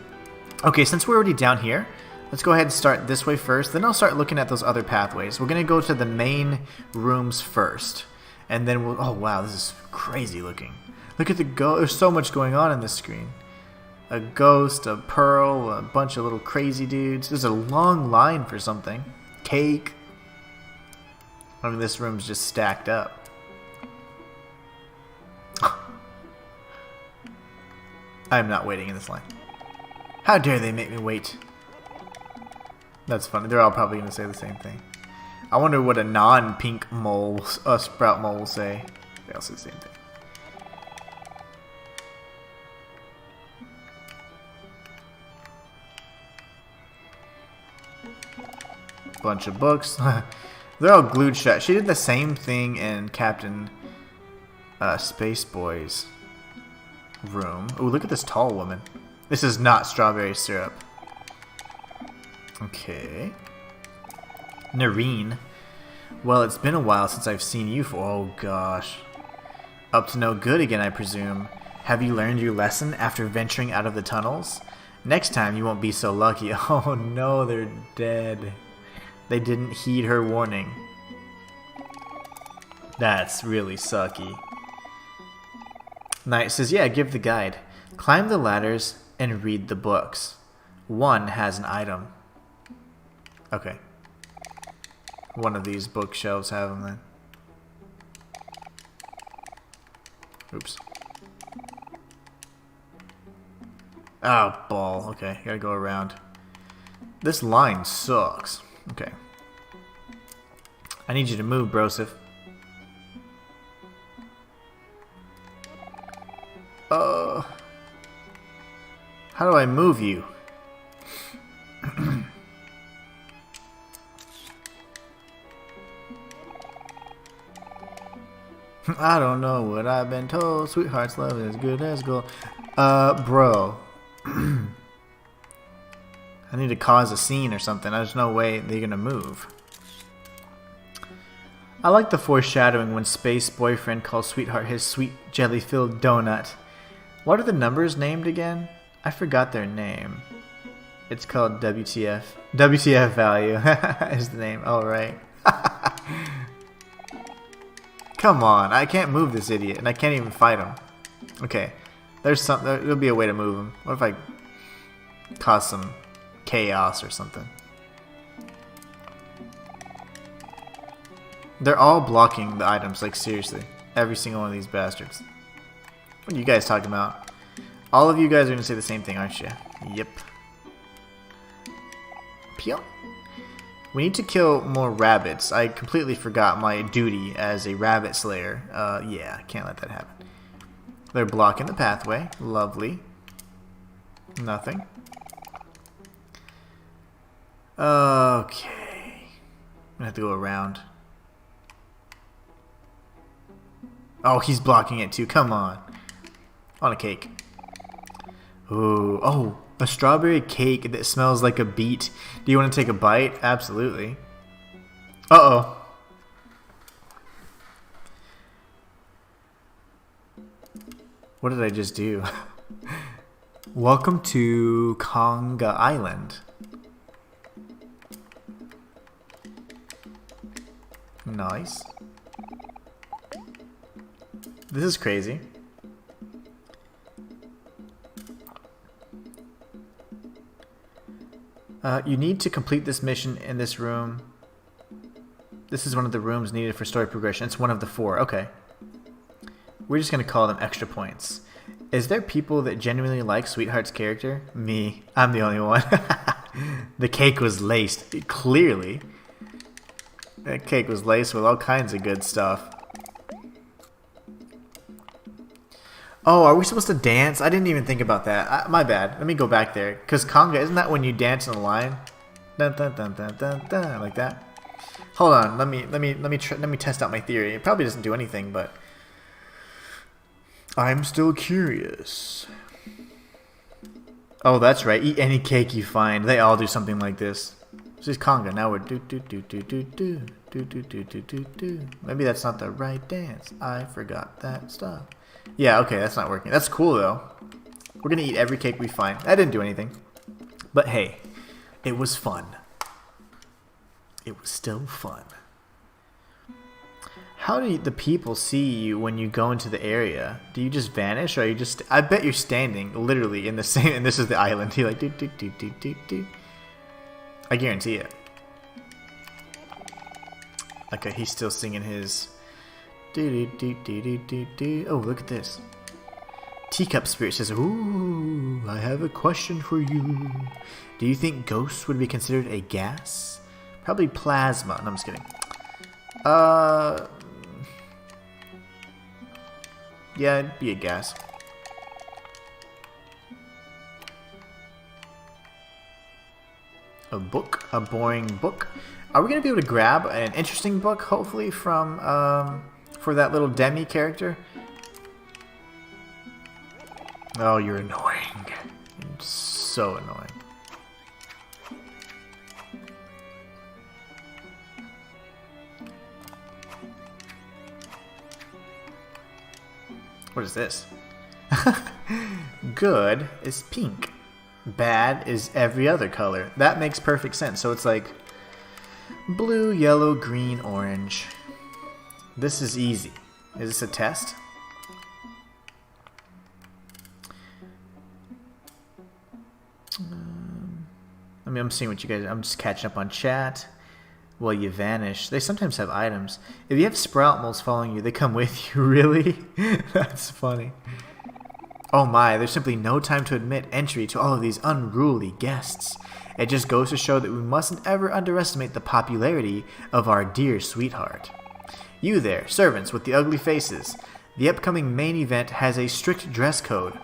Okay, since we're already down here, let's go ahead and start this way first. Then I'll start looking at those other pathways. We're going to go to the main rooms first. And then we'll... Oh, wow, this is crazy looking. Look at the ghost. There's so much going on in this screen. A ghost, a pearl, a bunch of little crazy dudes. There's a long line for something. Cake. I mean, this room's just stacked up. I'm not waiting in this line. How dare they make me wait? That's funny. They're all probably going to say the same thing. I wonder what a non-pink mole, sprout mole will say. They all say the same thing. Bunch of books. They're all glued shut. She did the same thing in Captain Spaceboy's room. Ooh, look at this tall woman. This is not strawberry syrup. Okay. Nareen. Well, it's been a while since I've seen you for... Oh, gosh. Up to no good again, I presume. Have you learned your lesson after venturing out of the tunnels? Next time, you won't be so lucky. Oh, no, they're dead. They didn't heed her warning. That's really sucky. Knight says, yeah, give the guide. Climb the ladders and read the books. One has an item. Okay. One of these bookshelves have them then. Oops. Oh, ball. Okay, gotta go around. This line sucks. Okay. I need you to move, Broseph. How do I move you? I don't know what I've been told. Sweetheart's love is good as gold. Bro. I need to cause a scene or something. There's no way they're gonna move. I like the foreshadowing when Space Boyfriend calls Sweetheart his sweet jelly-filled donut. What are the numbers named again? I forgot their name. It's called WTF. WTF value is the name. Oh, right. Come on. I can't move this idiot, and I can't even fight him. Okay. There'll be a way to move him. What if I cause some chaos or something? They're all blocking the items, like seriously. Every single one of these bastards. What are you guys talking about? All of you guys are going to say the same thing, aren't you? Yep. Peel. We need to kill more rabbits. I completely forgot my duty as a rabbit slayer. Yeah, can't let that happen. They're blocking the pathway. Lovely. Nothing. Okay. I'm gonna have to go around. Oh, he's blocking it too. Come on. On a cake. Ooh. Oh, a strawberry cake that smells like a beet. Do you want to take a bite? Absolutely. Uh-oh. What did I just do? Welcome to Conga Island. Nice. This is crazy. You need to complete this mission in this room. This is one of the rooms needed for story progression. It's one of the 4. Okay. We're just going to call them extra points. Is there people that genuinely like Sweetheart's character? Me. I'm the only one. The cake was laced. Clearly. That cake was laced with all kinds of good stuff. Oh, are we supposed to dance? I didn't even think about that. My bad. Let me go back there. Because conga, isn't that when you dance in a line? Dun, dun, dun, dun, dun, dun, like that. Hold on. Let me test out my theory. It probably doesn't do anything, but I'm still curious. Oh, that's right. Eat any cake you find. They all do something like this. This is conga. Now we're do do do do do do do do do do do do. Maybe that's not the right dance. I forgot that stuff. Yeah, okay, that's not working. That's cool, though. We're going to eat every cake we find. That didn't do anything. But hey, it was fun. It was still fun. How do the people see you when you go into the area? Do you just vanish, or are you just... I bet you're standing literally in the same... And this is the island. You're like... Do, do, do, do, do, do. I guarantee it. Okay, he's still singing his... Do, do, do, do, do, do. Oh, look at this. Teacup Spirit says, ooh, I have a question for you. Do you think ghosts would be considered a gas? Probably plasma. No, I'm just kidding. Yeah, it'd be a gas. A book? A boring book? Are we going to be able to grab an interesting book, hopefully, from, for that little Demi character? Oh, you're annoying. You're so annoying. What is this? Good is pink. Bad is every other color. That makes perfect sense. So it's like blue, yellow, green, orange. This is easy. Is this a test? I mean, I'm seeing what you guys... I'm just catching up on chat. Well, you vanish. They sometimes have items. If you have sprout moles following you, they come with you. Really? That's funny. Oh my, there's simply no time to admit entry to all of these unruly guests. It just goes to show that we mustn't ever underestimate the popularity of our dear sweetheart. You there, servants with the ugly faces. The upcoming main event has a strict dress code.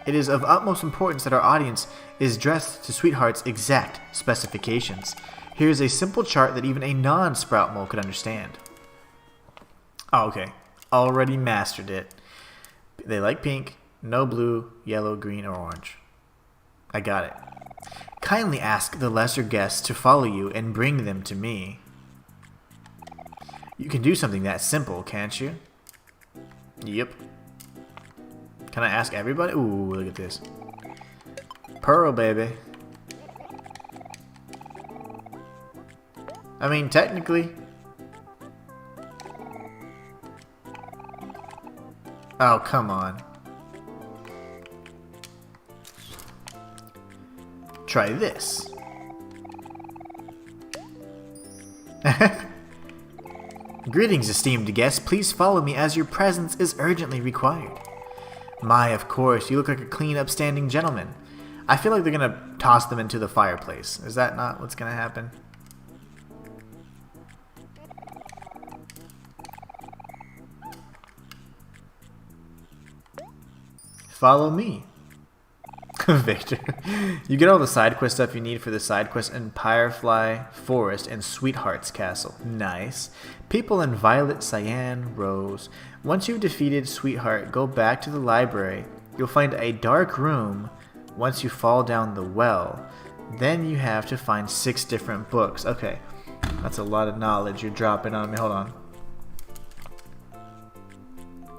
It is of utmost importance that our audience is dressed to Sweetheart's exact specifications. Here's a simple chart that even a non-sprout mole could understand. Oh, okay. Already mastered it. They like pink, no blue, yellow, green, or orange. I got it. Kindly ask the lesser guests to follow you and bring them to me. You can do something that simple, can't you? Yep. Can I ask everybody? Ooh, look at this. Pearl, baby. I mean, technically. Oh, come on. Try this. Greetings, esteemed guests. Please follow me as your presence is urgently required. My, of course, you look like a clean, upstanding gentleman. I feel like they're gonna toss them into the fireplace. Is that not what's gonna happen? Follow me. Victor. You get all the side quest stuff you need for the side quest in Firefly Forest and Sweetheart's Castle. Nice. People in Violet, Cyan, Rose. Once you've defeated Sweetheart, go back to the library. You'll find a dark room once you fall down the well. Then you have to find 6 different books. Okay. That's a lot of knowledge you're dropping on me. Hold on.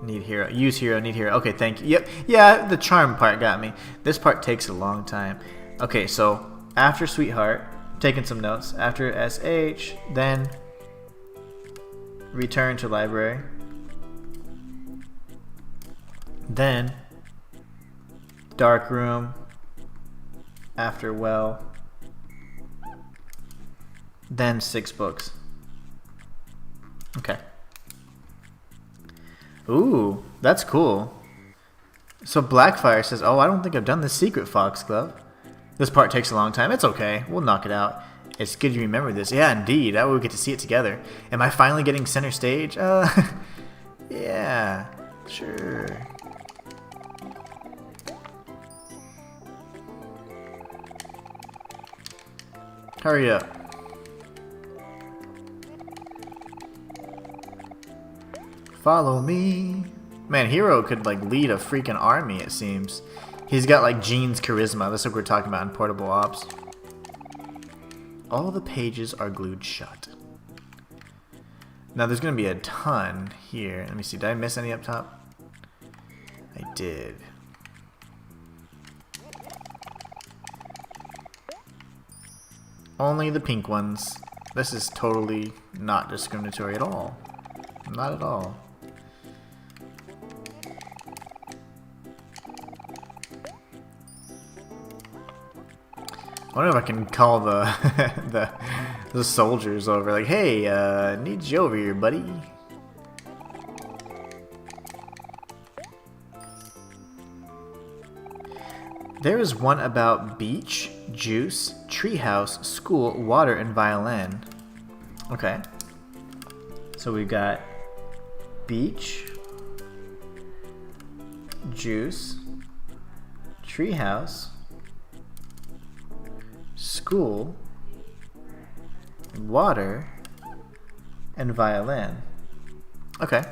Need hero. Use hero. Need hero. Okay, thank you. Yep. Yeah, the charm part got me. This part takes a long time. Okay, so after Sweetheart, taking some notes. After SH, then return to library. Then dark room. After well. Then 6 books. Okay. Ooh, that's cool. So Blackfire says, oh, I don't think I've done the secret Foxglove. This part takes a long time. It's okay. We'll knock it out. It's good you remember this. Yeah, indeed. That way we get to see it together. Am I finally getting center stage? Yeah, sure. Hurry up. Follow me. Man, Hero could like lead a freaking army, it seems. He's got like Gene's charisma. That's what we're talking about in Portable Ops. All the pages are glued shut. Now there's going to be a ton here. Let me see. Did I miss any up top? I did. Only the pink ones. This is totally not discriminatory at all. Not at all. I wonder if I can call the the soldiers over, like, hey, need you over here, buddy. There is one about beach, juice, treehouse, school, water, and violin. Okay. So we've got beach, juice, treehouse, school, water, and violin. Okay.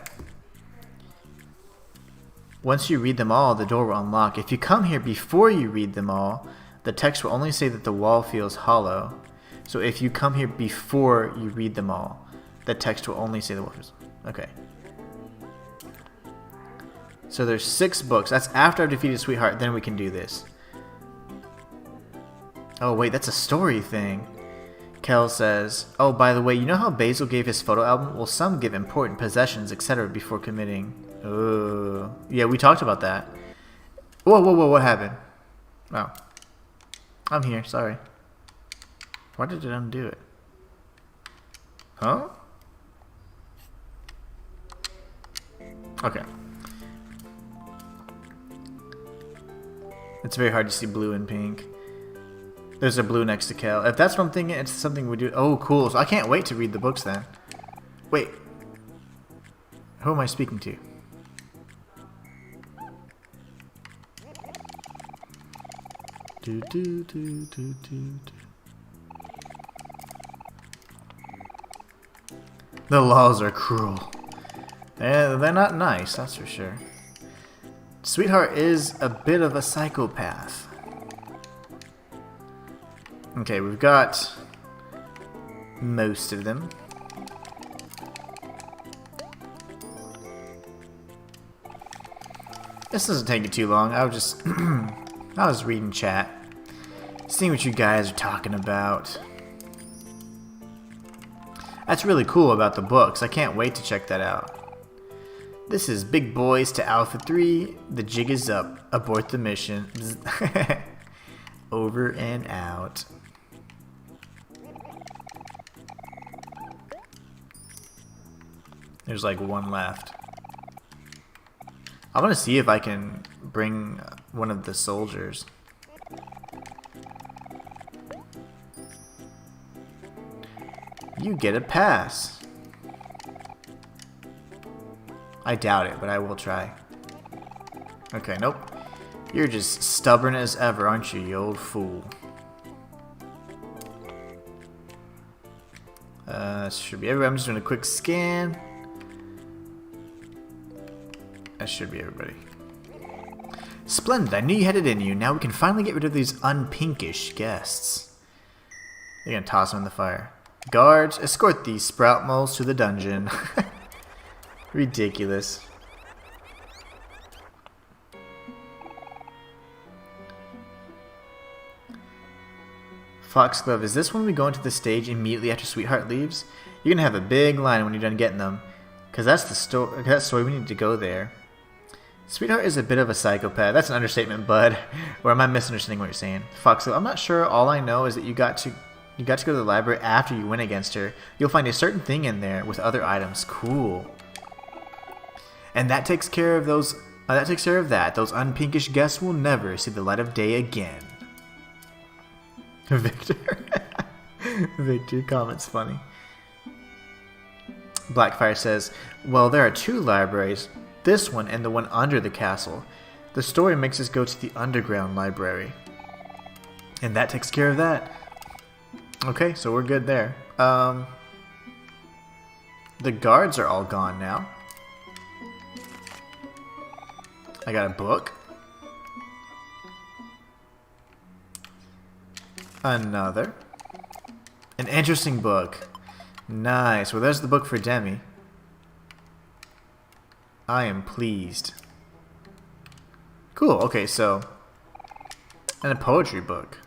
Once you read them all, the door will unlock. If you come here before you read them all, the text will only say that the wall feels hollow. So if you come here before you read them all, the text will only say the wall feels hollow. Okay. So there's 6 books. That's after I've defeated Sweetheart, then we can do this. Oh wait, that's a story thing. Kel says, oh, by the way, you know how Basil gave his photo album? Well, some give important possessions, etc. before committing. Oh, yeah, we talked about that. Whoa, whoa, whoa, what happened? Oh. I'm here, sorry. Why did it undo it? Huh? Okay. It's very hard to see blue and pink. There's a blue next to Kel. If that's what I'm thinking, it's something we do. Oh, cool. So I can't wait to read the books then. Wait. Who am I speaking to? Do, do, do, do, do, do. The laws are cruel. They're not nice, that's for sure. Sweetheart is a bit of a psychopath. Okay, we've got most of them. This doesn't take you too long. I was just I was reading chat, seeing what you guys are talking about. That's really cool about the books. I can't wait to check that out. This is Big Boys to Alpha 3. The jig is up. Abort the mission. Over and out. There's like one left. I want to see if I can bring one of the soldiers. You get a pass. I doubt it, but I will try. Okay, nope. You're just stubborn as ever, aren't you, you old fool? Should be everybody. I'm just doing a quick scan. That should be everybody. Splendid, I knew you had it in you. Now we can finally get rid of these unpinkish guests. They're gonna toss them in the fire. Guards, escort these sprout moles to the dungeon. Ridiculous. Foxglove, is this when we go into the stage immediately after Sweetheart leaves? You're gonna have a big line when you're done getting them. Cause that's the story we need to go there. Sweetheart is a bit of a psychopath. That's an understatement, bud. Or am I misunderstanding what you're saying? Foxglove, I'm not sure. All I know is that you got to go to the library after you win against her. You'll find a certain thing in there with other items. Cool. And that takes care of those. That takes care of that. Those unpinkish guests will never see the light of day again. Victor. Victor comments funny. Blackfire says, well, there are two libraries. This one and the one under the castle. The story makes us go to the underground library. And that takes care of that. Okay, so we're good there. The guards are all gone now. I got a book. Another. An interesting book. Nice. Well, there's the book for Demi. I am pleased. Cool. Okay, so. And a poetry book.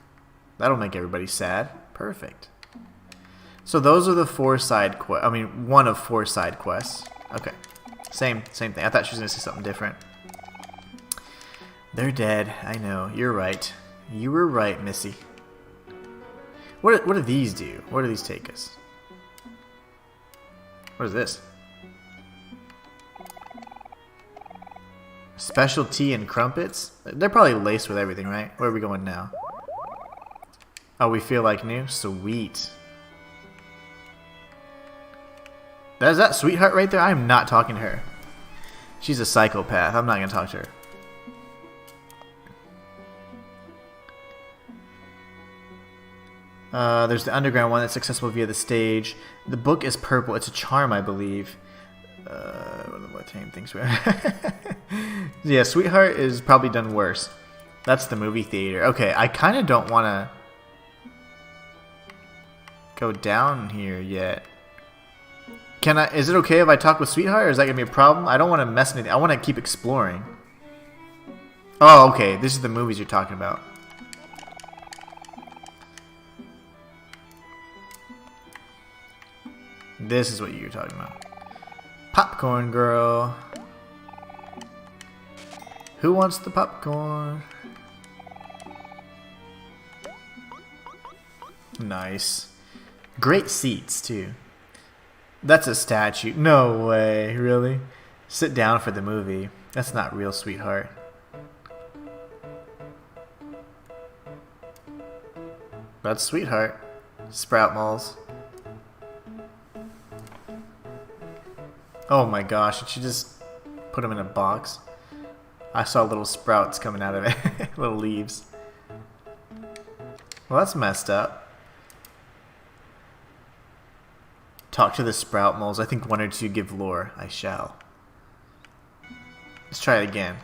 That'll make everybody sad. Perfect. So those are the four side quests. I mean, one of four side quests. Okay. Same thing. I thought she was going to say something different. They're dead. I know. You're right. You were right, Missy. What do these do? Where do these take us? What is this? Special tea and crumpets? They're probably laced with everything, right? Where are we going now? Oh, we feel like new? Sweet. Is that Sweetheart right there? I am not talking to her. She's a psychopath. I'm not going to talk to her. There's the underground one that's accessible via the stage. The book is purple. It's a charm, I believe. What things were. Yeah, Sweetheart is probably done worse. That's the movie theater. Okay, I kind of don't want to go down here yet. Can I? Is it okay if I talk with Sweetheart, or is that gonna be a problem? I don't want to mess anything. I want to keep exploring. Oh, okay. This is the movies you're talking about. This is what you're talking about. Popcorn girl. Who wants the popcorn? Nice. Great seats, too. That's a statue. No way, really? Sit down for the movie. That's not real, sweetheart. That's sweetheart. Sprout malls. Oh my gosh, did she just put them in a box? I saw little sprouts coming out of it. Little leaves. Well, that's messed up. Talk to the sprout moles. I think 1 or 2 give lore. I shall. Let's try it again.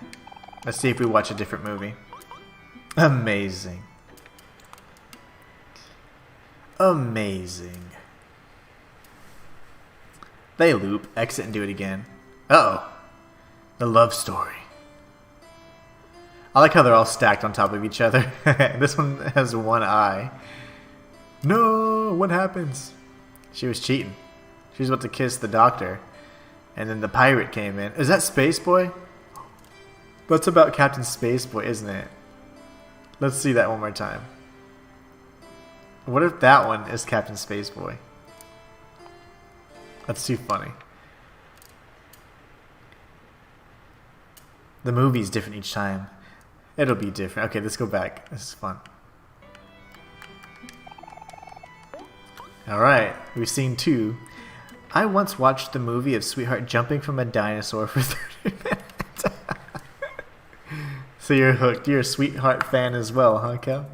Let's see if we watch a different movie. Amazing. Amazing. They loop, exit, and do it again. Uh-oh. The love story. I like how they're all stacked on top of each other. This one has 1 eye. No! What happens? She was cheating. She was about to kiss the doctor. And then the pirate came in. Is that Space Boy? That's about Captain Space Boy, isn't it? Let's see that one more time. What if that one is Captain Space Boy? That's too funny. The movie's different each time. It'll be different. Okay, let's go back. This is fun. Alright, we've seen 2. I once watched the movie of Sweetheart jumping from a dinosaur for 30 minutes. So you're hooked. You're a Sweetheart fan as well, huh, Cal?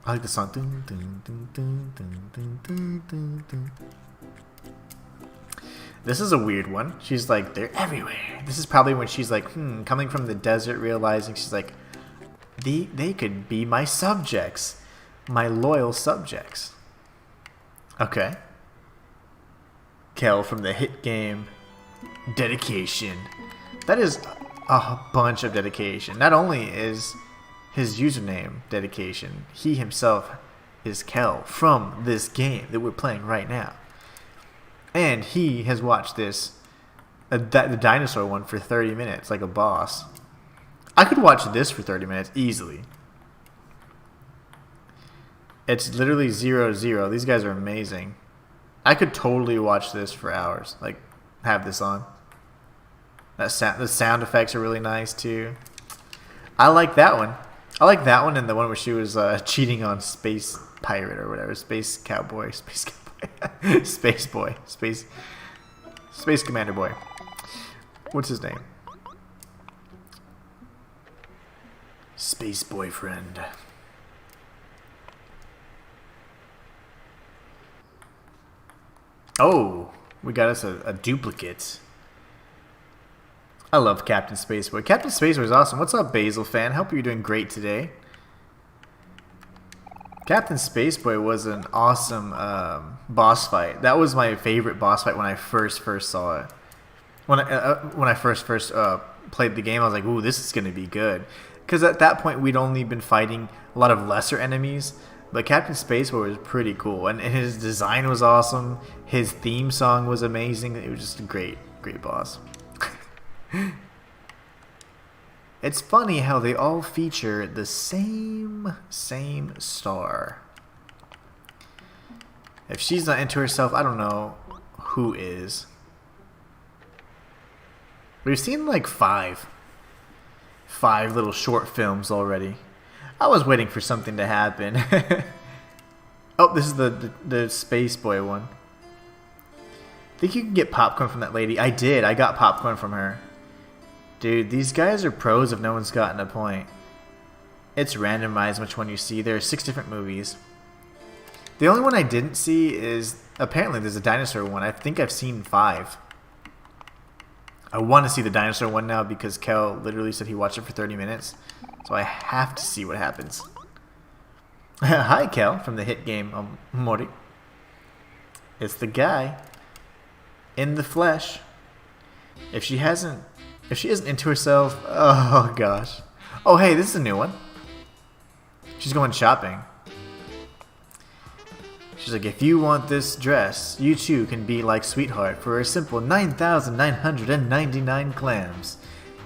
I like the song. Dun, dun, dun, dun, dun, dun, dun, dun, dun. This is a weird one. She's like, they're everywhere. This is probably when she's like, coming from the desert, realizing she's like, they could be my subjects. My loyal subjects. Okay. Kel from the hit game. Dedication. That is a bunch of dedication. Not only is his username dedication, he himself is Kel from this game that we're playing right now. And he has watched this, the dinosaur one, for 30 minutes, like a boss. I could watch this for 30 minutes easily. It's literally 0-0. These guys are amazing. I could totally watch this for hours. Like, have this on. The sound effects are really nice too. I like that one. I like that one and the one where she was cheating on Space Pirate or whatever. Space Cowboy. Space Cowboy. Space Boy. Space Commander Boy. What's his name? Space Boyfriend. Oh, we got us a duplicate. I love Captain Spaceboy. Captain Spaceboy is awesome. What's up, Basil fan? Hope you're doing great today. Captain Spaceboy was an awesome boss fight. That was my favorite boss fight when I first saw it. When I first played the game, I was like, "Ooh, this is gonna be good." Because at that point, we'd only been fighting a lot of lesser enemies. But Captain Spaceboy was pretty cool, and his design was awesome. His theme song was amazing. It was just a great boss. It's funny how they all feature the same star. If she's not into herself, I don't know who is. We've seen like five little short films already. I was waiting for something to happen. Oh, this is the Space Boy one. Think you can get popcorn from that lady? I did. I got popcorn from her. Dude, these guys are pros if no one's gotten a point. It's randomized which one you see. There are 6 different movies. The only one I didn't see is, apparently there's a dinosaur one. I think I've seen 5. I want to see the dinosaur one now because Kel literally said he watched it for 30 minutes. So I have to see what happens. Hi, Kel, from the hit game Omori. It's the guy in the flesh. If she isn't into herself, oh gosh. Oh, hey, this is a new one. She's going shopping. She's like, if you want this dress, you too can be like Sweetheart for a simple 9,999 clams.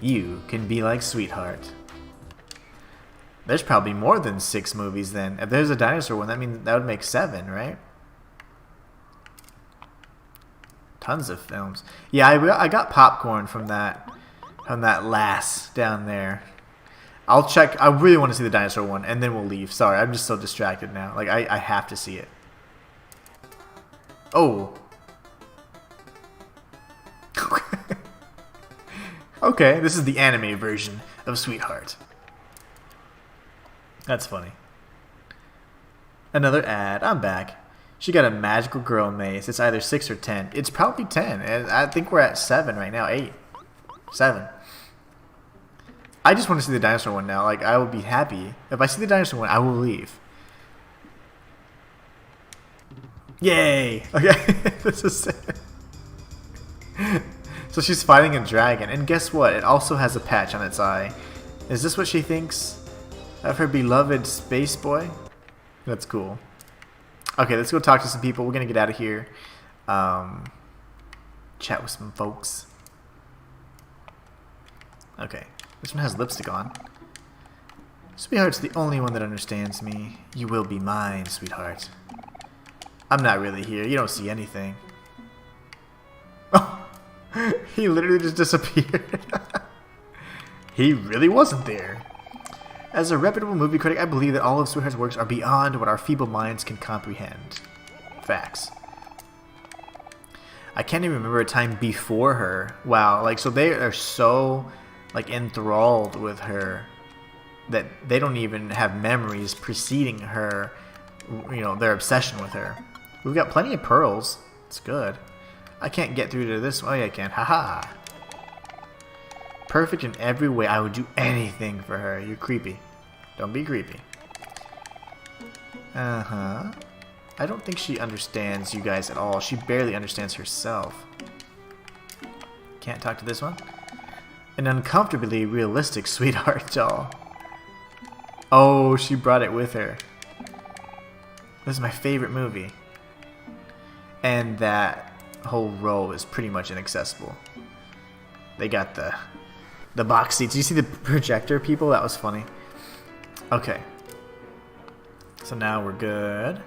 You can be like Sweetheart. There's probably more than 6 movies then. If there's a dinosaur one, that means that would make 7, right? Tons of films. Yeah, I got popcorn from that last down there. I'll check. I really want to see the dinosaur one, and then we'll leave. Sorry, I'm just so distracted now. Like, I have to see it. Oh. Okay, this is the anime version of Sweetheart. That's funny. Another ad. I'm back. She got a magical girl maze. It's either 6 or 10. It's probably 10. I think we're at 7 right now. 8. 7. I just want to see the dinosaur one now. Like, I will be happy. If I see the dinosaur one, I will leave. Yay! Okay. This is So she's fighting a dragon. And guess what? It also has a patch on its eye. Is this what she thinks of her beloved space boy? That's cool. Okay, let's go talk to some people. We're going to get out of here. Chat with some folks. Okay. This one has lipstick on. Sweetheart's the only one that understands me. You will be mine, sweetheart. I'm not really here. You don't see anything. Oh, he literally just disappeared. He really wasn't there. As a reputable movie critic, I believe that all of Sweetheart's works are beyond what our feeble minds can comprehend. Facts. I can't even remember a time before her. Wow, like, so they are so, like, enthralled with her that they don't even have memories preceding her, you know, their obsession with her. We've got plenty of pearls. It's good. I can't get through to this. Oh, yeah, I can. Haha. Perfect in every way. I would do anything for her. You're creepy. Don't be creepy. Uh-huh. I don't think she understands you guys at all. She barely understands herself. Can't talk to this one. An uncomfortably realistic sweetheart doll. Oh, she brought it with her. This is my favorite movie. And that whole row is pretty much inaccessible. They got the box seats. You see the projector, people? That was funny. Okay. So now we're good.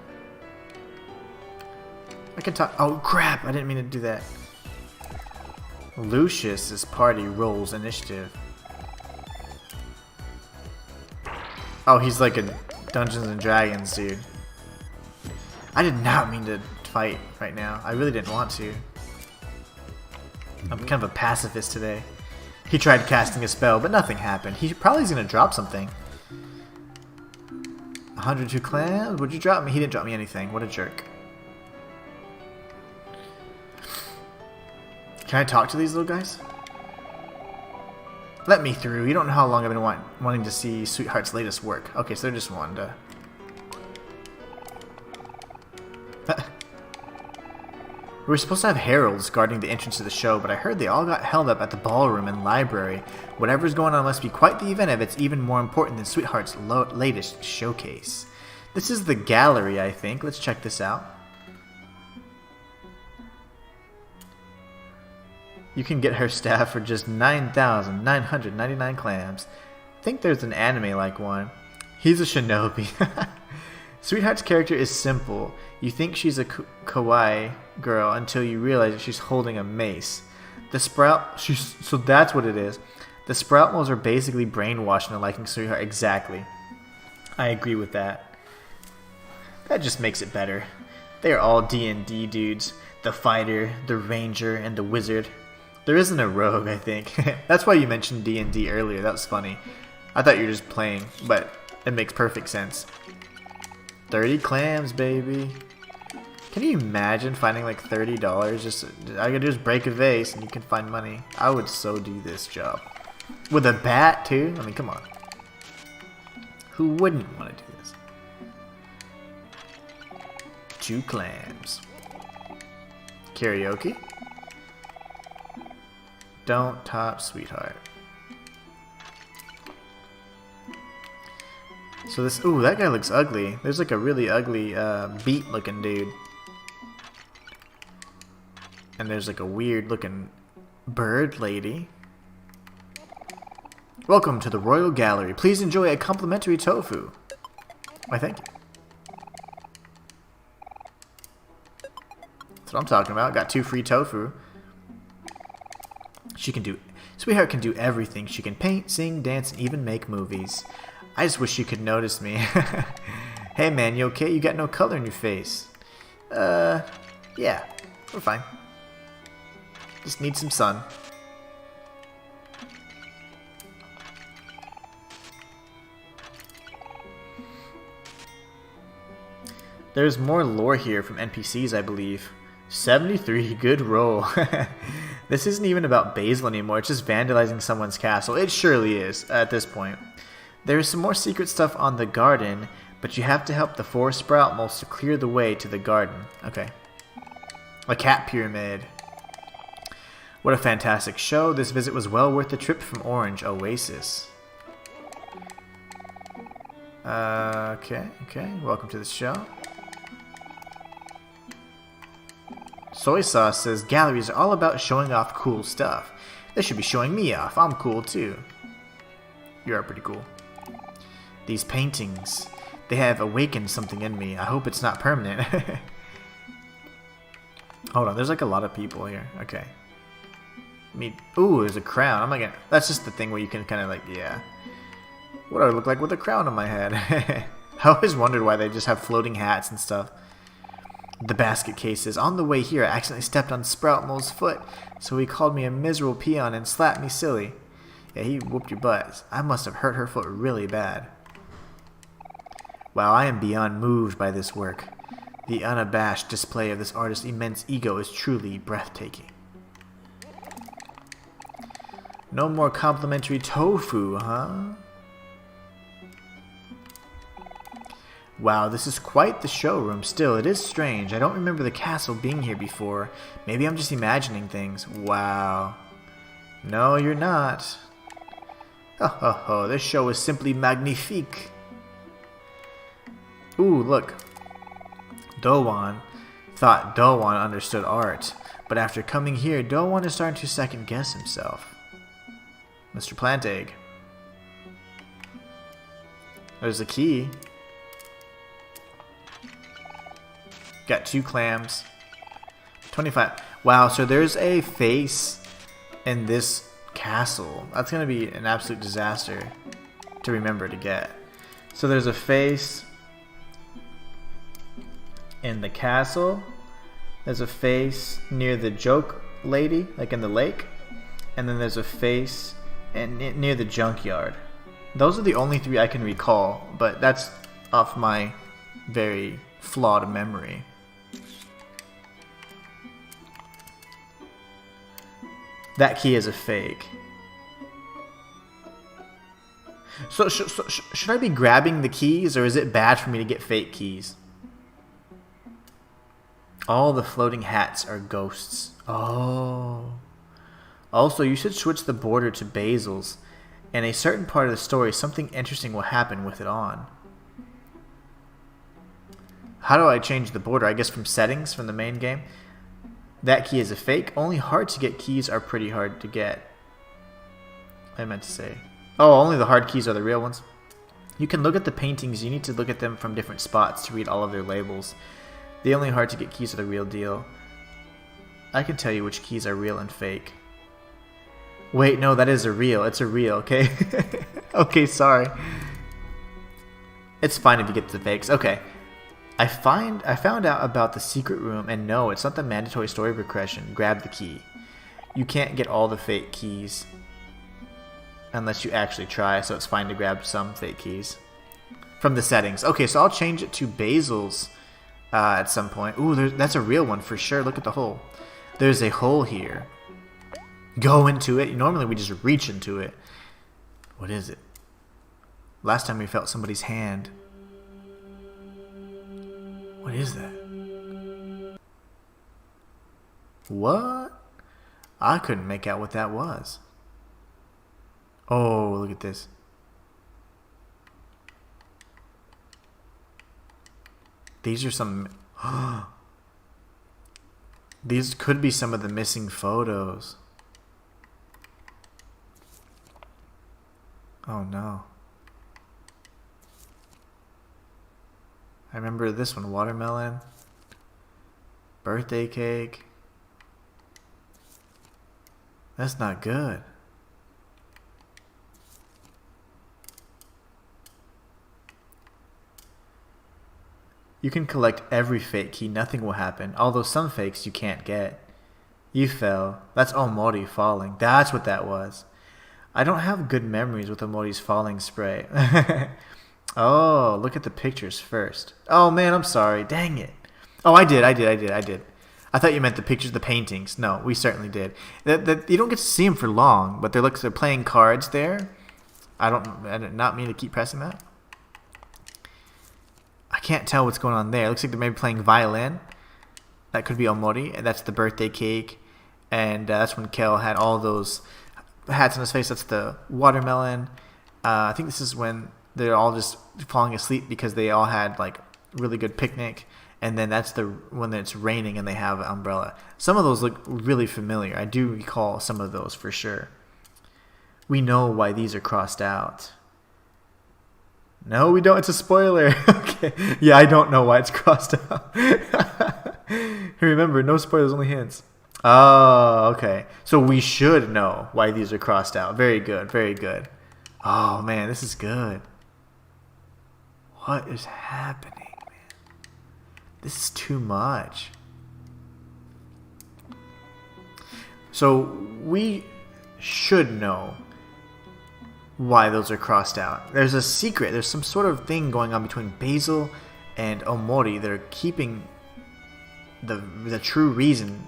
I can talk. Oh, crap. I didn't mean to do that. Lucius's party rolls initiative. Oh, he's like a Dungeons and Dragons dude. I did not mean to fight right now. I really didn't want to. I'm kind of a pacifist today. He tried casting a spell, but nothing happened. He probably is going to drop something. 102 clams? Would you drop me? He didn't drop me anything. What a jerk. Can I talk to these little guys? Let me through. You don't know how long I've been wanting to see Sweetheart's latest work. Okay, so they're just wanting to... We were supposed to have heralds guarding the entrance to the show, but I heard they all got held up at the ballroom and library. Whatever's going on must be quite the event if it's even more important than Sweetheart's latest showcase. This is the gallery, I think. Let's check this out. You can get her staff for just 9,999 clams. I think there's an anime-like one. He's a shinobi. Sweetheart's character is simple. You think she's a kawaii girl until you realize that she's holding a mace. The Sprout... So that's what it is. The Sproutmos are basically brainwashed into liking Sweetheart. Exactly. I agree with that. That just makes it better. They are all D&D dudes. The fighter, the ranger, and the wizard. There isn't a rogue, I think. That's why you mentioned D&D earlier. That was funny. I thought you were just playing, but it makes perfect sense. 30 clams, baby. Can you imagine finding like $30? Just I could just break a vase and you can find money. I would so do this job. With a bat too? I mean, come on. Who wouldn't want to do this? 2 clams. Karaoke? Don't top Sweetheart. So this, ooh, that guy looks ugly. There's like a really ugly beat looking dude. And there's like a weird looking bird lady. Welcome to the Royal Gallery. Please enjoy a complimentary tofu. Why, thank you. That's what I'm talking about. Got 2 free tofu. Sweetheart can do everything. She can paint, sing, dance, and even make movies. I just wish you could notice me. Hey man, you okay? You got no color in your face. Yeah, we're fine. Just need some sun. There's more lore here from NPCs, I believe. 73, good roll. This isn't even about Basil anymore, it's just vandalizing someone's castle. It surely is, at this point. There's some more secret stuff on the garden, but you have to help the 4 sprout moles to clear the way to the garden. Okay. A cat pyramid. What a fantastic show. This visit was well worth the trip from Orange Oasis. Okay. Welcome to the show. Soy Sauce says galleries are all about showing off cool stuff. They should be showing me off. I'm cool too. You are pretty cool. These paintings, they have awakened something in me. I hope it's not permanent. Hold on, there's like a lot of people here. Okay. Ooh, there's a crown. I'm not gonna. That's just the thing where you can kind of like, yeah. What do I look like with a crown on my head? I always wondered why they just have floating hats and stuff. The basket cases. On the way here, I accidentally stepped on Sprout Mole's foot, so he called me a miserable peon and slapped me silly. Yeah, he whooped your butt. I must have hurt her foot really bad. Wow, I am beyond moved by this work. The unabashed display of this artist's immense ego is truly breathtaking. No more complimentary tofu, huh? Wow, this is quite the showroom. Still, it is strange. I don't remember the castle being here before. Maybe I'm just imagining things. Wow. No, you're not. Ho ho ho, this show is simply magnifique. Ooh, look. Dowan thought Dowan understood art, but after coming here, Dowan is starting to second guess himself. Mr. Plant Egg. There's a key. Got 2 clams. 25. Wow, so there's a face in this castle. That's going to be an absolute disaster to remember to get. So there's a face in the castle. There's a face near the joke lady, like in the lake. And then there's a face near the junkyard. Those are the only 3 I can recall, but that's off my very flawed memory. That key is a fake. So should I be grabbing the keys, or is it bad for me to get fake keys? All the floating hats are ghosts. Oh. Also, you should switch the border to Basil's. In a certain part of the story, something interesting will happen with it on. How do I change the border? I guess from settings from the main game. That key is a fake. Only hard to get keys are pretty hard to get. I meant to say. Oh, only the hard keys are the real ones. You can look at the paintings. You need to look at them from different spots to read all of their labels. The only hard to get keys are the real deal. I can tell you which keys are real and fake. Wait, no, that is a real. It's a real, okay? Okay, sorry. It's fine if you get the fakes. Okay. I found out about the secret room, and no, it's not the mandatory story progression. Grab the key. You can't get all the fake keys unless you actually try, so it's fine to grab some fake keys from the settings. Okay, so I'll change it to Basil's at some point. Ooh, that's a real one for sure. Look at the hole. There's a hole here. Go into it. Normally we just reach into it. What is it? Last time we felt somebody's hand. What is that? What? I couldn't make out what that was. Oh, look at this. These are some... These could be some of the missing photos. Oh no. I remember this one, watermelon. Birthday cake. That's not good. You can collect every fake key, nothing will happen. Although some fakes you can't get. You fell. That's Omori falling. That's what that was. I don't have good memories with Omori's falling spray. Oh, look at the pictures first. Oh man, I'm sorry. Dang it. Oh, I did. I thought you meant the pictures, the paintings. No, we certainly did. You don't get to see them for long, but they're playing cards there. I did not mean to keep pressing that. I can't tell what's going on there. It looks like they're maybe playing violin. That could be Omori, and that's the birthday cake. And that's when Kel had all those hats on his face. That's the watermelon. I think this is when they're all just falling asleep because they all had like really good picnic. And then that's when it's raining and they have an umbrella. Some of those look really familiar. I do recall some of those for sure. We know why these are crossed out. No, we don't. It's a spoiler. Okay. Yeah, I don't know why it's crossed out. Remember, no spoilers, only hints. Oh, okay. So we should know why these are crossed out. Very good. Very good. Oh, man, this is good. What is happening, man? This is too much. So we should know why those are crossed out. There's a secret. There's some sort of thing going on between Basil and Omori that are keeping the true reason,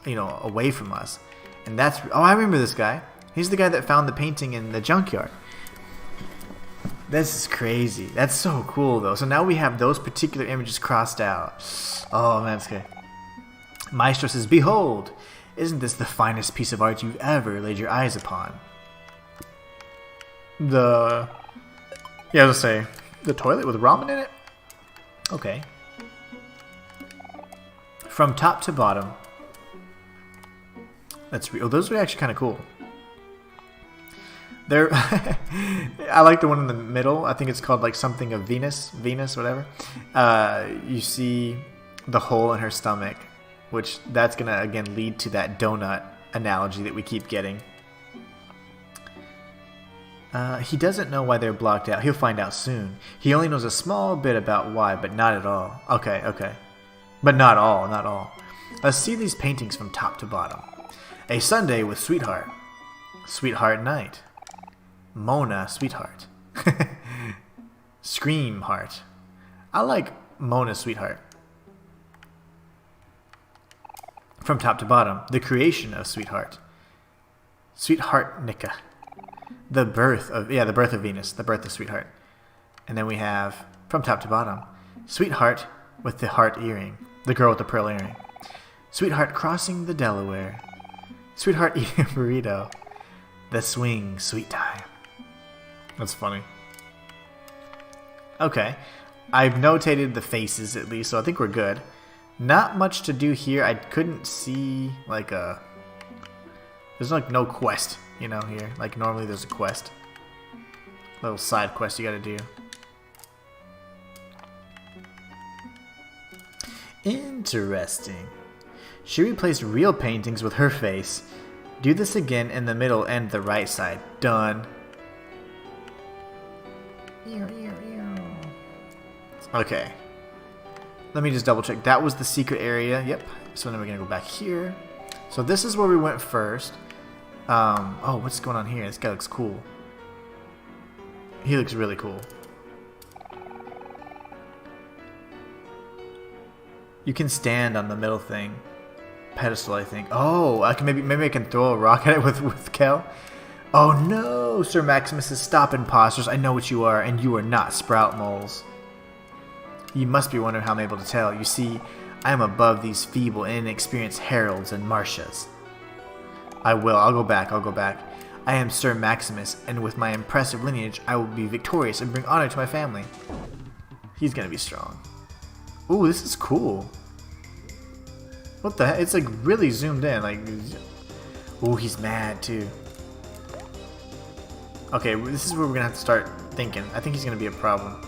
away from us. And that's... Oh, I remember this guy. He's the guy that found the painting in the junkyard. This is crazy. That's so cool, though. So now we have those particular images crossed out. Oh, man, that's good. Maestro says, "Behold, isn't this the finest piece of art you've ever laid your eyes upon?" I was gonna say, the toilet with ramen in it? Okay. From top to bottom. Those are actually kind of cool. I like the one in the middle. I think it's called like something of Venus, whatever. You see the hole in her stomach, which that's gonna again lead to that donut analogy that we keep getting. He doesn't know why they're blocked out. He'll find out soon. He only knows a small bit about why, but not at all. Okay. But not all. Let's see these paintings from top to bottom. A Sunday with Sweetheart. Sweetheart Night. Mona Sweetheart. Scream Heart. I like Mona Sweetheart. From top to bottom. The creation of Sweetheart. Sweetheart Nika. The birth of Venus, the birth of Sweetheart. And then we have, from top to bottom, Sweetheart with the heart earring, the girl with the pearl earring. Sweetheart crossing the Delaware. Sweetheart eating a burrito. The swing, sweet time. That's funny. Okay. I've notated the faces at least, so I think we're good. Not much to do here. I couldn't see like a... There's like no quest, here. Like normally there's a quest. Little side quest you gotta do. Interesting. She replaced real paintings with her face. Do this again in the middle and the right side. Done. Okay. Let me just double check. That was the secret area. Yep. So then we're gonna go back here. So this is where we went first. Oh, what's going on here? This guy looks cool. He looks really cool. You can stand on the middle thing. Pedestal, I think. Oh, I can maybe I can throw a rock at it with Kel. Oh no, Sir Maximus says, "Stop, imposters. I know what you are, and you are not sprout moles." You must be wondering how I'm able to tell. You see, I am above these feeble and inexperienced heralds and marshas. I'll go back. I am Sir Maximus, and with my impressive lineage, I will be victorious and bring honor to my family. He's gonna be strong. Ooh, this is cool. What the heck? It's like really zoomed in. Like, ooh, he's mad too. Okay, this is where we're gonna have to start thinking. I think he's gonna be a problem.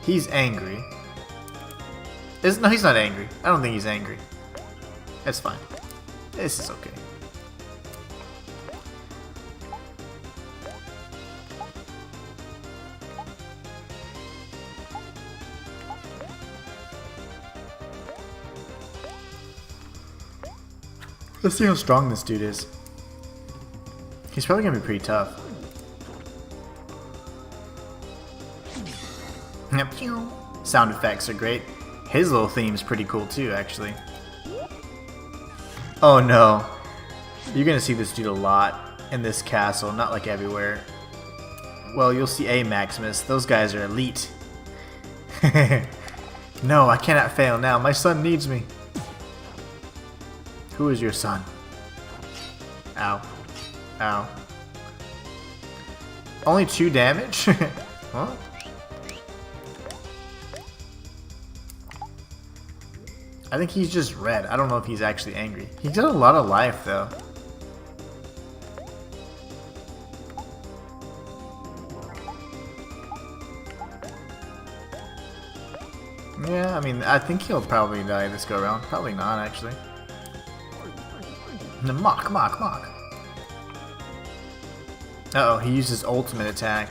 He's angry. No, he's not angry. I don't think he's angry. That's fine. This is okay. Let's see how strong this dude is. He's probably gonna be pretty tough. Sound effects are great. His little theme's pretty cool too, actually. Oh no. You're gonna see this dude a lot in this castle, not like everywhere. Well, you'll see a Maximus. Those guys are elite. No, I cannot fail now. My son needs me. Who is your son? Ow. Ow. Only 2 damage? Huh? I think he's just red. I don't know if he's actually angry. He got a lot of life, though. Yeah, I mean, I think he'll probably die this go around. Probably not, actually. Mock. Uh-oh, he used his ultimate attack.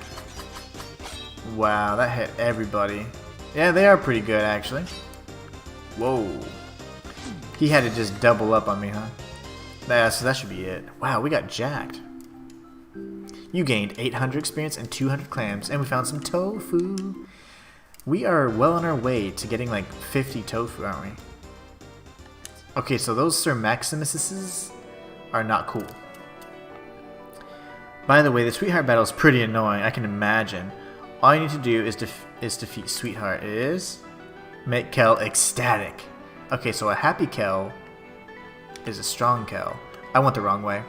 Wow, that hit everybody. Yeah, they are pretty good, actually. Whoa. He had to just double up on me, huh? Yeah, so that should be it. Wow, we got jacked. You gained 800 experience and 200 clams, and we found some tofu. We are well on our way to getting like 50 tofu, aren't we? Okay, so those Sir Maximuses are not cool. By the way, the Sweetheart battle is pretty annoying, I can imagine. All you need to do is defeat Sweetheart. It is make Kel ecstatic. Okay, so a happy Kel is a strong Kel. I went the wrong way.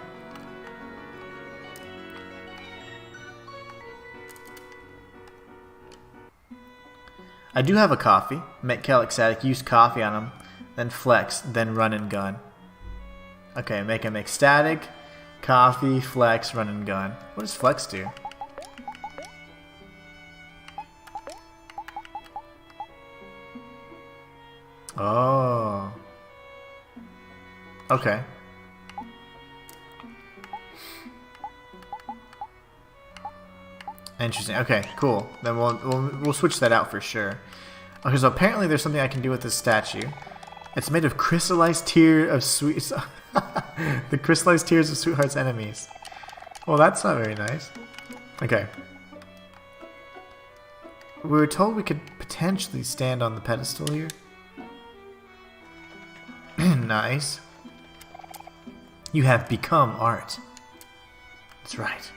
I do have a coffee. Make Kel ecstatic, use coffee on him, then flex, then run and gun. Okay, make him ecstatic, coffee, flex, run and gun. What does flex do? Oh. Okay. Interesting. Okay, cool. Then we'll switch that out for sure. Okay, so apparently there's something I can do with this statue. It's made of crystallized tear of sweet. The crystallized tears of Sweetheart's enemies. Well, that's not very nice. Okay. We were told we could potentially stand on the pedestal here. Nice. You have become art. That's right.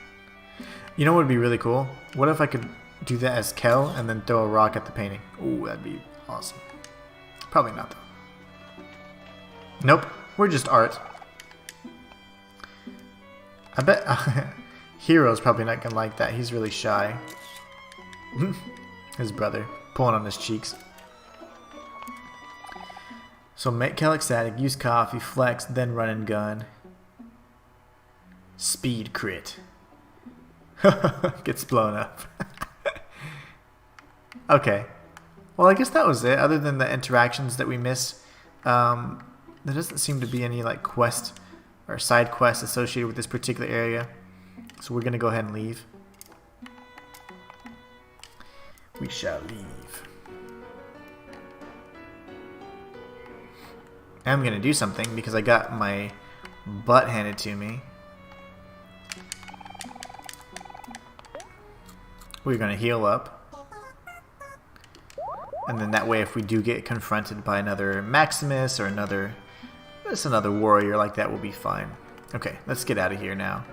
You know what would be really cool? What if I could do that as Kel and then throw a rock at the painting? Ooh, that'd be awesome. Probably not though. Nope, we're just art. I bet Hero's probably not gonna like that. He's really shy. His brother pulling on his cheeks. So make Kel ecstatic, use coffee, flex, then run and gun. Speed crit. Gets blown up. Okay. Well, I guess that was it. Other than the interactions that we miss, there doesn't seem to be any like quest or side quest associated with this particular area. So we're gonna go ahead and leave. We shall leave. I'm gonna do something because I got my butt handed to me. We're gonna heal up. And then that way if we do get confronted by another Maximus or another warrior like that, we'll be fine. Okay, let's get out of here now.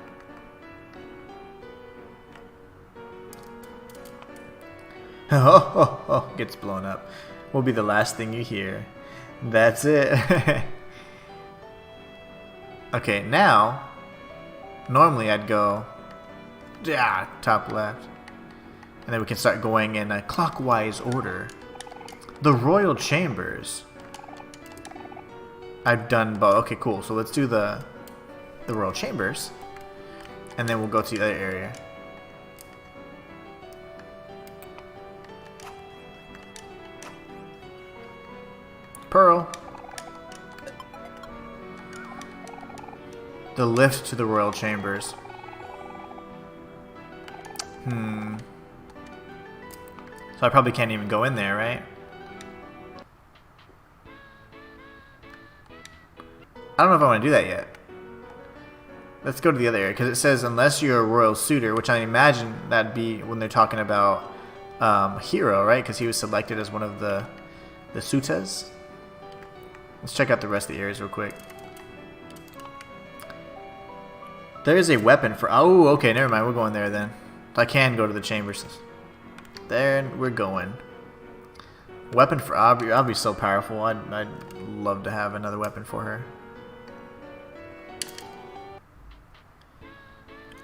Oh, gets blown up. Will be the last thing you hear. That's it. Okay, now, normally I'd go, top left. And then we can start going in a clockwise order. The Royal Chambers. I've done both. Okay, cool. So let's do the royal chambers, and then we'll go to the other area. Pearl. The lift to the royal chambers. So I probably can't even go in there, right? I don't know if I want to do that yet. Let's go to the other area, because it says unless you're a royal suitor, which I imagine that'd be when they're talking about Hero, right? Because he was selected as one of the suitas. Let's check out the rest of the areas real quick. There is a weapon for... Oh, okay, never mind. We're going there then. I can go to the chambers. There we're going. Weapon for Aubrey. Aubrey's so powerful. I'd love to have another weapon for her.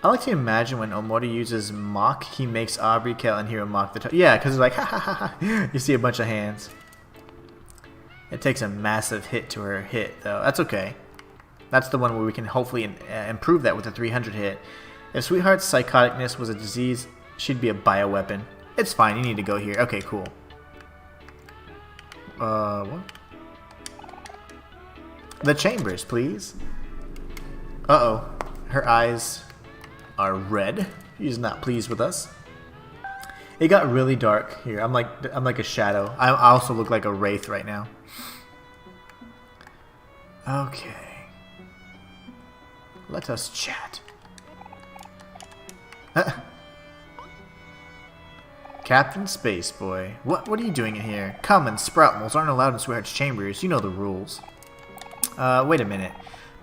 I like to imagine when Omori uses mock, he makes Aubrey, Kel, and Hero mock the... Yeah, because it's like, ha ha ha ha. You see a bunch of hands. It takes a massive hit to her hit, though. That's okay. That's the one where we can hopefully improve that with a 300 hit. If Sweetheart's psychoticness was a disease, she'd be a bioweapon. It's fine, you need to go here. Okay, cool. What? The chambers, please. Uh-oh. Her eyes are red. She's not pleased with us. It got really dark here. I'm like a shadow. I also look like a wraith right now. Okay. Let us chat. Captain Spaceboy. What are you doing in here? Come and sprout moles aren't allowed in Sweetheart's chambers. You know the rules. Wait a minute.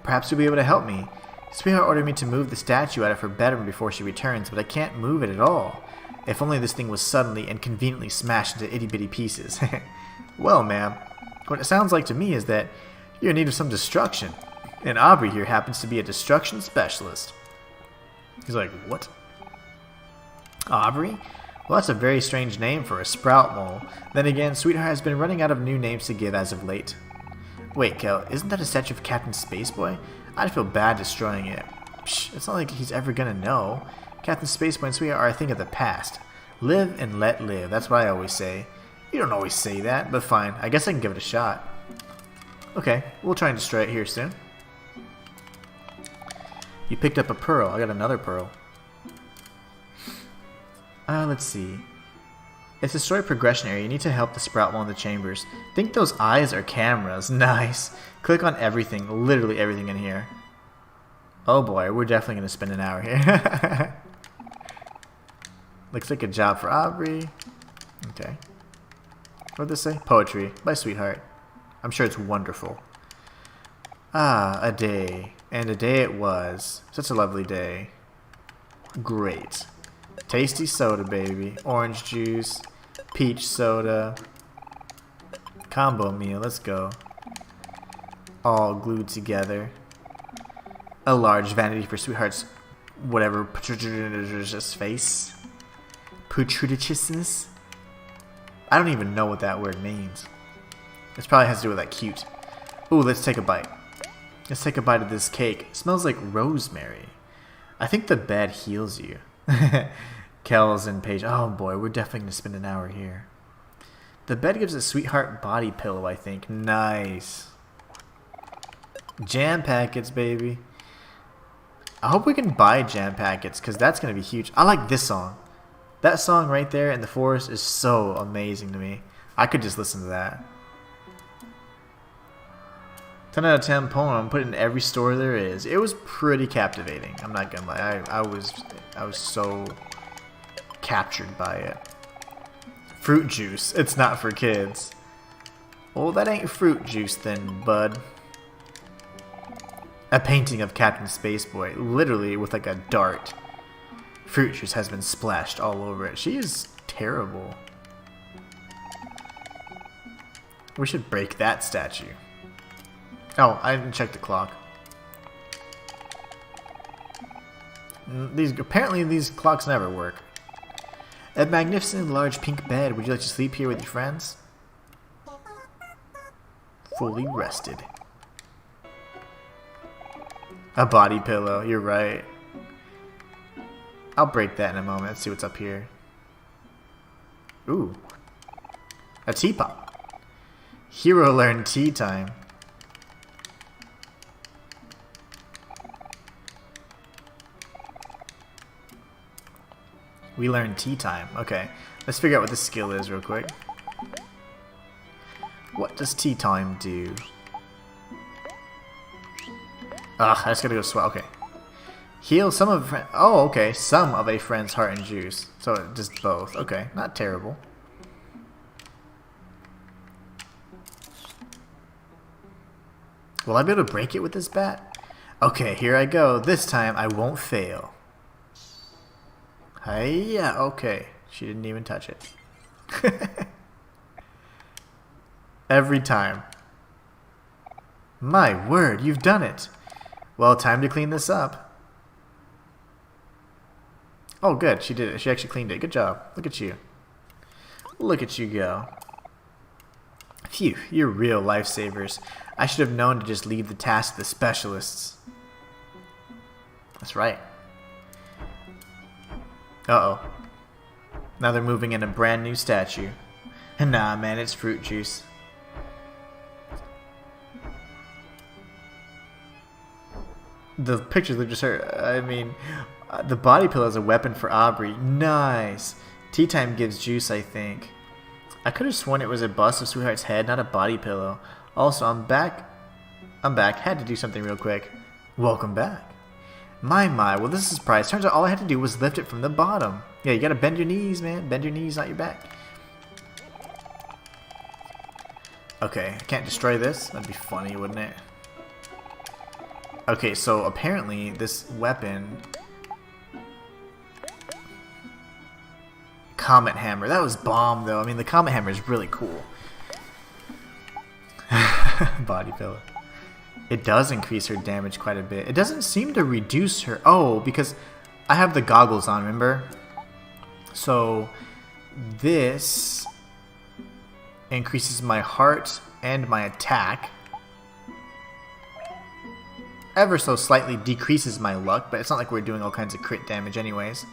Perhaps you'll be able to help me. Sweetheart ordered me to move the statue out of her bedroom before she returns, but I can't move it at all. If only this thing was suddenly and conveniently smashed into itty-bitty pieces. Well, ma'am, what it sounds like to me is that you're in need of some destruction. And Aubrey here happens to be a destruction specialist. He's like, what? Aubrey? Well, that's a very strange name for a sprout mole. Then again, Sweetheart has been running out of new names to give as of late. Wait, Kel, isn't that a statue of Captain Spaceboy? I'd feel bad destroying it. Psh, it's not like he's ever gonna know. Captain Spaceboy and Sweetheart are a thing of the past. Live and let live, that's what I always say. You don't always say that, but fine. I guess I can give it a shot. Okay, we'll try and destroy it here soon. You picked up a pearl. I got another pearl. Let's see. It's a story progression area. You need to help the sprout mole in the chambers. Think those eyes are cameras. Nice. Click on everything. Literally everything in here. Oh boy, we're definitely going to spend an hour here. Looks like a job for Aubrey. Okay. What did this say? Poetry by Sweetheart. I'm sure it's wonderful. Ah, a day. And a day it was. Such a lovely day. Great. Tasty soda, baby. Orange juice. Peach soda. Combo meal. Let's go. All glued together. A large vanity for Sweetheart's whatever prodigious face. Prodigious. I don't even know what that word means. This probably has to do with that cute. Ooh, let's take a bite. Let's take a bite of this cake. It smells like rosemary. I think the bed heals you. Kel's and Paige. Oh boy, we're definitely going to spend an hour here. The bed gives a Sweetheart body pillow, I think. Nice. Jam packets, baby. I hope we can buy jam packets, because that's going to be huge. I like this song. That song right there in the forest is so amazing to me. I could just listen to that. 10 out of 10 poem. Put it in every store there is. It was pretty captivating. I'm not gonna lie. I was so captured by it. Fruit juice. It's not for kids. Well, that ain't fruit juice then, bud. A painting of Captain Spaceboy, literally with like a dart. Fruit juice has been splashed all over it. She is terrible. We should break that statue. Oh, I didn't check the clock. Apparently these clocks never work. A magnificent large pink bed. Would you like to sleep here with your friends? Fully rested. A body pillow, you're right. I'll break that in a moment. Let's see what's up here. Ooh. A teapot. Hero learned tea time. We learned tea time. Okay. Let's figure out what the skill is real quick. What does tea time do? Ugh, I just gotta go swap. Okay. Heal some of a oh, okay. Some of a friend's heart and juice. So just both. Okay. Not terrible. Will I be able to break it with this bat? Okay, here I go. This time I won't fail. Hiya, okay. She didn't even touch it. Every time. My word, you've done it. Well, time to clean this up. Oh, good. She did it. She actually cleaned it. Good job. Look at you. Look at you go. Phew, you're real lifesavers. I should have known to just leave the task to the specialists. That's right. Uh-oh. Now they're moving in a brand new statue. Nah, man, it's fruit juice. The pictures look just hurt. I mean, the body pillow is a weapon for Aubrey. Nice. Tea time gives juice, I think. I could have sworn it was a bust of Sweetheart's head, not a body pillow. Also, I'm back. Had to do something real quick. Welcome back. My, well, this is a surprise. Turns out all I had to do was lift it from the bottom. Yeah, you gotta bend your knees, man. Bend your knees, not your back. Okay, I can't destroy this. That'd be funny, wouldn't it? Okay, so apparently this weapon... Comet hammer. That was bomb, though. I mean, the comet hammer is really cool. Body pillow. It does increase her damage quite a bit. It doesn't seem to reduce her... Oh, because I have the goggles on, remember? So, this increases my heart and my attack. Ever so slightly decreases my luck, but it's not like we're doing all kinds of crit damage anyways.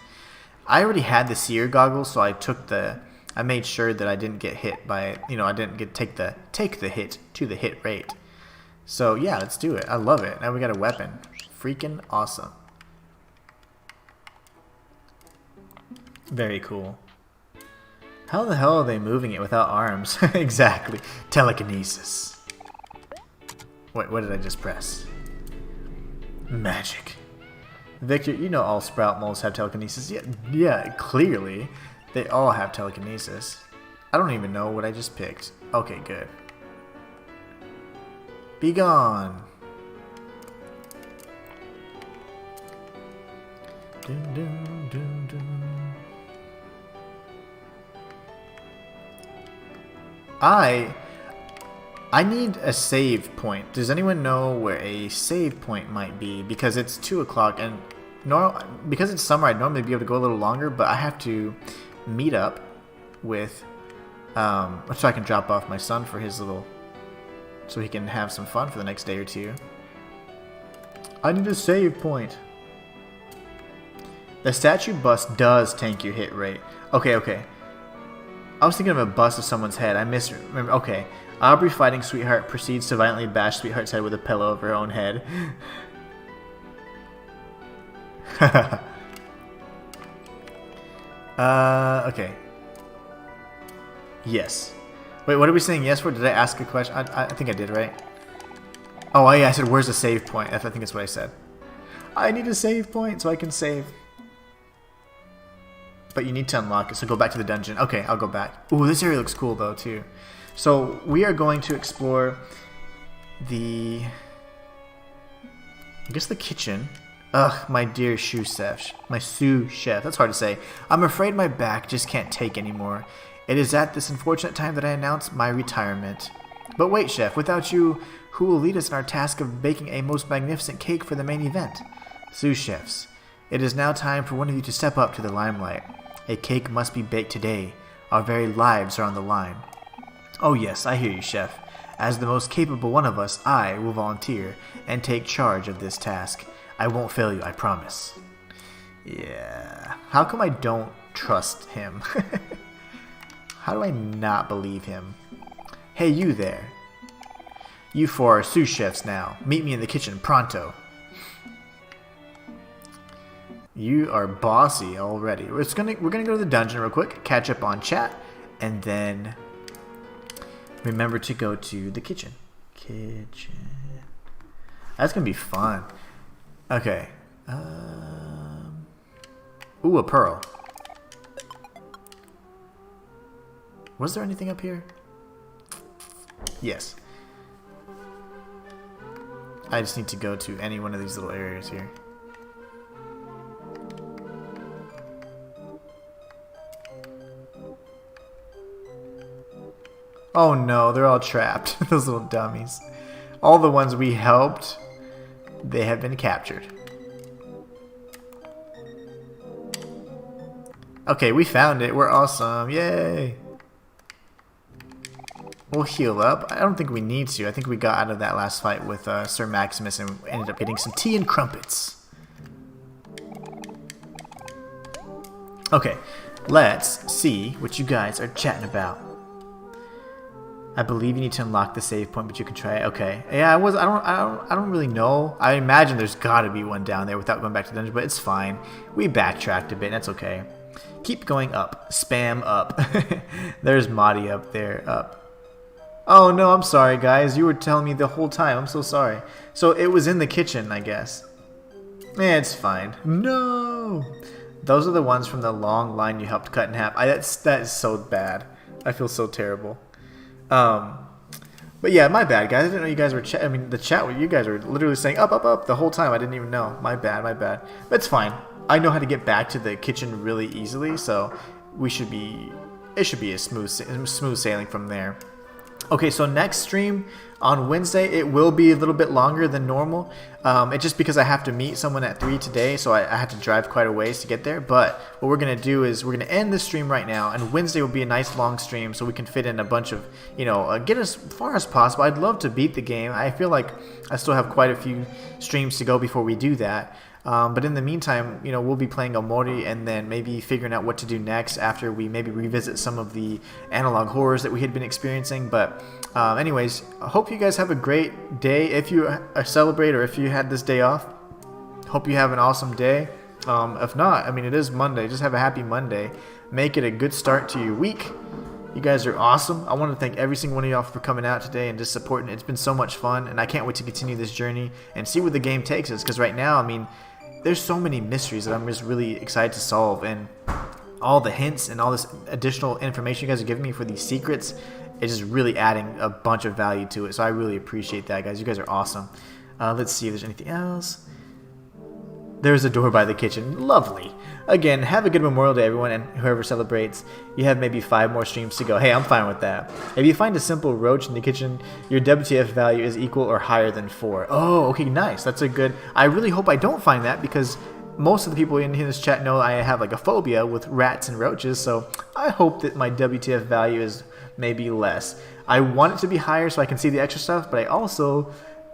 I already had the seer goggles, so I made sure that I didn't get hit by, I didn't take the hit to the hit rate. So yeah, let's do it. I love it. Now we got a weapon. Freaking awesome. Very cool. How the hell are they moving it without arms? Exactly. Telekinesis. Wait, what did I just press? Magic. Victor, you know all sprout moles have telekinesis. Yeah, clearly. They all have telekinesis. I don't even know what I just picked. Okay, good. Be gone. Dun, dun, dun, dun. I need a save point. Does anyone know where a save point might be? Because it's 2 o'clock and because it's summer, I'd normally be able to go a little longer, but I have to meet up with so I can drop off my son for his little, so he can have some fun for the next day or two. I need a save point. The statue bust does tank your hit rate. Okay. I was thinking of a bust of someone's head. I misremember. Okay. Aubrey fighting Sweetheart proceeds to violently bash Sweetheart's head with a pillow over her own head. Okay. Yes. Wait, what are we saying yes for? Did I ask a question? I think I did, right? Oh, yeah, I said, where's the save point? I think that's what I said. I need a save point so I can save. But you need to unlock it, so go back to the dungeon. Okay, I'll go back. Ooh, this area looks cool, though, too. So, we are going to explore the... I guess the kitchen. Ugh, my dear sous chef. My sous chef. That's hard to say. I'm afraid my back just can't take anymore. It is at this unfortunate time that I announce my retirement. But wait, chef, without you, who will lead us in our task of baking a most magnificent cake for the main event? Sous chefs, it is now time for one of you to step up to the limelight. A cake must be baked today. Our very lives are on the line. Oh yes, I hear you, chef. As the most capable one of us, I will volunteer and take charge of this task. I won't fail you, I promise. Yeah. How come I don't trust him? How do I not believe him? Hey, you there. You four are sous chefs now. Meet me in the kitchen pronto. You are bossy already. We're gonna go to the dungeon real quick, catch up on chat, and then remember to go to the kitchen. That's gonna be fun. Okay. Ooh, a pearl. Was there anything up here? Yes. I just need to go to any one of these little areas here. Oh no, they're all trapped. Those little dummies. All the ones we helped, they have been captured. Okay, we found it. We're awesome. Yay! We'll heal up. I don't think we need to. I think we got out of that last fight with Sir Maximus and ended up getting some tea and crumpets. Okay, let's see what you guys are chatting about. I believe you need to unlock the save point, but you can try it. Okay. Yeah, I don't really know. I imagine there's got to be one down there without going back to the dungeon, but it's fine. We backtracked a bit, and that's okay. Keep going up. Spam up. There's Madi up there. Up. Oh no, I'm sorry, guys. You were telling me the whole time. I'm so sorry. So it was in the kitchen, I guess. Yeah, it's fine. No. Those are the ones from the long line you helped cut in half. That is so bad. I feel so terrible. But yeah, my bad, guys. I didn't know you guys were the chat where you guys were literally saying up, up, up the whole time. I didn't even know. My bad, my bad. But it's fine. I know how to get back to the kitchen really easily, so it should be a smooth sailing from there. Okay, so next stream on Wednesday, it will be a little bit longer than normal. It's just because I have to meet someone at 3 today, so I have to drive quite a ways to get there. But what we're going to do is we're going to end this stream right now, and Wednesday will be a nice long stream so we can fit in a bunch of, get as far as possible. I'd love to beat the game. I feel like I still have quite a few streams to go before we do that. But in the meantime, we'll be playing Omori and then maybe figuring out what to do next after we maybe revisit some of the analog horrors that we had been experiencing. But anyways, I hope you guys have a great day if you celebrate or if you had this day off. Hope you have an awesome day. If not, it is Monday. Just have a happy Monday. Make it a good start to your week. You guys are awesome. I want to thank every single one of y'all for coming out today and just supporting. It's been so much fun, and I can't wait to continue this journey and see where the game takes us. Because right now, there's so many mysteries that I'm just really excited to solve, and all the hints and all this additional information you guys are giving me for these secrets is just really adding a bunch of value to it. So I really appreciate that, guys. You guys are awesome. Let's see if there's anything else. There's a door by the kitchen. Lovely. Again, have a good Memorial Day, everyone, and whoever celebrates. You have maybe 5 more streams to go. Hey, I'm fine with that. If you find a simple roach in the kitchen, your WTF value is equal or higher than 4. Oh, okay, nice. That's a good... I really hope I don't find that, because most of the people in this chat know I have a phobia with rats and roaches, so I hope that my WTF value is maybe less. I want it to be higher so I can see the extra stuff, but I also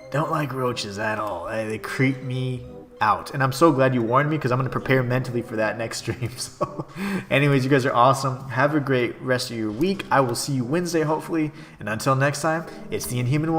don't like roaches at all. They creep me out, and I'm so glad you warned me, because I'm going to prepare mentally for that next stream. So anyways, you guys are awesome. Have a great rest of your week. I will see you Wednesday, hopefully, and until next time, it's the Inhuman One.